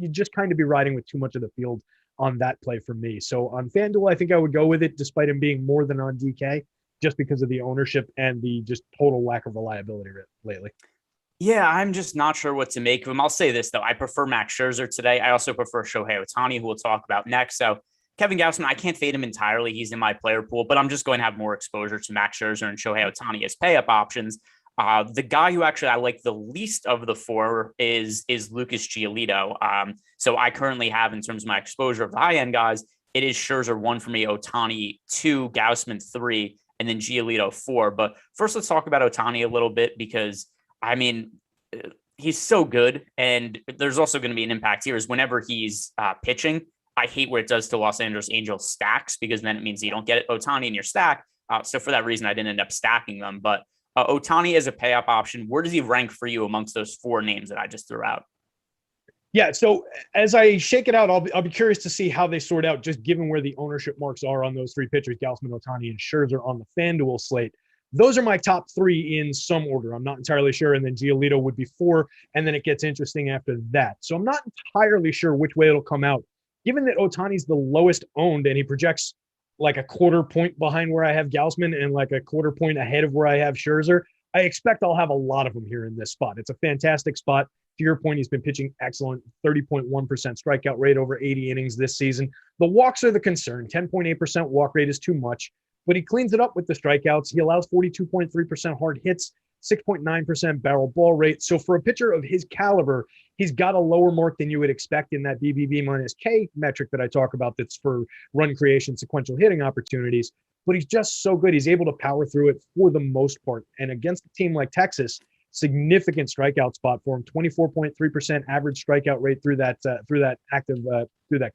just kind of be riding with too much of the field on that play for me. So on FanDuel, I think I would go with it despite him being more than on DK, just because of the ownership and the just total lack of reliability lately. Yeah, I'm just not sure what to make of him. I'll say this, though. I prefer Max Scherzer today. I also prefer Shohei Ohtani, who we'll talk about next. So Kevin Gausman, I can't fade him entirely. He's in my player pool, but I'm just going to have more exposure to Max Scherzer and Shohei Ohtani as pay-up options. The guy who actually I like the least of the 4 is Lucas Giolito. So I currently have, in terms of my exposure of the high-end guys, it is Scherzer 1 for me, Ohtani 2, Gausman 3, and then Giolito 4. But first, let's talk about Ohtani a little bit because I mean, he's so good. And there's also going to be an impact here is whenever he's pitching, I hate what it does to Los Angeles Angels stacks because then it means you don't get Ohtani in your stack. So for that reason, I didn't end up stacking them. But Ohtani as a pay-up option, where does he rank for you amongst those 4 names that I just threw out? Yeah, so as I shake it out, I'll be curious to see how they sort out, just given where the ownership marks are on those 3 pitchers, Gausman, Ohtani, and Scherzer on the FanDuel slate. Those are my top 3 in some order. I'm not entirely sure. And then Giolito would be 4. And then it gets interesting after that. So I'm not entirely sure which way it'll come out. Given that Ohtani's the lowest owned and he projects like a quarter point behind where I have Gausman and like a quarter point ahead of where I have Scherzer, I expect I'll have a lot of them here in this spot. It's a fantastic spot. To your point, he's been pitching excellent, 30.1% strikeout rate over 80 innings this season. The walks are the concern. 10.8% walk rate is too much. But he cleans it up with the strikeouts. He allows 42.3% hard hits, 6.9% barrel ball rate. So for a pitcher of his caliber, he's got a lower mark than you would expect in that BBB minus K metric that I talk about that's for run creation, sequential hitting opportunities. But he's just so good. He's able to power through it for the most part. And against a team like Texas, significant strikeout spot for him, 24.3% average strikeout rate through that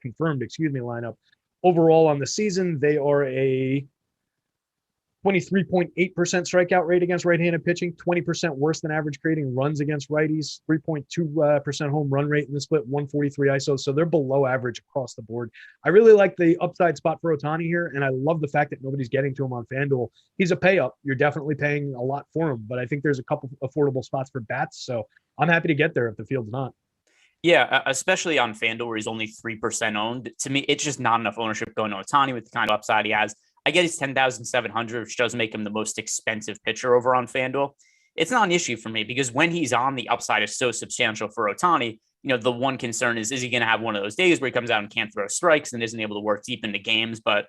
confirmed lineup. Overall on the season, they are a 23.8% strikeout rate against right-handed pitching, 20% worse than average creating runs against righties, 3.2% home run rate in the split, 143 ISO. So they're below average across the board. I really like the upside spot for Ohtani here, and I love the fact that nobody's getting to him on FanDuel. He's a pay up. You're definitely paying a lot for him, but I think there's a couple affordable spots for bats. So I'm happy to get there if the field's not. Yeah, especially on FanDuel where he's only 3% owned. To me, it's just not enough ownership going to Ohtani with the kind of upside he has. I get he's 10,700, which does make him the most expensive pitcher over on FanDuel. It's not an issue for me because when he's on, the upside is so substantial for Ohtani. You know, the one concern is he going to have one of those days where he comes out and can't throw strikes and isn't able to work deep into games? But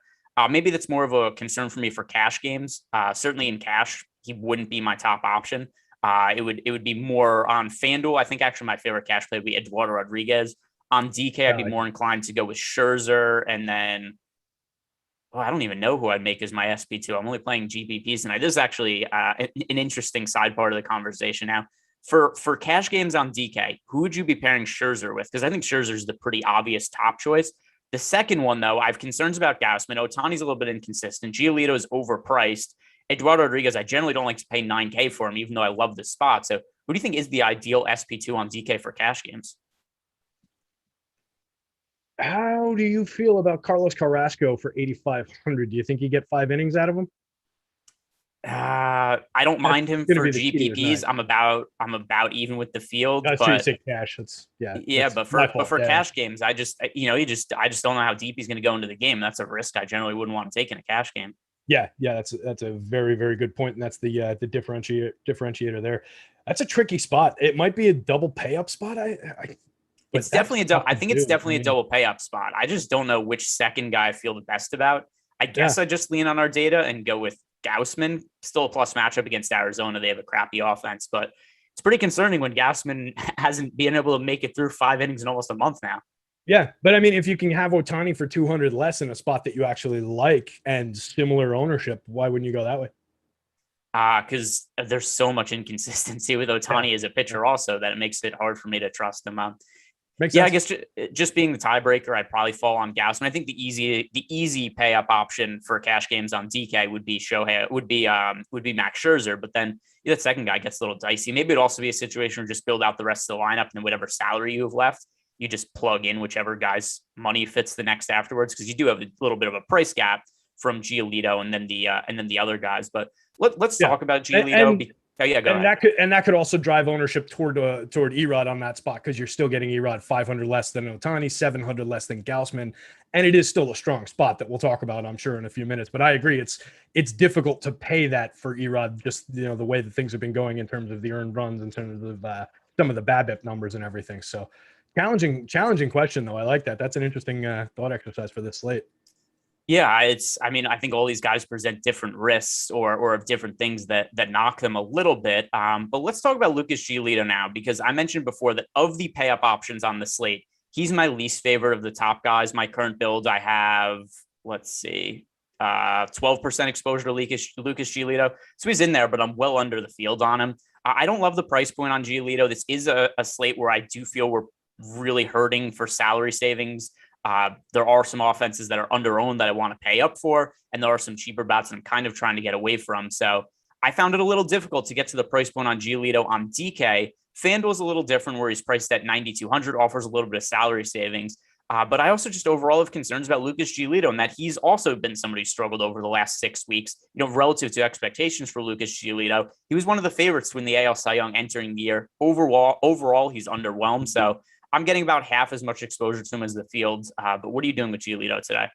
Maybe that's more of a concern for me for cash games. Certainly in cash, he wouldn't be my top option. It would be more on FanDuel. I think actually my favorite cash play would be Eduardo Rodriguez. On DK, I'd be more inclined to go with Scherzer, and then I don't even know who I'd make as my SP2. I'm only playing GPPs tonight. This is actually an interesting side part of the conversation now. For cash games on DK, who would you be pairing Scherzer with? Because I think Scherzer is the pretty obvious top choice. The second one, though, I have concerns about Gausman. Ohtani's a little bit inconsistent. Giolito is overpriced. Eduardo Rodriguez, I generally don't like to pay $9K for him, even though I love this spot. So who do you think is the ideal SP2 on DK for cash games? How do you feel about Carlos Carrasco for 8,500? Do you think you get 5 innings out of him? I don't mind him for GPPs. I'm about even with the field. That's but say cash. But for cash games, I just don't know how deep he's going to go into the game. That's a risk I generally wouldn't want to take in a cash game. Yeah, that's a very, very good point, and that's the differentiator there. That's a tricky spot. It might be a double pay up spot. It's definitely a double. I think it's definitely a double pay up spot. I just don't know which second guy I feel the best about. I guess I just lean on our data and go with Gausman. Still a plus matchup against Arizona. They have a crappy offense, but it's pretty concerning when Gausman hasn't been able to make it through 5 innings in almost a month now. Yeah, but I mean, if you can have Ohtani for 200 less in a spot that you actually like and similar ownership, why wouldn't you go that way? Because there's so much inconsistency with Ohtani as a pitcher also that it makes it hard for me to trust him. Makes sense. I guess just being the tiebreaker, I'd probably fall on Gausman. I think the easy pay up option for cash games on DK would be Max Scherzer, but then that second guy gets a little dicey. Maybe it'd also be a situation where just build out the rest of the lineup and then whatever salary you have left, you just plug in whichever guy's money fits the next afterwards, because you do have a little bit of a price gap from Giolito and then the other guys. But let's talk about Giolito. Go ahead. That could also drive ownership toward Erod on that spot, because you're still getting Erod 500 less than Ohtani, 700 less than Gausman, and it is still a strong spot that we'll talk about, I'm sure, in a few minutes. But I agree, it's difficult to pay that for Erod, just the way that things have been going in terms of the earned runs, in terms of some of the BABIP numbers and everything. So challenging question though. I like that. That's an interesting thought exercise for this slate. Yeah, I think all these guys present different risks or of different things that knock them a little bit. But let's talk about Lucas Giolito now, because I mentioned before that of the pay up options on the slate, he's my least favorite of the top guys. My current build, I have, 12% exposure to Lucas Giolito. So he's in there, but I'm well under the field on him. I don't love the price point on Giolito. This is a slate where I do feel we're really hurting for salary savings. There are some offenses that are under-owned that I want to pay up for, and there are some cheaper bats that I'm kind of trying to get away from. So I found it a little difficult to get to the price point on Giolito on DK. FanDuel's a little different, where he's priced at 9,200, offers a little bit of salary savings. But I also just overall have concerns about Lucas Giolito, and that he's also been somebody who struggled over the last 6 weeks, relative to expectations for Lucas Giolito. He was one of the favorites to win the AL Cy Young entering the year. Overall, he's underwhelmed. So I'm getting about half as much exposure to him as the field. But what are you doing with Giolito today?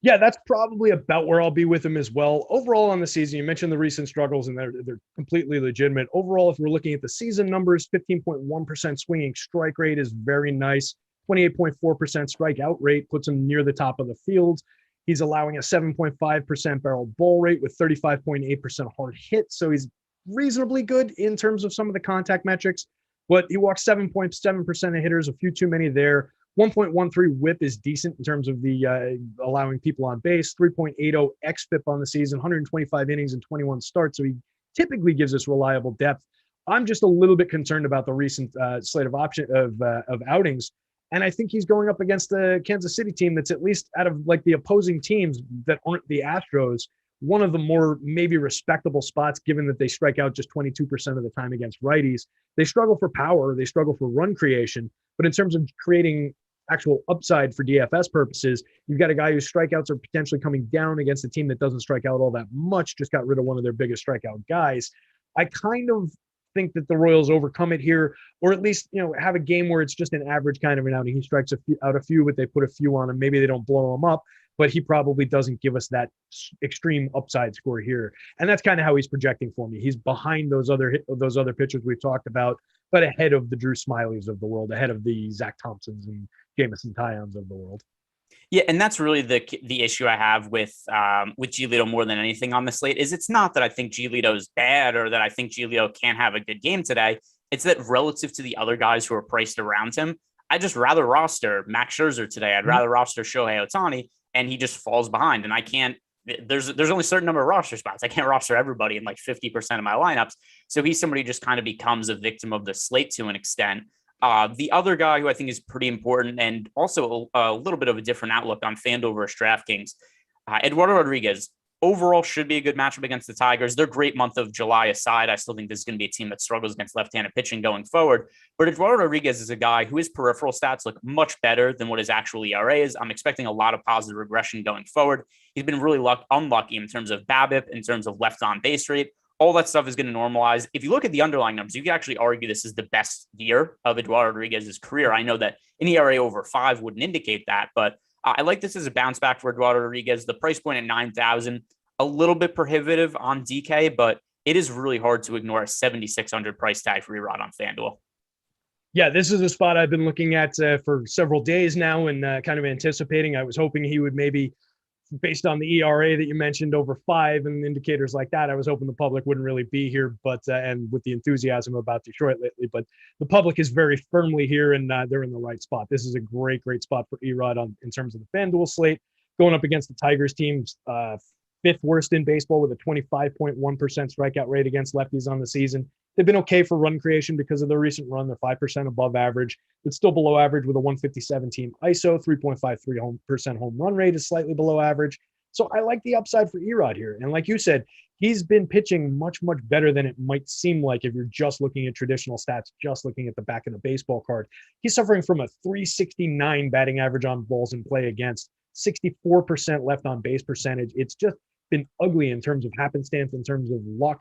Yeah, that's probably about where I'll be with him as well. Overall on the season, you mentioned the recent struggles, and they're completely legitimate. Overall, if we're looking at the season numbers, 15.1% swinging strike rate is very nice. 28.4% strikeout rate puts him near the top of the field. He's allowing a 7.5% barrel ball rate with 35.8% hard hit. So he's reasonably good in terms of some of the contact metrics, but he walks 7.7% of hitters, a few too many there. 1.13 whip is decent in terms of the allowing people on base. 3.80 xFIP on the season, 125 innings and 21 starts. So he typically gives us reliable depth. I'm just a little bit concerned about the recent slate of outings. And I think he's going up against the Kansas City team that's, at least out of like the opposing teams that aren't the Astros, one of the more maybe respectable spots, given that they strike out just 22% of the time against righties. They struggle for power. They struggle for run creation. But in terms of creating actual upside for DFS purposes, you've got a guy whose strikeouts are potentially coming down against a team that doesn't strike out all that much, just got rid of one of their biggest strikeout guys. I kind of think that the Royals overcome it here, or at least, have a game where it's just an average kind of an outing. He strikes out a few, but they put a few on him. Maybe they don't blow him up, but he probably doesn't give us that extreme upside score here. And that's kind of how he's projecting for me. He's behind those other pitchers we've talked about, but ahead of the Drew Smileys of the world, ahead of the Zach Thompsons and Jameson Tyons of the world. Yeah, and that's really the issue I have with Giolito more than anything on the slate. Is it's not that I think Giolito is bad or that I think Giolito can't have a good game today. It's that relative to the other guys who are priced around him, I just rather roster Max Scherzer today. I'd rather roster Shohei Ohtani, and he just falls behind. And I can't. There's only a certain number of roster spots. I can't roster everybody in like 50% of my lineups. So he's somebody who just kind of becomes a victim of the slate to an extent. The other guy who I think is pretty important and also a little bit of a different outlook on FanDuel versus DraftKings, Eduardo Rodriguez, overall should be a good matchup against the Tigers. Their great month of July aside, I still think this is going to be a team that struggles against left-handed pitching going forward. But Eduardo Rodriguez is a guy who his peripheral stats look much better than what his actual ERA is. I'm expecting a lot of positive regression going forward. He's been really unlucky in terms of BABIP, in terms of left-on base rate. All that stuff is going to normalize. If you look at the underlying numbers, you can actually argue this is the best year of Eduardo Rodriguez's career. I know that an ERA over 5 wouldn't indicate that, but I like this as a bounce back for Eduardo Rodriguez. The price point at 9,000, a little bit prohibitive on DK, but it is really hard to ignore a 7,600 price tag for Erod on FanDuel. Yeah, this is a spot I've been looking at for several days now and kind of anticipating. I was hoping he would maybe, based on the ERA that you mentioned, over 5 and indicators like that, I was hoping the public wouldn't really be here, but and with the enthusiasm about Detroit lately, but the public is very firmly here and they're in the right spot. This is a great spot for Erod in terms of the FanDuel slate, going up against the Tigers teams, 5th worst in baseball with a 25.1% strikeout rate against lefties on the season. They've been okay for run creation because of their recent run. They're 5% above average. It's still below average with a 157 team ISO. 3.53% home run rate is slightly below average. So I like the upside for Erod here. And like you said, he's been pitching much better than it might seem like if you're just looking at traditional stats, just looking at the back of the baseball card. He's suffering from a 369 batting average on balls in play against, 64% left on base percentage. It's just been ugly in terms of happenstance, in terms of luck.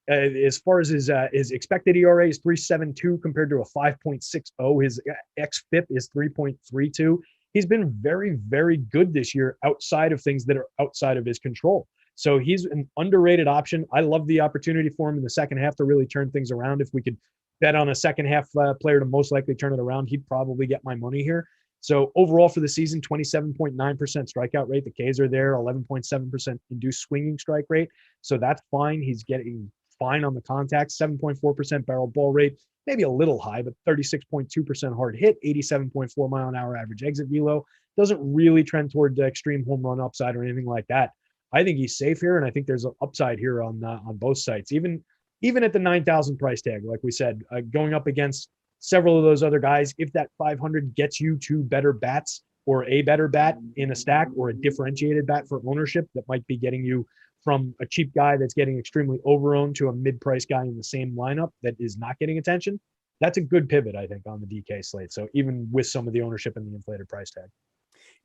As far as his expected ERA is 3.72 compared to a 5.60. His xFIP is 3.32. He's been very good this year outside of things that are outside of his control. So he's an underrated option. I love the opportunity for him in the second half to really turn things around. If we could bet on a second half player to most likely turn it around, he'd probably get my money here. So overall for the season, 27.9% strikeout rate. The Ks are there, 11.7% induced swinging strike rate. So that's fine. He's getting fine on the contact, 7.4% barrel ball rate, maybe a little high, but 36.2% hard hit, 87.4 mile an hour average exit velo. Doesn't really trend toward the extreme home run upside or anything like that. I think he's safe here, and I think there's an upside here on both sides. Even at the 9,000 price tag, like we said, going up against several of those other guys, if that 500 gets you 2 better bats or a better bat in a stack or a differentiated bat for ownership that might be getting you from a cheap guy that's getting extremely over-owned to a mid-price guy in the same lineup that is not getting attention, that's a good pivot, I think, on the DK slate. So even with some of the ownership and the inflated price tag.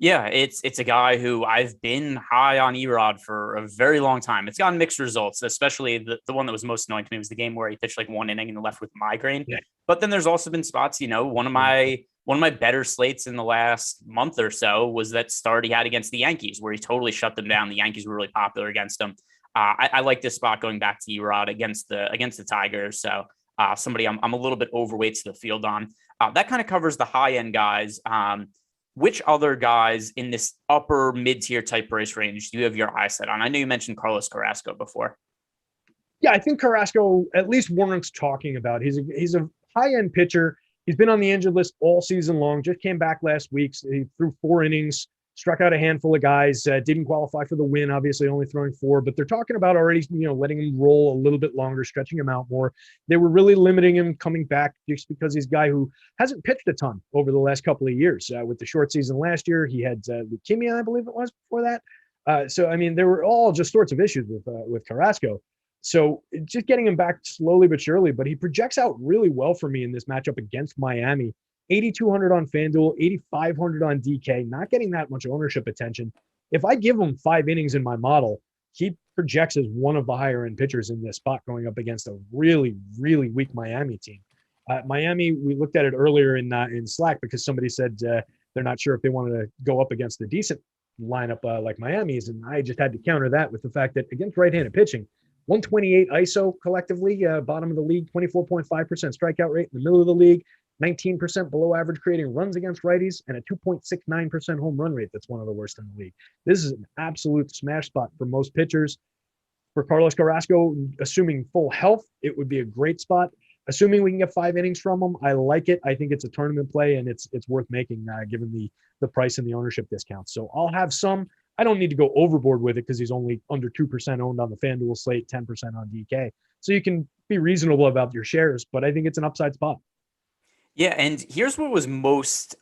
Yeah, it's a guy who I've been high on Erod for a very long time. It's gotten mixed results, especially the one that was most annoying to me was the game where he pitched like 1 inning and left with migraine. Yeah. But then there's also been spots, one of my better slates in the last month or so was that start he had against the Yankees, where he totally shut them down. The Yankees were really popular against him. I like this spot going back to Erod against the Tigers. So somebody I'm a little bit overweight to the field on. That kind of covers the high end guys. Which other guys in this upper mid-tier type price range do you have your eye set on? I know you mentioned Carlos Carrasco before. Yeah, I think Carrasco at least warrants talking about. He's a high-end pitcher. He's been on the injured list all season long. Just came back last week. He threw 4 innings, struck out a handful of guys, didn't qualify for the win, obviously only throwing 4, but they're talking about already, letting him roll a little bit longer, stretching him out more. They were really limiting him coming back just because he's a guy who hasn't pitched a ton over the last couple of years. With the short season last year, he had leukemia, I believe it was, before that. So, I mean, there were all just sorts of issues with Carrasco. So just getting him back slowly but surely, but he projects out really well for me in this matchup against Miami. 8,200 on FanDuel, 8,500 on DK, not getting that much ownership attention. If I give him 5 innings in my model, he projects as one of the higher end pitchers in this spot going up against a really weak Miami team. Miami, we looked at it earlier in Slack because somebody said they're not sure if they wanted to go up against a decent lineup like Miami's, and I just had to counter that with the fact that against right-handed pitching, 128 ISO collectively, bottom of the league, 24.5% strikeout rate in the middle of the league, 19% below average creating runs against righties, and a 2.69% home run rate. That's one of the worst in the league. This is an absolute smash spot for most pitchers. For Carlos Carrasco, assuming full health, it would be a great spot. Assuming we can get 5 innings from him, I like it. I think it's a tournament play, and it's worth making given the price and the ownership discount. So I'll have some. I don't need to go overboard with it because he's only under 2% owned on the FanDuel slate, 10% on DK. So you can be reasonable about your shares, but I think it's an upside spot. Yeah, and here's what was the most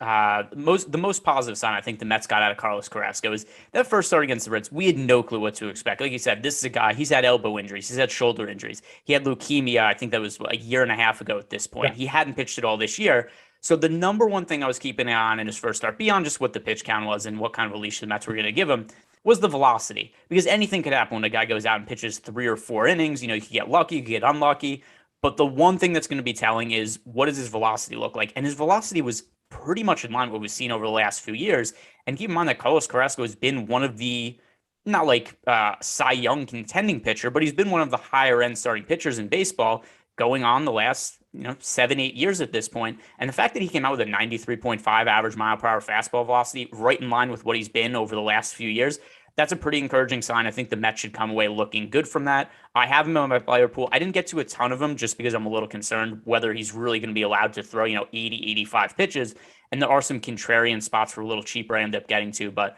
positive sign I think the Mets got out of Carlos Carrasco is that first start against the Reds. We had no clue what to expect. Like you said, this is a guy, he's had elbow injuries, he's had shoulder injuries. He had leukemia, I think that was a year and a half ago at this point. Yeah. He hadn't pitched at all this year. So the number one thing I was keeping an eye on in his first start, beyond just what the pitch count was and what kind of release the Mets were going to give him, was the velocity. Because anything could happen when a guy goes out and pitches 3 or 4 innings. You know, you could get lucky, you could get unlucky. But the one thing that's going to be telling is, what does his velocity look like? And his velocity was pretty much in line with what we've seen over the last few years. And keep in mind that Carlos Carrasco has been one of the, not like Cy Young contending pitcher, but he's been one of the higher end starting pitchers in baseball going on the last 7-8 years at this point. And the fact that he came out with a 93.5 average mile per hour fastball velocity, right in line with what he's been over the last few years, that's a pretty encouraging sign. I think the Mets should come away looking good from that. I have him on my player pool. I didn't get to a ton of them just because I'm a little concerned whether he's really going to be allowed to throw, 80, 85 pitches. And there are some contrarian spots for a little cheaper I end up getting to, but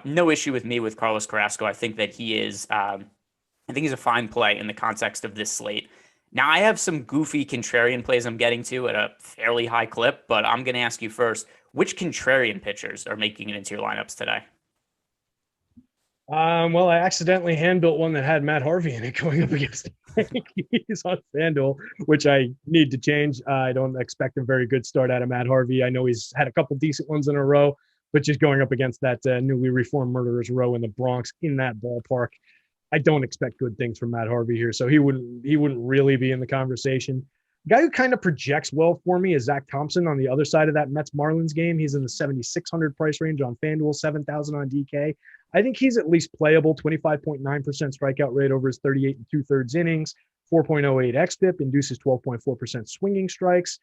no issue with me with Carlos Carrasco. I think that he is, I think he's a fine play in the context of this slate. Now I have some goofy contrarian plays I'm getting to at a fairly high clip, but I'm going to ask you first, which contrarian pitchers are making it into your lineups today? Well, I accidentally hand-built one that had Matt Harvey in it going up against Yankees on FanDuel, which I need to change. I don't expect a very good start out of Matt Harvey. I know he's had a couple decent ones in a row, but just going up against that newly reformed murderers row in the Bronx in that ballpark, I don't expect good things from Matt Harvey here. So he wouldn't really be in the conversation. The guy who kind of projects well for me is Zach Thompson on the other side of that Mets-Marlins game. He's in the 7,600 price range on FanDuel, 7,000 on DK. I think he's at least playable, 25.9% strikeout rate over his 38 2/3 innings, 4.08 xFIP, induces 12.4% swinging strikes.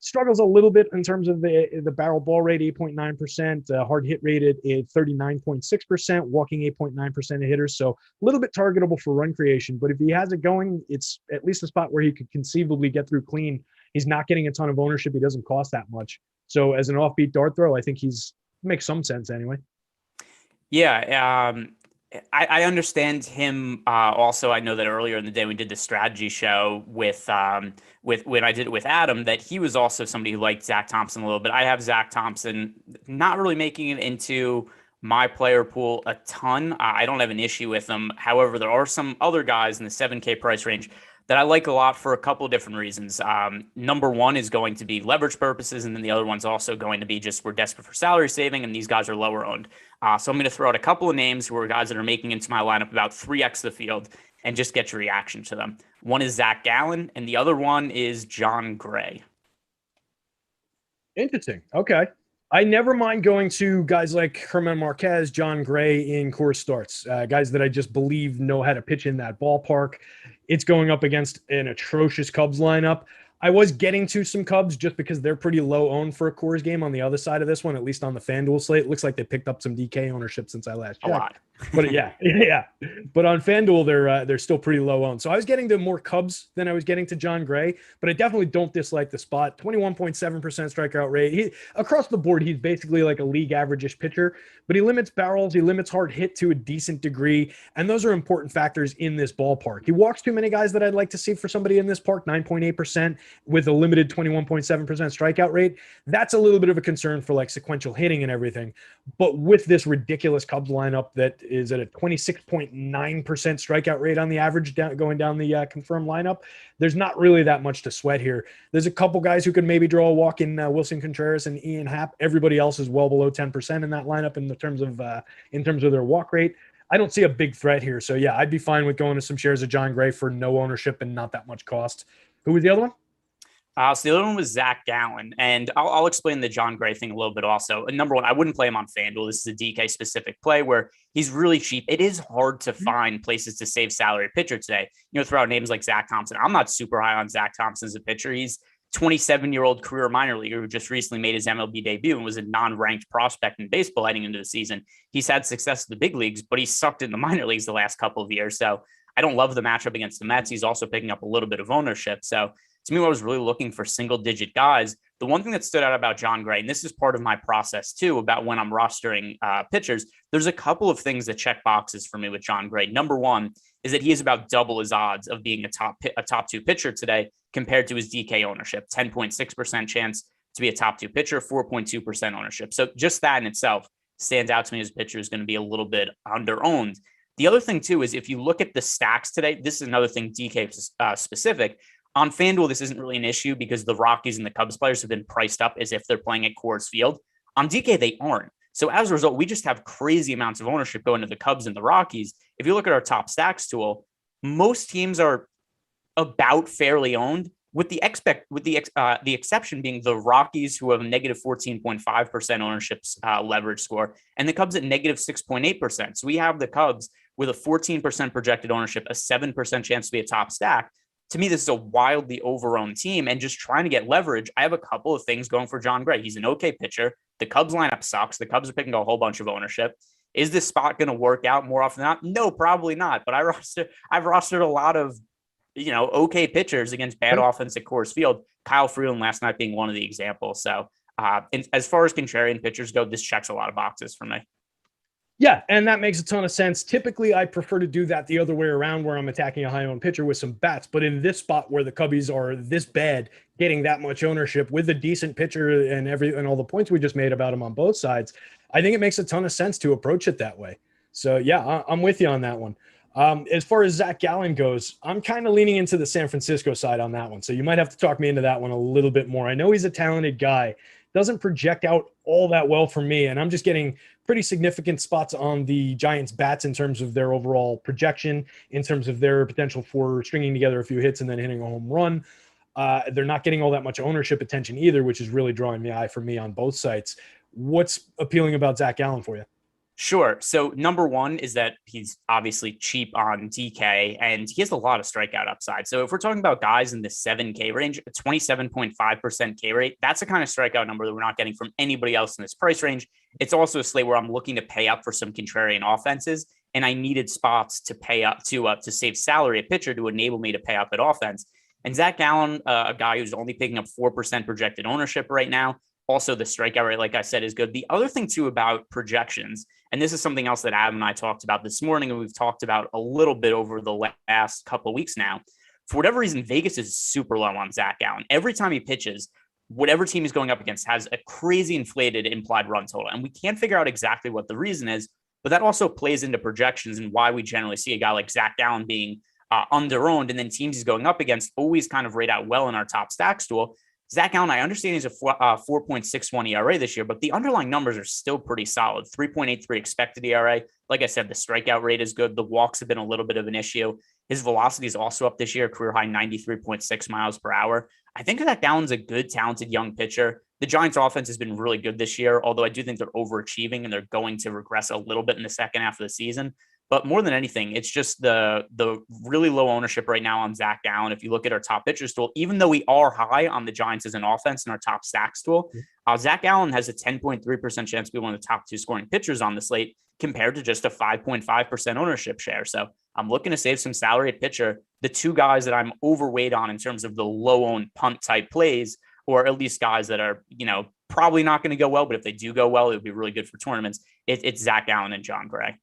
Struggles a little bit in terms of the barrel ball rate, 8.9%, hard hit rate at 39.6%, walking 8.9% of hitters. So a little bit targetable for run creation. But if he has it going, it's at least a spot where he could conceivably get through clean. He's not getting a ton of ownership. He doesn't cost that much. So as an offbeat dart throw, I think makes some sense anyway. Yeah, I understand him. Also, I know that earlier in the day we did the strategy show with when I did it with Adam, that he was also somebody who liked Zach Thompson a little bit. I have Zach Thompson not really making it into my player pool a ton. I don't have an issue with him. However, there are some other guys in the 7K price range that I like a lot for a couple of different reasons. Number one is going to be leverage purposes, and then the other one's also going to be just we're desperate for salary saving, and these guys are lower owned. So I'm going to throw out a couple of names who are guys that are making into my lineup about 3x the field and just get your reaction to them. One is Zach Gallen, and the other one is John Gray. Interesting. Okay. I never mind going to guys like Herman Marquez, John Gray in course starts, guys that I just believe know how to pitch in that ballpark. It's going up against an atrocious Cubs lineup. I was getting to some Cubs just because they're pretty low owned for a Coors game on the other side of this one, at least on the FanDuel slate. It looks like they picked up some DK ownership since I last checked. A lot. But yeah. But on FanDuel, they're still pretty low owned. So I was getting to more Cubs than I was getting to John Gray, but I definitely don't dislike the spot. 21.7% strikeout rate. Across the board, he's basically like a league average-ish pitcher, but he limits barrels, he limits hard hit to a decent degree, and those are important factors in this ballpark. He walks too many guys that I'd like to see for somebody in this park, 9.8% with a limited 21.7% strikeout rate. That's a little bit of a concern for like sequential hitting and everything. But with this ridiculous Cubs lineup that is at a 26.9% strikeout rate on the average going down the confirmed lineup, there's not really that much to sweat here. There's a couple guys who could maybe draw a walk in Wilson Contreras and Ian Happ. Everybody else is well below 10% in that lineup in terms of their walk rate. I don't see a big threat here. So yeah, I'd be fine with going to some shares of John Gray for no ownership and not that much cost. Who was the other one? So the other one was Zach Gallen, and I'll explain the John Gray thing a little bit also. Number one, I wouldn't play him on FanDuel. This is a DK-specific play where he's really cheap. It is hard to find places to save salary pitcher today. Throw out names like Zach Thompson. I'm not super high on Zach Thompson as a pitcher. He's 27-year-old career minor leaguer who just recently made his MLB debut and was a non-ranked prospect in baseball heading into the season. He's had success in the big leagues, but he's sucked in the minor leagues the last couple of years. So I don't love the matchup against the Mets. He's also picking up a little bit of ownership. So to me, I was really looking for single-digit guys. The one thing that stood out about Jon Gray, and this is part of my process too, about when I'm rostering pitchers, there's a couple of things that check boxes for me with Jon Gray. Number one is that he is about double his odds of being a top 2 pitcher today compared to his DK ownership. 10.6% chance to be a top 2 pitcher, 4.2% ownership. So just that in itself stands out to me as a pitcher is going to be a little bit under-owned. The other thing too is if you look at the stacks today, this is another thing DK specific. On FanDuel, this isn't really an issue because the Rockies and the Cubs players have been priced up as if they're playing at Coors Field. On DK, they aren't. So as a result, we just have crazy amounts of ownership going to the Cubs and the Rockies. If you look at our top stacks tool, most teams are about fairly owned, with the exception being the Rockies, who have a negative 14.5% ownership leverage score, and the Cubs at negative 6.8%. So we have the Cubs with a 14% projected ownership, a 7% chance to be a top stack. To me, this is a wildly over-owned team, and just trying to get leverage, I have a couple of things going for Jon Gray. He's an okay pitcher. The Cubs lineup sucks. The Cubs are picking a whole bunch of ownership. Is this spot going to work out more often than not? No, probably not. But I've rostered a lot of, okay pitchers against bad offense at Coors Field. Kyle Freeland last night being one of the examples. So as far as contrarian pitchers go, this checks a lot of boxes for me. Yeah, and that makes a ton of sense. Typically, I prefer to do that the other way around where I'm attacking a high-owned pitcher with some bats. But in this spot where the Cubbies are this bad, getting that much ownership with a decent pitcher and all the points we just made about him on both sides, I think it makes a ton of sense to approach it that way. So, yeah, I'm with you on that one. As far as Zach Gallen goes, I'm kind of leaning into the San Francisco side on that one. So you might have to talk me into that one a little bit more. I know he's a talented guy. Doesn't project out all that well for me, and I'm just getting pretty significant spots on the Giants bats in terms of their overall projection, in terms of their potential for stringing together a few hits and then hitting a home run. They're not getting all that much ownership attention either, which is really drawing the eye for me on both sites. What's appealing about Zach Gallen for you? Sure. So number one is that he's obviously cheap on DK, and he has a lot of strikeout upside. So if we're talking about guys in the 7K range, a 27.5% K rate, that's the kind of strikeout number that we're not getting from anybody else in this price range. It's also a slate where I'm looking to pay up for some contrarian offenses, and I needed spots to pay up to save salary at pitcher to enable me to pay up at offense. And Zach Gallen, a guy who's only picking up 4% projected ownership right now. Also, the strikeout rate, like I said, is good. The other thing, too, about projections, and this is something else that Adam and I talked about this morning, and we've talked about a little bit over the last couple of weeks now. For whatever reason, Vegas is super low on Zach Gallen. Every time he pitches, whatever team he's going up against has a crazy inflated implied run total. And we can't figure out exactly what the reason is, but that also plays into projections and why we generally see a guy like Zach Gallen being under-owned, and then teams he's going up against always kind of rate out well in our top stacks tool. Zach Allen, I understand he's a 4.61 ERA this year, but the underlying numbers are still pretty solid. 3.83 expected ERA. Like I said, the strikeout rate is good. The walks have been a little bit of an issue. His velocity is also up this year, career high 93.6 miles per hour. I think Zach Allen's a good, talented young pitcher. The Giants' offense has been really good this year, although I do think they're overachieving and they're going to regress a little bit in the second half of the season. But more than anything, it's just the really low ownership right now on Zach Gallen. If you look at our top pitchers tool, even though we are high on the Giants as an offense in our top stacks tool, Zach Gallen has a 10.3% chance to be one of the top 2 scoring pitchers on the slate compared to just a 5.5% ownership share. So I'm looking to save some salary at pitcher. The 2 guys that I'm overweight on in terms of the low-owned punt type plays, or at least guys that are, probably not going to go well, but if they do go well, it would be really good for tournaments. It's Zach Gallen and Jon Gray.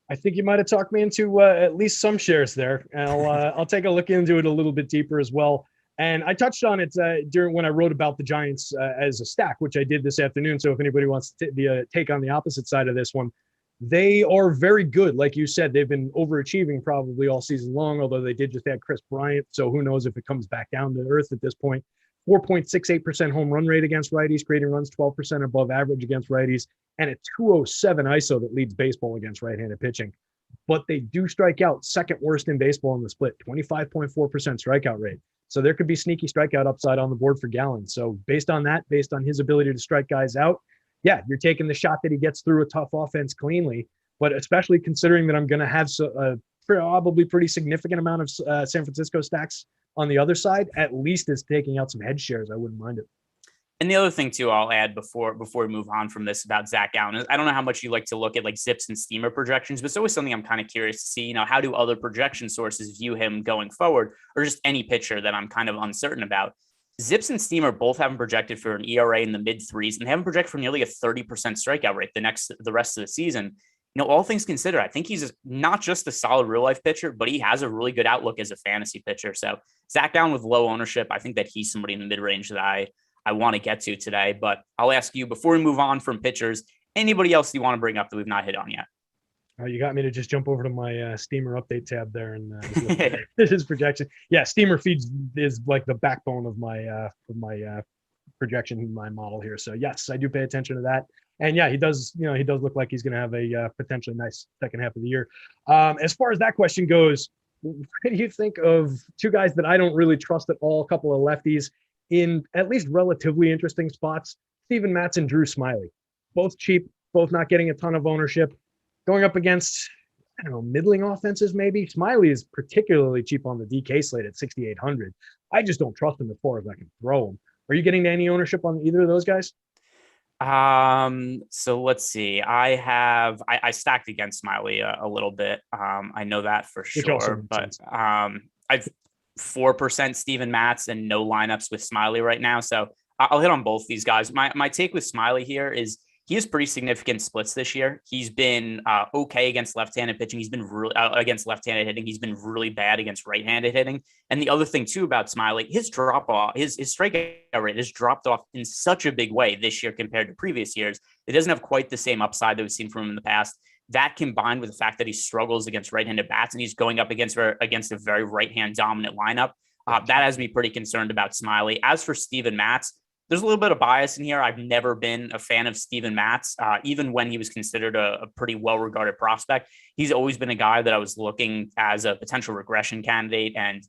I think you might have talked me into at least some shares there. And I'll take a look into it a little bit deeper as well. And I touched on it during when I wrote about the Giants as a stack, which I did this afternoon. So if anybody wants to take on the opposite side of this one, they are very good. Like you said, they've been overachieving probably all season long, although they did just add Chris Bryant. So who knows if it comes back down to earth at this point. 4.68% home run rate against righties, creating runs 12% above average against righties, and a 207 ISO that leads baseball against right-handed pitching. But they do strike out second worst in baseball in the split, 25.4% strikeout rate. So there could be sneaky strikeout upside on the board for Gallen. So based on that, based on his ability to strike guys out, yeah, you're taking the shot that he gets through a tough offense cleanly, but especially considering that I'm going to have probably pretty significant amount of San Francisco stacks on the other side, at least is taking out some head shares. I wouldn't mind it. And the other thing too, I'll add before we move on from this about Zach Allen is I don't know how much you like to look at like Zips and Steamer projections, but it's always something I'm kind of curious to see. You know, how do other projection sources view him going forward, or just any pitcher that I'm kind of uncertain about? Zips and Steamer both have him projected for an ERA in the mid threes, and they have him projected for nearly a 30% strikeout rate the rest of the season. You know, all things considered, I think he's not just a solid real life pitcher, but he has a really good outlook as a fantasy pitcher. So Zach Allen with low ownership, I think that he's somebody in the mid range that I want to get to today. But I'll ask you before we move on from pitchers, anybody else you want to bring up that we've not hit on yet? You got me to just jump over to my Steamer update tab there and his projection. Yeah, Steamer feeds is like the backbone of my projection, my model here. So yes, I do pay attention to that. And yeah, he does look like he's going to have a potentially nice second half of the year. As far as that question goes, what do you think of two guys that I don't really trust at all? A couple of lefties in at least relatively interesting spots: Steven Matz and Drew Smyly. Both cheap, both not getting a ton of ownership. Going up against, I don't know, middling offenses maybe. Smyly is particularly cheap on the DK slate at 6,800. I just don't trust him as far as I can throw him. Are you getting any ownership on either of those guys? So let's see. I stacked against Smyly a little bit. I know that for sure, but I've 4% Steven Matz and no lineups with Smyly right now. So I'll hit on both these guys. My take with Smyly here is he has pretty significant splits this year. He's been okay against left-handed pitching. He's been really against left-handed hitting. He's been really bad against right-handed hitting. And the other thing too about Smyly, his drop off, his strikeout rate has dropped off in such a big way this year compared to previous years. It doesn't have quite the same upside that we've seen from him in the past. That combined with the fact that he struggles against right-handed bats and he's going up against a very right-hand dominant lineup, that has me pretty concerned about Smyly. As for Steven Matz, there's a little bit of bias in here. I've never been a fan of Steven Matz, even when he was considered a pretty well-regarded prospect. He's always been a guy that I was looking as a potential regression candidate. And,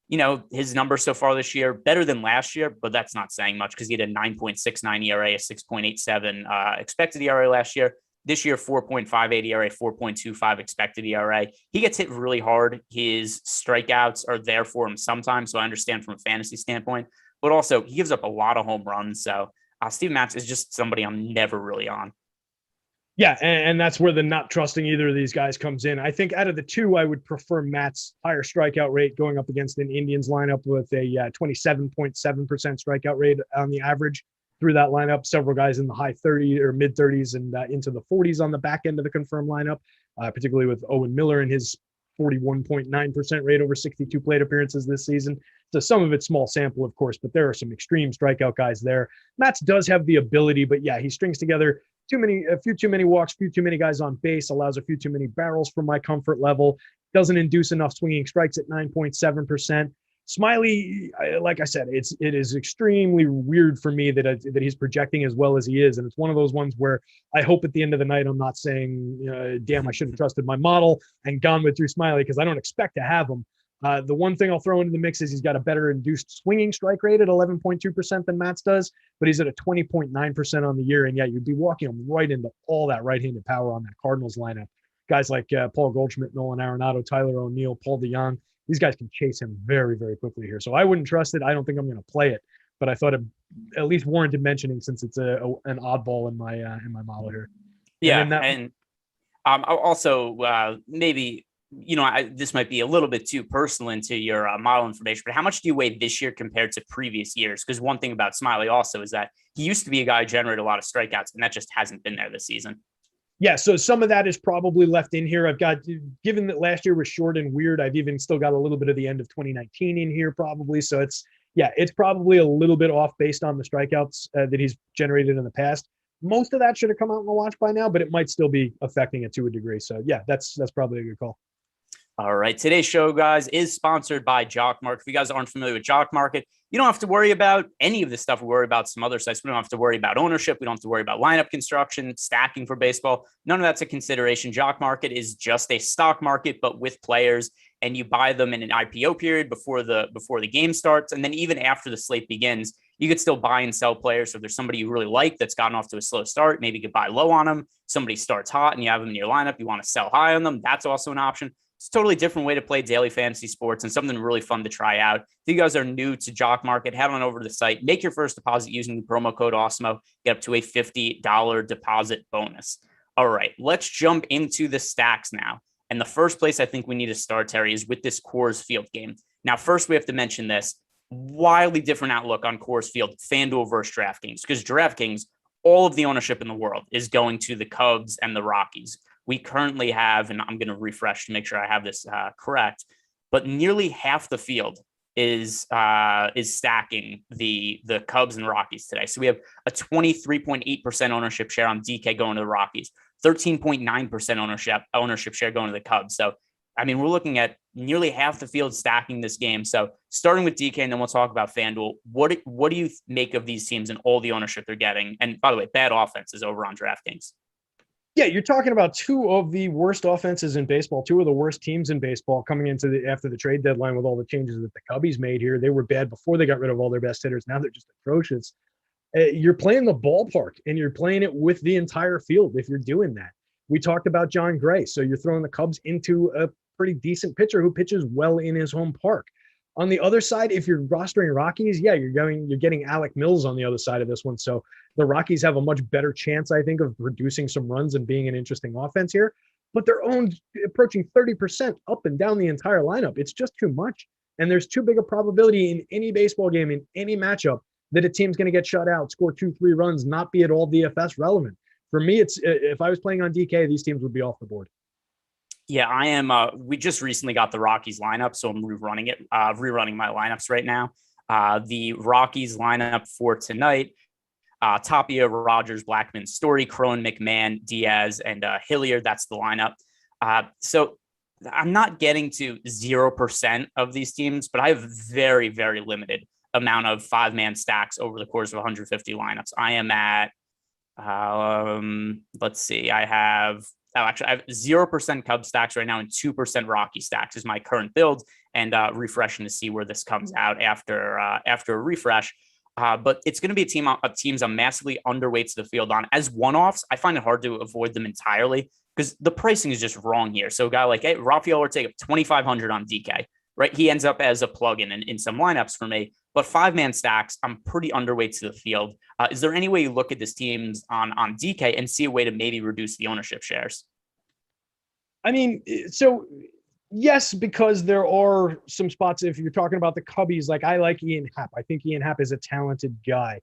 you know, his numbers so far this year, better than last year, but that's not saying much because he had a 9.69 ERA, a 6.87 expected ERA last year. This year, 4.58 ERA, 4.25 expected ERA. He gets hit really hard. His strikeouts are there for him sometimes, so I understand from a fantasy standpoint. But also, he gives up a lot of home runs. So Steven Matz is just somebody I'm never really on. Yeah, and that's where the not trusting either of these guys comes in. I think out of the two, I would prefer Matt's higher strikeout rate going up against an Indians lineup with a 27.7% strikeout rate on the average through that lineup. Several guys in the high 30s or mid 30s and into the 40s on the back end of the confirmed lineup, particularly with Owen Miller and his 41.9% rate over 62 plate appearances this season. So some of it's small sample, of course, but there are some extreme strikeout guys there. Matz does have the ability, but yeah, he strings together a few too many walks, few too many guys on base, allows a few too many barrels for my comfort level, doesn't induce enough swinging strikes at 9.7%. Smyly, like I said, it is extremely weird for me that he's projecting as well as he is, and it's one of those ones where I hope at the end of the night I'm not saying, "Damn, I should have trusted my model and gone with Drew Smyly," because I don't expect to have him. The one thing I'll throw into the mix is he's got a better induced swinging strike rate at 11.2% than Matz does, but he's at a 20.9% on the year, and yeah, you'd be walking him right into all that right-handed power on that Cardinals lineup. Guys like Paul Goldschmidt, Nolan Arenado, Tyler O'Neill, Paul DeJong. These guys can chase him very, very quickly here. So I wouldn't trust it. I don't think I'm going to play it, but I thought it at least warranted mentioning since it's an oddball in my model here. Yeah, and also maybe this might be a little bit too personal into your model information, but how much do you weigh this year compared to previous years? Because one thing about Smyly also is that he used to be a guy who generated a lot of strikeouts, and that just hasn't been there this season. Yeah, so some of that is probably left in here. I've got, given that last year was short and weird, I've even still got a little bit of the end of 2019 in here probably. So it's probably a little bit off based on the strikeouts that he's generated in the past. Most of that should have come out in the watch by now, but it might still be affecting it to a degree. So yeah, that's probably a good call. All right. Today's show, guys, is sponsored by Jock Market. If you guys aren't familiar with Jock Market, you don't have to worry about any of the stuff we worry about some other sites. We don't have to worry about ownership. We don't have to worry about lineup construction, stacking for baseball. None of that's a consideration. Jock Market is just a stock market, but with players, and you buy them in an IPO period before the game starts. And then even after the slate begins, you could still buy and sell players. So if there's somebody you really like that's gotten off to a slow start, maybe you could buy low on them. Somebody starts hot and you have them in your lineup. You want to sell high on them. That's also an option. It's a totally different way to play daily fantasy sports and something really fun to try out. If you guys are new to Jock Market, head on over to the site, make your first deposit using the promo code Awesemo, get up to a $50 deposit bonus. All right, let's jump into the stacks now. And the first place I think we need to start, Terry, is with this Coors Field game. Now, first we have to mention this wildly different outlook on Coors Field, FanDuel versus DraftKings, because DraftKings, all of the ownership in the world is going to the Cubs and the Rockies. We currently have, and I'm going to refresh to make sure I have this correct, but nearly half the field is stacking the Cubs and Rockies today. So we have a 23.8% ownership share on DK going to the Rockies, 13.9% ownership share going to the Cubs. So, I mean, we're looking at nearly half the field stacking this game. So starting with DK, and then we'll talk about FanDuel. What do you make of these teams and all the ownership they're getting? And by the way, bad offenses over on DraftKings. Yeah, you're talking about two of the worst offenses in baseball, two of the worst teams in baseball coming into after the trade deadline with all the changes that the Cubbies made here. They were bad before they got rid of all their best hitters. Now they're just atrocious. You're playing the ballpark, and you're playing it with the entire field if you're doing that. We talked about John Gray, so you're throwing the Cubs into a pretty decent pitcher who pitches well in his home park. On the other side, if you're rostering Rockies, yeah, you're getting Alec Mills on the other side of this one. So the Rockies have a much better chance, I think, of producing some runs and being an interesting offense here. But they're owned approaching 30% up and down the entire lineup. It's just too much. And there's too big a probability in any baseball game, in any matchup, that a team's going to get shut out, score 2-3 runs, not be at all DFS relevant. For me, it's if I was playing on DK, these teams would be off the board. Yeah, I am. We just recently got the Rockies lineup, so I'm rerunning my lineups right now. The Rockies lineup for tonight: Tapia, Rogers, Blackman, Story, Cron, McMahon, Diaz, and Hilliard. That's the lineup. So I'm not getting to 0% of these teams, but I have very, very limited amount of 5-man stacks over the course of 150 lineups. I am at, let's see, I have 0% Cub stacks right now and 2% Rocky stacks is my current build, and refreshing to see where this comes out after a refresh. But it's going to be a team of teams I'm massively underweight to the field on. As one-offs, I find it hard to avoid them entirely because the pricing is just wrong here. So a guy like Rafael Ortega, 2,500 on DK, right? He ends up as a plug-in in some lineups for me. But 5-man stacks, I'm pretty underweight to the field. Is there any way you look at this teams on DK and see a way to maybe reduce the ownership shares? I mean, so yes, because there are some spots. If you're talking about the Cubbies, like I like Ian Happ. I think Ian Happ is a talented guy.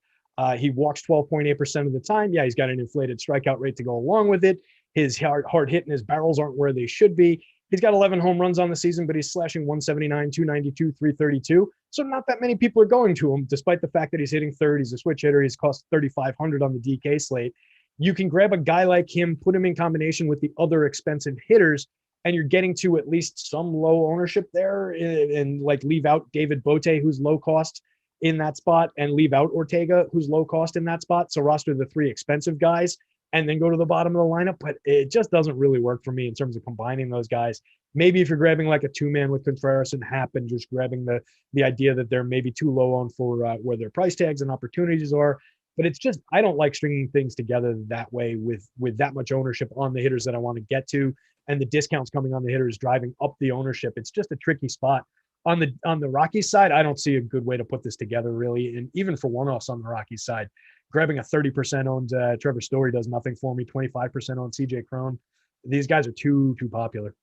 He walks 12.8% of the time. Yeah, he's got an inflated strikeout rate to go along with it. His hard hit and his barrels aren't where they should be. He's got 11 home runs on the season, but he's slashing 179, 292, 332. So not that many people are going to him, despite the fact that he's hitting third. He's a switch hitter. He's cost 3,500 on the DK slate. You can grab a guy like him, put him in combination with the other expensive hitters, and you're getting to at least some low ownership there, and like leave out David Bote, who's low cost in that spot, and leave out Ortega, who's low cost in that spot. So roster the 3 expensive guys and then go to the bottom of the lineup. But it just doesn't really work for me in terms of combining those guys. Maybe if you're grabbing like a 2-man with Contreras and Happ and just grabbing the idea that they're maybe too low on for where their price tags and opportunities are. But it's just, I don't like stringing things together that way with that much ownership on the hitters that I want to get to, and the discounts coming on the hitters driving up the ownership. It's just a tricky spot. On the Rockies side, I don't see a good way to put this together really. And even for one-offs on the Rockies side, grabbing a 30% owned Trevor Story does nothing for me. 25% on CJ Cron. These guys are too popular.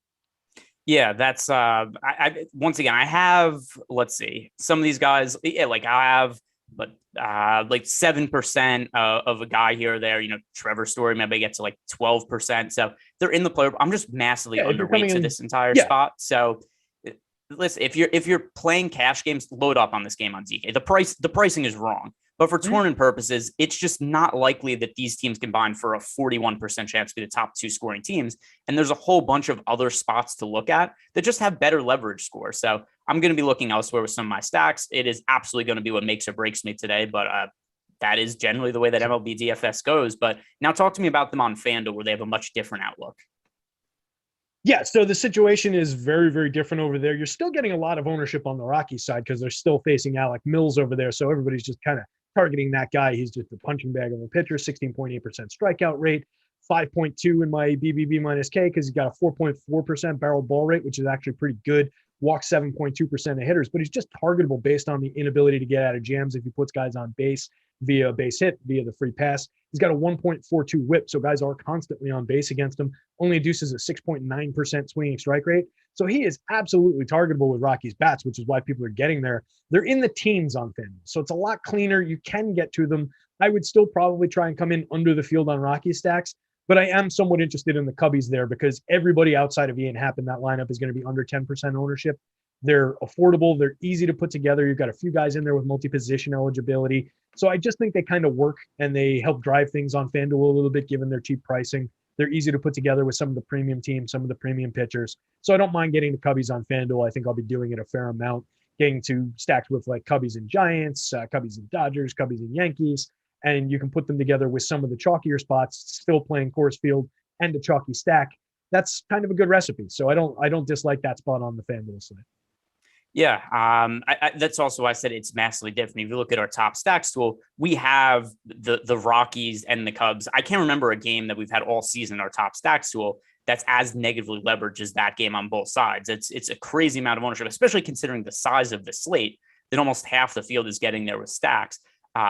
Yeah, that's I once again, I have, let's see, some of these guys, yeah, like I have, but like 7% of a guy here or there, Trevor Story, maybe I get to like 12%. So they're in the player. I'm just massively underweight to this entire spot. So listen, if you're playing cash games, load up on this game on DK. The pricing is wrong. But for tournament purposes, it's just not likely that these teams combine for a 41% chance to be the top 2 scoring teams. And there's a whole bunch of other spots to look at that just have better leverage scores. So I'm going to be looking elsewhere with some of my stacks. It is absolutely going to be what makes or breaks me today, but that is generally the way that MLB DFS goes. But now talk to me about them on FanDuel, where they have a much different outlook. Yeah, so the situation is very, very different over there. You're still getting a lot of ownership on the Rockies side because they're still facing Alec Mills over there. So everybody's just kind of targeting that guy. He's just a punching bag of a pitcher, 16.8% strikeout rate, 5.2 in my BBB minus K because he's got a 4.4% barrel ball rate, which is actually pretty good. Walks 7.2% of hitters, but he's just targetable based on the inability to get out of jams if he puts guys on base via a base hit, via the free pass. He's got a 1.42 whip, so guys are constantly on base against him. Only induces a 6.9% swinging strike rate. So he is absolutely targetable with Rocky's bats, which is why people are getting there. They're in the teens on FanDuel, so it's a lot cleaner. You can get to them. I would still probably try and come in under the field on Rocky's stacks, but I am somewhat interested in the Cubbies there because everybody outside of Ian Happ in that lineup is going to be under 10% ownership. They're affordable. They're easy to put together. You've got a few guys in there with multi-position eligibility. So I just think they kind of work and they help drive things on FanDuel a little bit given their cheap pricing. They're easy to put together with some of the premium teams, some of the premium pitchers. So I don't mind getting the Cubbies on FanDuel. I think I'll be doing it a fair amount, getting to stacked with like Cubbies and Giants, Cubbies and Dodgers, Cubbies and Yankees. And you can put them together with some of the chalkier spots, still playing Coors Field and a chalky stack. That's kind of a good recipe. So I don't dislike that spot on the FanDuel slate. Yeah, that's also why I said it's massively different. If you look at our top stacks tool, we have the Rockies and the Cubs. I can't remember a game that we've had all season in our top stacks tool that's as negatively leveraged as that game on both sides. It's a crazy amount of ownership, especially considering the size of the slate, that almost half the field is getting there with stacks.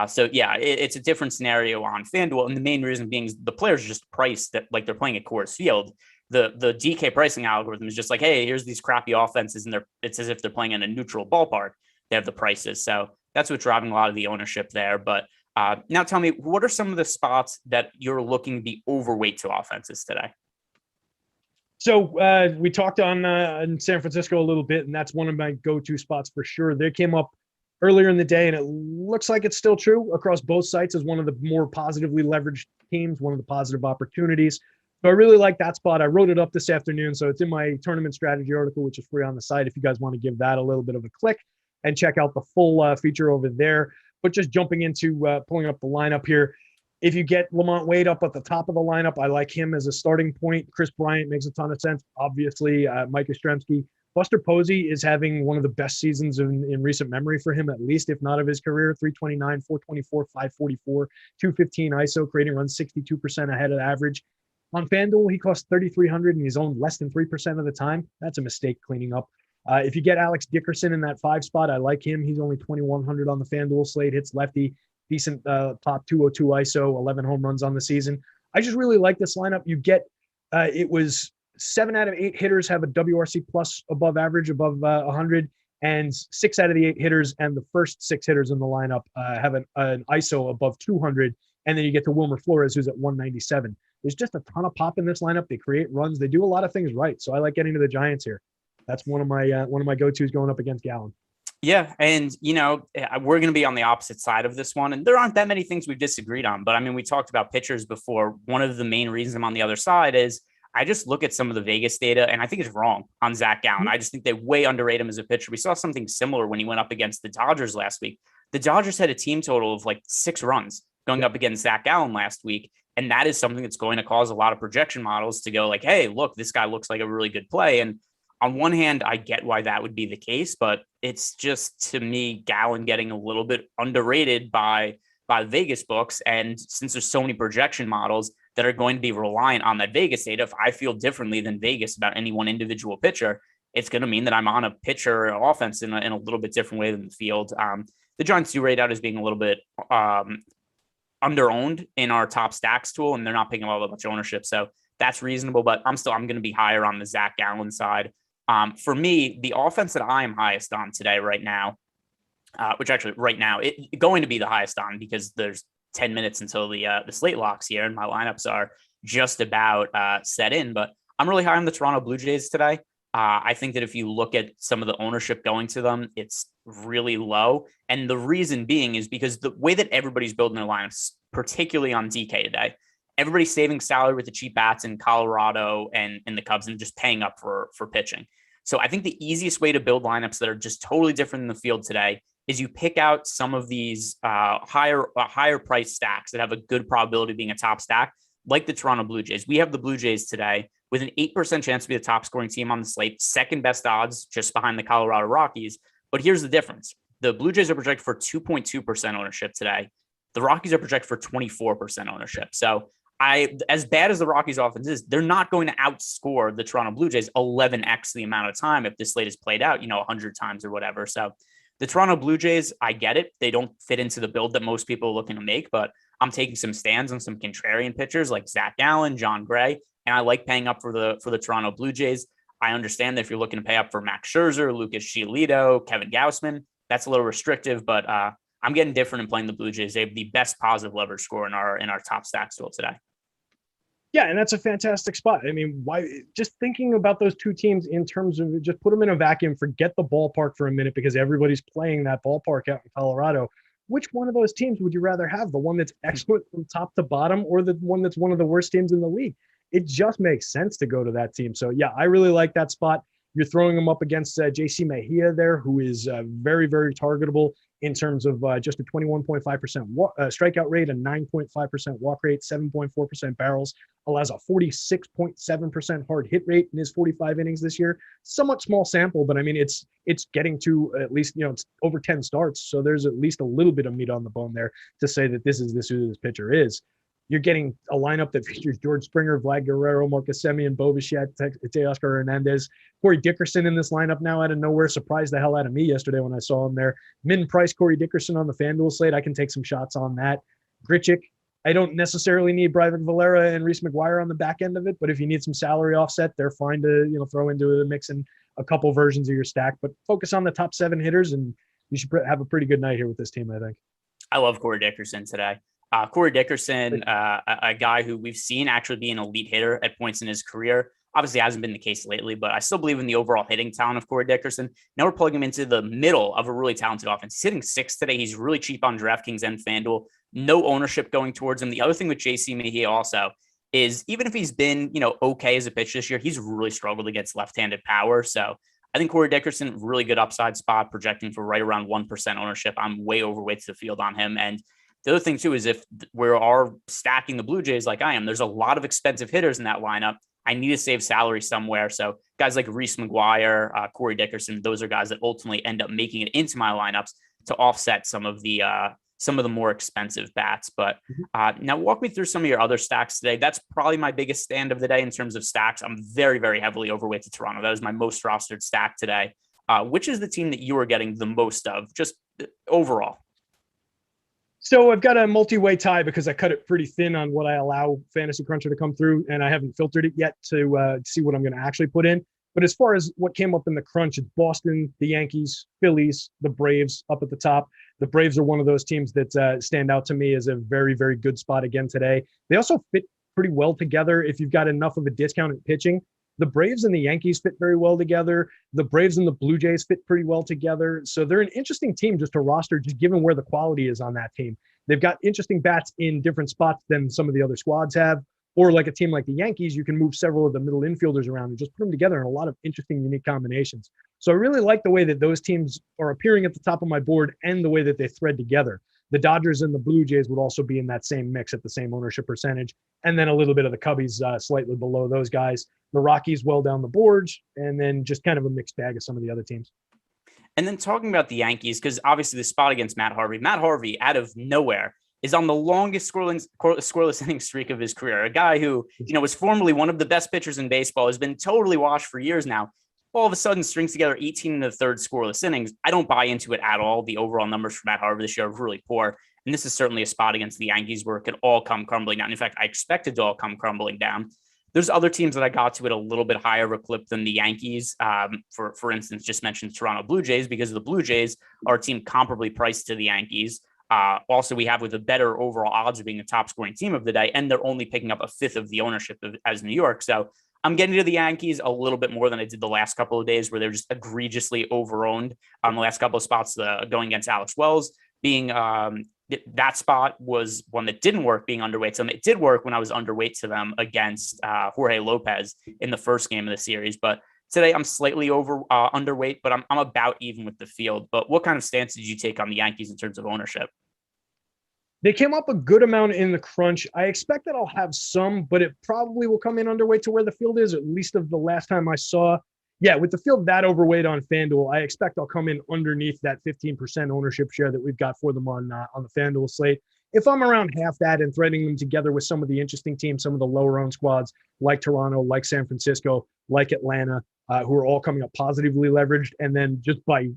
So yeah, it's a different scenario on FanDuel, and the main reason being is the players are just priced that like they're playing at Coors Field. The DK pricing algorithm is just like, hey, here's these crappy offenses, and it's as if they're playing in a neutral ballpark. They have the prices, so that's what's driving a lot of the ownership there. But now, tell me, what are some of the spots that you're looking to be overweight to offenses today? So we talked on in San Francisco a little bit, and that's one of my go-to spots for sure. They came up earlier in the day, and it looks like it's still true across both sites as one of the more positively leveraged teams, one of the positive opportunities. So I really like that spot. I wrote it up this afternoon, so it's in my tournament strategy article, which is free on the site if you guys want to give that a little bit of a click and check out the full feature over there. But just jumping into pulling up the lineup here, if you get Lamont Wade up at the top of the lineup, I like him as a starting point. Chris Bryant makes a ton of sense. Obviously, Mike Yastrzemski. Buster Posey is having one of the best seasons in recent memory for him, at least, if not of his career. 329, 424, 544, 215 ISO, creating runs 62% ahead of average. On FanDuel, he costs $3,300 and he's owned less than 3% of the time. That's a mistake cleaning up. If you get Alex Dickerson in that 5 spot, I like him. He's only $2,100 on the FanDuel slate, hits lefty, decent top 202 ISO, 11 home runs on the season. I just really like this lineup. You get, it was 7 out of 8 hitters have a WRC plus above average, above 100, and 6 out of the 8 hitters and the first 6 hitters in the lineup have an ISO above 200. And then you get to Wilmer Flores, who's at 197. There's just a ton of pop in this lineup. They create runs. They do a lot of things right. So I like getting to the Giants here. That's one of my go-tos going up against Gallen. Yeah, and we're going to be on the opposite side of this one, and there aren't that many things we've disagreed on. But I mean, we talked about pitchers before. One of the main reasons I'm on the other side is I just look at some of the Vegas data, and I think it's wrong on Zach Gallen. I just think they way underrate him as a pitcher. We saw something similar when he went up against the Dodgers last week. The Dodgers had a team total of like 6 runs going up against Zach Gallen last week. And that is something that's going to cause a lot of projection models to go like, hey, look, this guy looks like a really good play. And on one hand, I get why that would be the case, but it's just, to me, Gallen getting a little bit underrated by Vegas books. And since there's so many projection models that are going to be reliant on that Vegas data, if I feel differently than Vegas about any one individual pitcher, it's going to mean that I'm on a pitcher or offense in a little bit different way than the field. The Giants do rate out as being a little bit under-owned in our top stacks tool, and they're not picking up that much ownership. So that's reasonable, but I'm going to be higher on the Zach Gallen side. For me, the offense that I am highest on today right now, which actually right now it's going to be the highest on because there's 10 minutes until the slate locks here and my lineups are just about set in, but I'm really high on the Toronto Blue Jays today. I think that if you look at some of the ownership going to them, it's really low. And the reason being is because the way that everybody's building their lineups, particularly on DK today, everybody's saving salary with the cheap bats in Colorado and the Cubs and just paying up for pitching. So I think the easiest way to build lineups that are just totally different in the field today is you pick out some of these higher price stacks that have a good probability of being a top stack, like the Toronto Blue Jays. We have the Blue Jays today with an 8% chance to be the top scoring team on the slate, second best odds just behind the Colorado Rockies. But here's the difference. The Blue Jays are projected for 2.2% ownership today. The Rockies are projected for 24% ownership. So as bad as the Rockies offense is, they're not going to outscore the Toronto Blue Jays 11x the amount of time if this slate is played out, 100 times or whatever. So the Toronto Blue Jays, I get it. They don't fit into the build that most people are looking to make, but I'm taking some stands on some contrarian pitchers like Zach Gallen, John Gray, and I like paying up for the Toronto Blue Jays. I understand that if you're looking to pay up for Max Scherzer, Lucas Giolito, Kevin Gausman, that's a little restrictive, but I'm getting different in playing the Blue Jays. They have the best positive leverage score in our top stacks tool today. Yeah, and that's a fantastic spot. I mean, why? Just thinking about those two teams in terms of just put them in a vacuum, forget the ballpark for a minute because everybody's playing that ballpark out in Colorado. Which one of those teams would you rather have? The one that's excellent from top to bottom or the one that's one of the worst teams in the league? It just makes sense to go to that team. So, yeah, I really like that spot. You're throwing them up against JC Mejia there, who is very, very targetable in terms of just a 21.5% strikeout rate, a 9.5% walk rate, 7.4% barrels, allows a 46.7% hard hit rate in his 45 innings this year. Somewhat small sample, but I mean, it's getting to at least, it's over 10 starts. So there's at least a little bit of meat on the bone there to say that this is who this pitcher is. You're getting a lineup that features George Springer, Vlad Guerrero, Marcus Semien, Bo Bichette, Teoscar Hernandez, Corey Dickerson in this lineup now out of nowhere. Surprised the hell out of me yesterday when I saw him there. Min Price, Corey Dickerson on the FanDuel slate. I can take some shots on that. Grichuk. I don't necessarily need Breivik Valera and Reese McGuire on the back end of it, but if you need some salary offset, they're fine to throw into the mix in a couple versions of your stack. But focus on the top 7 hitters, and you should have a pretty good night here with this team, I think. I love Corey Dickerson today. Corey Dickerson, a guy who we've seen actually be an elite hitter at points in his career. Obviously hasn't been the case lately, but I still believe in the overall hitting talent of Corey Dickerson. Now we're plugging him into the middle of a really talented offense. He's hitting 6th today. He's really cheap on DraftKings and FanDuel. No ownership going towards him. The other thing with JC Mejia also is even if he's been, okay as a pitcher this year, he's really struggled against left-handed power. So I think Corey Dickerson, really good upside spot, projecting for right around 1% ownership. I'm way overweight to the field on him. And the other thing, too, is if we are stacking the Blue Jays like I am, there's a lot of expensive hitters in that lineup. I need to save salary somewhere. So guys like Reese McGuire, Corey Dickerson, those are guys that ultimately end up making it into my lineups to offset some of the more expensive bats. But now walk me through some of your other stacks today. That's probably my biggest stand of the day in terms of stacks. I'm very, very heavily overweight to Toronto. That is my most rostered stack today. Which is the team that you are getting the most of, just overall? So I've got a multi-way tie because I cut it pretty thin on what I allow Fantasy Cruncher to come through, and I haven't filtered it yet to see what I'm going to actually put in. But as far as what came up in the crunch, it's Boston, the Yankees, Phillies, the Braves up at the top. The Braves are one of those teams that stand out to me as a very, very good spot again today. They also fit pretty well together if you've got enough of a discount at pitching. The Braves and the Yankees fit very well together. The Braves and the Blue Jays fit pretty well together. So they're an interesting team just to roster, just given where the quality is on that team. They've got interesting bats in different spots than some of the other squads have. Or like a team like the Yankees, you can move several of the middle infielders around and just put them together in a lot of interesting, unique combinations. So I really like the way that those teams are appearing at the top of my board and the way that they thread together. The Dodgers and the Blue Jays would also be in that same mix at the same ownership percentage. And then a little bit of the Cubbies slightly below those guys. The Rockies well down the boards, and then just kind of a mixed bag of some of the other teams. And then talking about the Yankees, because obviously the spot against Matt Harvey out of nowhere is on the longest scoreless inning streak of his career. A guy who, was formerly one of the best pitchers in baseball, has been totally washed for years now. All of a sudden strings together 18 and a third scoreless innings. I don't buy into it at all. The overall numbers for Matt Harvey this year are really poor. And this is certainly a spot against the Yankees where it could all come crumbling down. In fact, I expected to all come crumbling down. There's other teams that I got to at a little bit higher of a clip than the Yankees. For instance, just mentioned Toronto Blue Jays, because the Blue Jays are a team comparably priced to the Yankees. Also, we have with a better overall odds of being the top scoring team of the day, and they're only picking up a fifth of the ownership as New York. So I'm getting to the Yankees a little bit more than I did the last couple of days, where they're just egregiously overowned on the last couple of spots going against Alex Wells. Being that spot was one that didn't work being underweight to them. It did work when I was underweight to them against Jorge Lopez in the first game of the series. But today I'm slightly underweight, but I'm about even with the field. But what kind of stance did you take on the Yankees in terms of ownership? They came up a good amount in the crunch. I expect that I'll have some, but it probably will come in underweight to where the field is, at least of the last time I saw. Yeah, with the field that overweight on FanDuel, I expect I'll come in underneath that 15% ownership share that we've got for them on the FanDuel slate. If I'm around half that and threading them together with some of the interesting teams, some of the lower owned squads like Toronto, like San Francisco, like Atlanta, who are all coming up positively leveraged, and then just by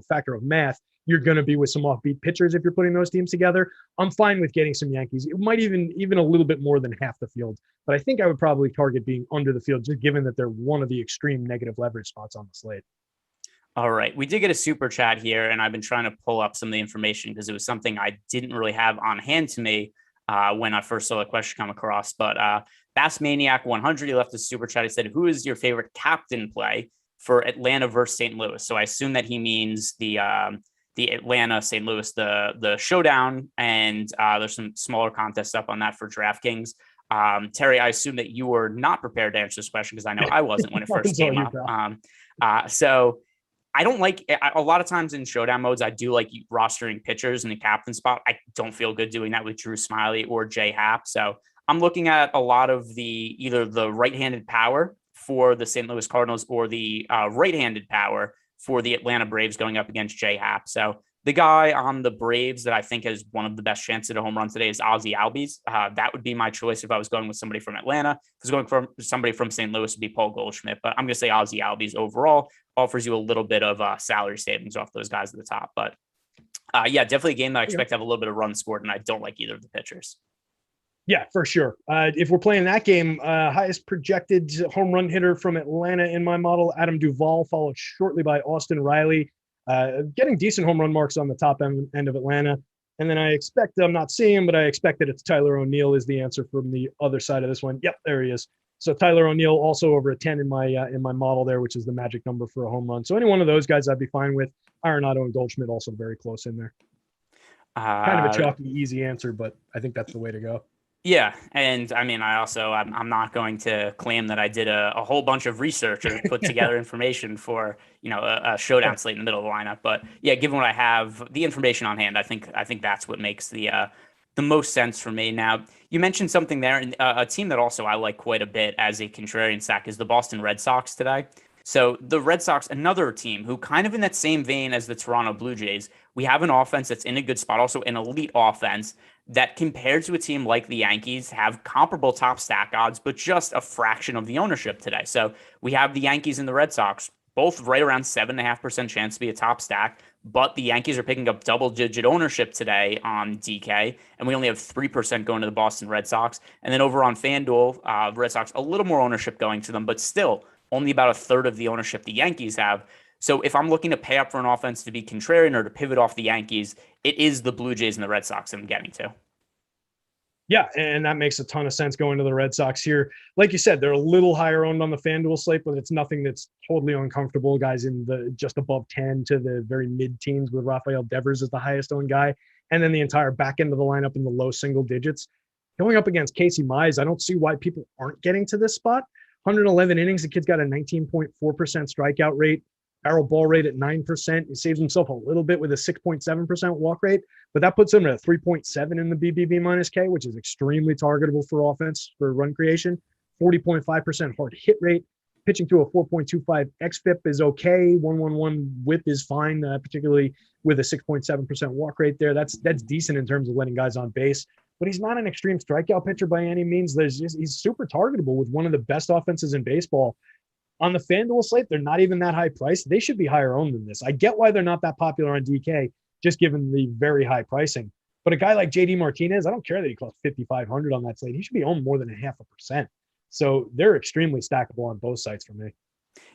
factor of math, you're going to be with some offbeat pitchers if you're putting those teams together. I'm fine with getting some Yankees. It might even a little bit more than half the field, but I think I would probably target being under the field, just given that they're one of the extreme negative leverage spots on the slate. All right. We did get a super chat here, and I've been trying to pull up some of the information because it was something I didn't really have on hand to me when I first saw the question come across. But Bass Maniac 100, he left a super chat. He said, "Who is your favorite captain play for Atlanta versus St. Louis?" So I assume that he means the Atlanta St. Louis, the showdown, and there's some smaller contests up on that for DraftKings. Terry, I assume that you were not prepared to answer this question because I know I wasn't when it first came up. So I don't like a lot of times in showdown modes. I do like rostering pitchers in the captain spot. I don't feel good doing that with Drew Smyly or Jay Happ. So I'm looking at a lot of either the right-handed power for the St. Louis Cardinals or the right-handed power for the Atlanta Braves going up against Jay Happ. So the guy on the Braves that I think has one of the best chances at a home run today is Ozzie Albies. That would be my choice if I was going with somebody from Atlanta. If I was going for somebody from St. Louis, would be Paul Goldschmidt. But I'm going to say Ozzie Albies overall offers you a little bit of salary savings off those guys at the top. But yeah, definitely a game that I expect to have a little bit of run scored, and I don't like either of the pitchers. Yeah, for sure. If we're playing that game, highest projected home run hitter from Atlanta in my model, Adam Duvall, followed shortly by Austin Riley, getting decent home run marks on the top end of Atlanta. And then I expect, I'm not seeing him, but I expect that it's Tyler O'Neill is the answer from the other side of this one. Yep, there he is. So Tyler O'Neill also over a 10 in my model there, which is the magic number for a home run. So any one of those guys I'd be fine with. Arenado and Goldschmidt also very close in there. Kind of a chalky, easy answer, but I think that's the way to go. Yeah, and I mean, I'm not going to claim that I did a whole bunch of research or put together information for a showdown slate in the middle of the lineup. But yeah, given what I have, the information on hand, I think that's what makes the most sense for me. Now, you mentioned something there, and a team that also I like quite a bit as a contrarian stack is the Boston Red Sox today. So the Red Sox, another team who kind of in that same vein as the Toronto Blue Jays, we have an offense that's in a good spot, also an elite offense that compared to a team like the Yankees have comparable top stack odds, but just a fraction of the ownership today. So we have the Yankees and the Red Sox, both right around 7.5% chance to be a top stack, but the Yankees are picking up double-digit ownership today on DK, and we only have 3% going to the Boston Red Sox. And then over on FanDuel, Red Sox, a little more ownership going to them, but still only about a third of the ownership the Yankees have. So if I'm looking to pay up for an offense to be contrarian or to pivot off the Yankees, it is the Blue Jays and the Red Sox I'm getting to. Yeah, and that makes a ton of sense going to the Red Sox here. Like you said, they're a little higher owned on the FanDuel slate, but it's nothing that's totally uncomfortable. Guys in the just above 10 to the very mid-teens with Rafael Devers as the highest owned guy, and then the entire back end of the lineup in the low single digits. Going up against Casey Mize, I don't see why people aren't getting to this spot. 111 innings, the kid's got a 19.4% strikeout rate, barrel ball rate at 9%. He saves himself a little bit with a 6.7% walk rate, but that puts him at a 3.7 in the BBB minus K, which is extremely targetable for offense for run creation. 40.5% hard hit rate. Pitching to a 4.25 xFIP is okay. 111 whip is fine, particularly with a 6.7% walk rate there. That's decent in terms of letting guys on base. But he's not an extreme strikeout pitcher by any means. He's super targetable with one of the best offenses in baseball. On the FanDuel slate, they're not even that high priced. They should be higher owned than this. I get why they're not that popular on DK, just given the very high pricing. But a guy like JD Martinez, I don't care that he costs $5,500 on that slate. He should be owned more than 0.5%. So they're extremely stackable on both sites for me.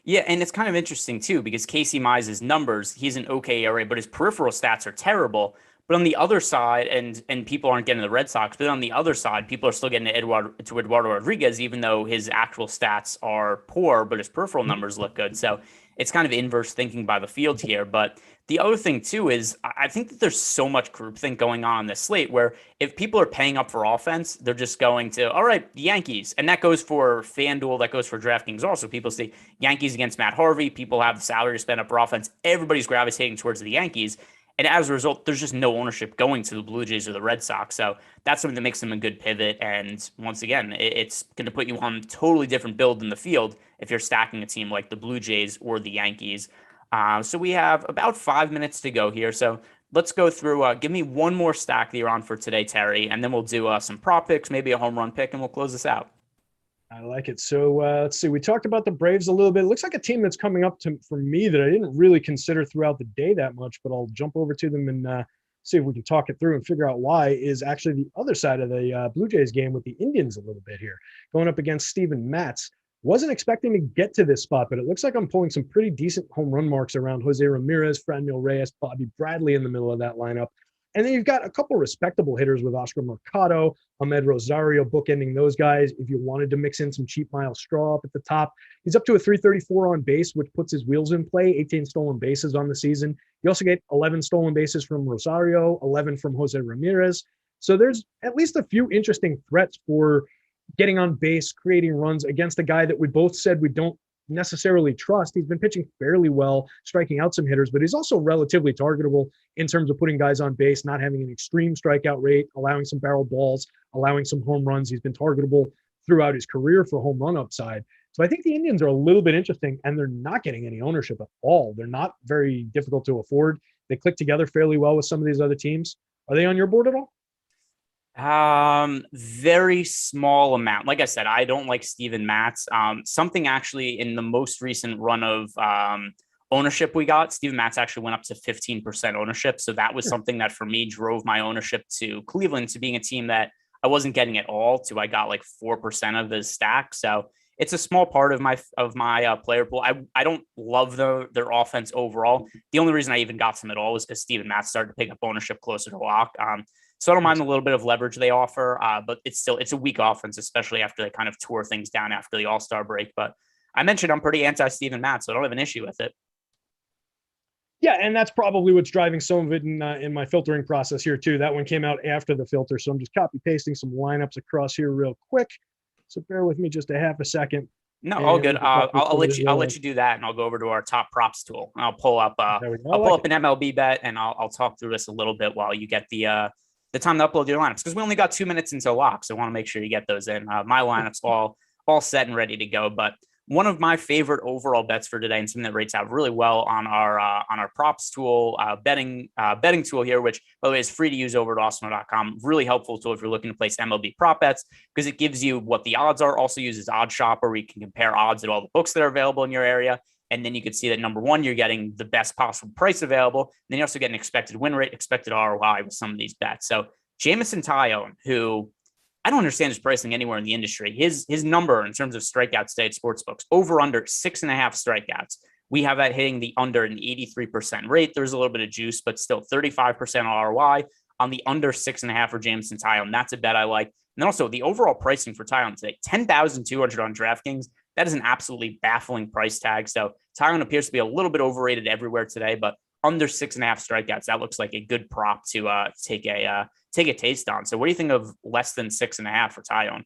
Yeah, and it's kind of interesting too, because Casey Mize's numbers, he's an okay ERA, but his peripheral stats are terrible. But on the other side, and people aren't getting the Red Sox, but on the other side, people are still getting to Eduardo Rodriguez, even though his actual stats are poor, but his peripheral numbers look good. So it's kind of inverse thinking by the field here. But the other thing, too, is I think that there's so much groupthink going on this slate where if people are paying up for offense, they're just going to, all right, the Yankees. And that goes for FanDuel, that goes for DraftKings also. People say Yankees against Matt Harvey. People have the salary to spend up for offense. Everybody's gravitating towards the Yankees. And as a result, there's just no ownership going to the Blue Jays or the Red Sox. So that's something that makes them a good pivot. And once again, it's going to put you on a totally different build in the field if you're stacking a team like the Blue Jays or the Yankees. So we have about 5 minutes to go here. So let's go through. Give me one more stack that you're on for today, Terry, and then we'll do some prop picks, maybe a home run pick, and we'll close this out. I like it. So let's see. We talked about the Braves a little bit. It looks like a team that's coming up for me that I didn't really consider throughout the day that much, but I'll jump over to them and see if we can talk it through and figure out why. Is actually the other side of the Blue Jays game with the Indians a little bit here, going up against Steven Matz. Wasn't expecting to get to this spot, but it looks like I'm pulling some pretty decent home run marks around Jose Ramirez, Franmil Reyes, Bobby Bradley in the middle of that lineup. And then you've got a couple respectable hitters with Oscar Mercado, Ahmed Rosario, bookending those guys. If you wanted to mix in some cheap Miles Straw up at the top, he's up to a 334 on base, which puts his wheels in play, 18 stolen bases on the season. You also get 11 stolen bases from Rosario, 11 from Jose Ramirez. So there's at least a few interesting threats for getting on base, creating runs against a guy that we both said we don't necessarily trust. He's been pitching fairly well, striking out some hitters, but he's also relatively targetable in terms of putting guys on base, not having an extreme strikeout rate, allowing some barrel balls, allowing some home runs. He's been targetable throughout his career for home run upside. So I think the Indians are a little bit interesting, and they're not getting any ownership at all. They're not very difficult to afford. They click together fairly well with some of these other teams. Are they on your board at all? Very small amount. Like I said, I don't like Steven Matz. Something actually in the most recent run of ownership we got, Steven Matz actually went up to 15% ownership. So that was something that for me drove my ownership to Cleveland, to being a team that I wasn't getting at all, to I got like 4% of his stack. So it's a small part of my player pool. I don't love their offense overall. The only reason I even got some at all was because Steven Matz started to pick up ownership closer to lock. So I don't mind the little bit of leverage they offer, but it's a weak offense, especially after they kind of tore things down after the All-Star break. But I mentioned I'm pretty anti-Steven Matz, so I don't have an issue with it. Yeah, and that's probably what's driving some of it in my filtering process here too. That one came out after the filter, so I'm just copy-pasting some lineups across here real quick. So bear with me just a half a second. No, all good. I'll let you do that, and I'll go over to our top props tool. And I'll pull up an MLB bet, and I'll talk through this a little bit while you get the time to upload your lineups, because we only got 2 minutes until lock, so I want to make sure you get those in. My lineups all set and ready to go. But one of my favorite overall bets for today, and something that rates out really well on our props tool, betting tool here, which by the way is free to use over at Awesemo.com. Really helpful tool if you're looking to place MLB prop bets, because it gives you what the odds are. Also uses Odd Shopper, where you can compare odds at all the books that are available in your area. And then you can see that number one, you're getting the best possible price available. Then you also get an expected win rate, expected ROI with some of these bets. So Jameson Taillon, who I don't understand his pricing anywhere in the industry. His number in terms of strikeouts today at sportsbooks, over under 6.5 strikeouts. We have that hitting the under an 83% rate. There's a little bit of juice, but still 35% ROI on the under 6.5 for Jameson Taillon. That's a bet I like. And then also the overall pricing for Taillon today, $10,200 on DraftKings. That is an absolutely baffling price tag. So Taillon appears to be a little bit overrated everywhere today, but under 6.5 strikeouts, that looks like a good prop to take a taste on. So what do you think of less than 6.5 for Taillon?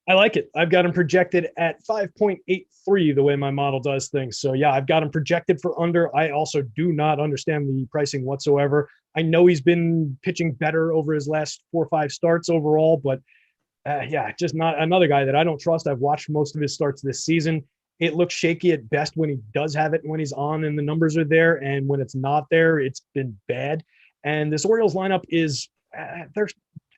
I like it. I've got him projected at 5.83 the way my model does things. So yeah, I've got him projected for under. I also do not understand the pricing whatsoever. I know he's been pitching better over his last 4 or 5 starts overall, but just not another guy that I don't trust. I've watched most of his starts this season. It looks shaky at best when he does have it, when he's on and the numbers are there. And when it's not there, it's been bad. And this Orioles lineup is, they're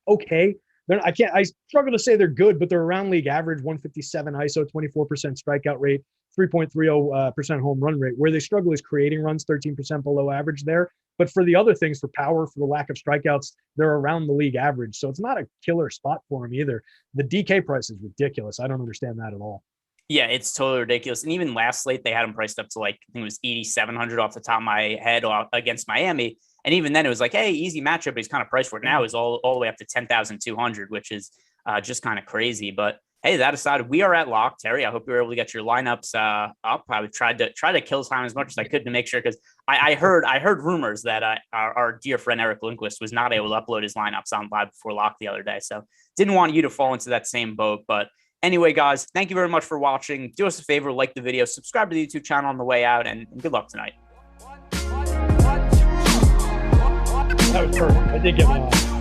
okay. I struggle to say they're good, but they're around league average, 157 ISO, 24% strikeout rate, 3.30% home run rate. Where they struggle is creating runs, 13% below average there. But for the other things, for power, for the lack of strikeouts, they're around the league average. So it's not a killer spot for him either. The DK price is ridiculous. I don't understand that at all. Yeah, it's totally ridiculous. And even last slate, they had him priced up to I think it was 8,700 off the top of my head against Miami. And even then it was like, hey, easy matchup, but he's kind of priced for it. Now is all the way up to 10,200, which is just kind of crazy. But hey, that aside, we are at lock. Terry, I hope you were able to get your lineups up. I tried to kill time as much as I could to make sure, because I heard rumors that our dear friend Eric Lindquist was not able to upload his lineups on live before lock the other day. So didn't want you to fall into that same boat. But anyway, guys, thank you very much for watching. Do us a favor, like the video, subscribe to the YouTube channel on the way out, and good luck tonight. That was perfect. I did get one.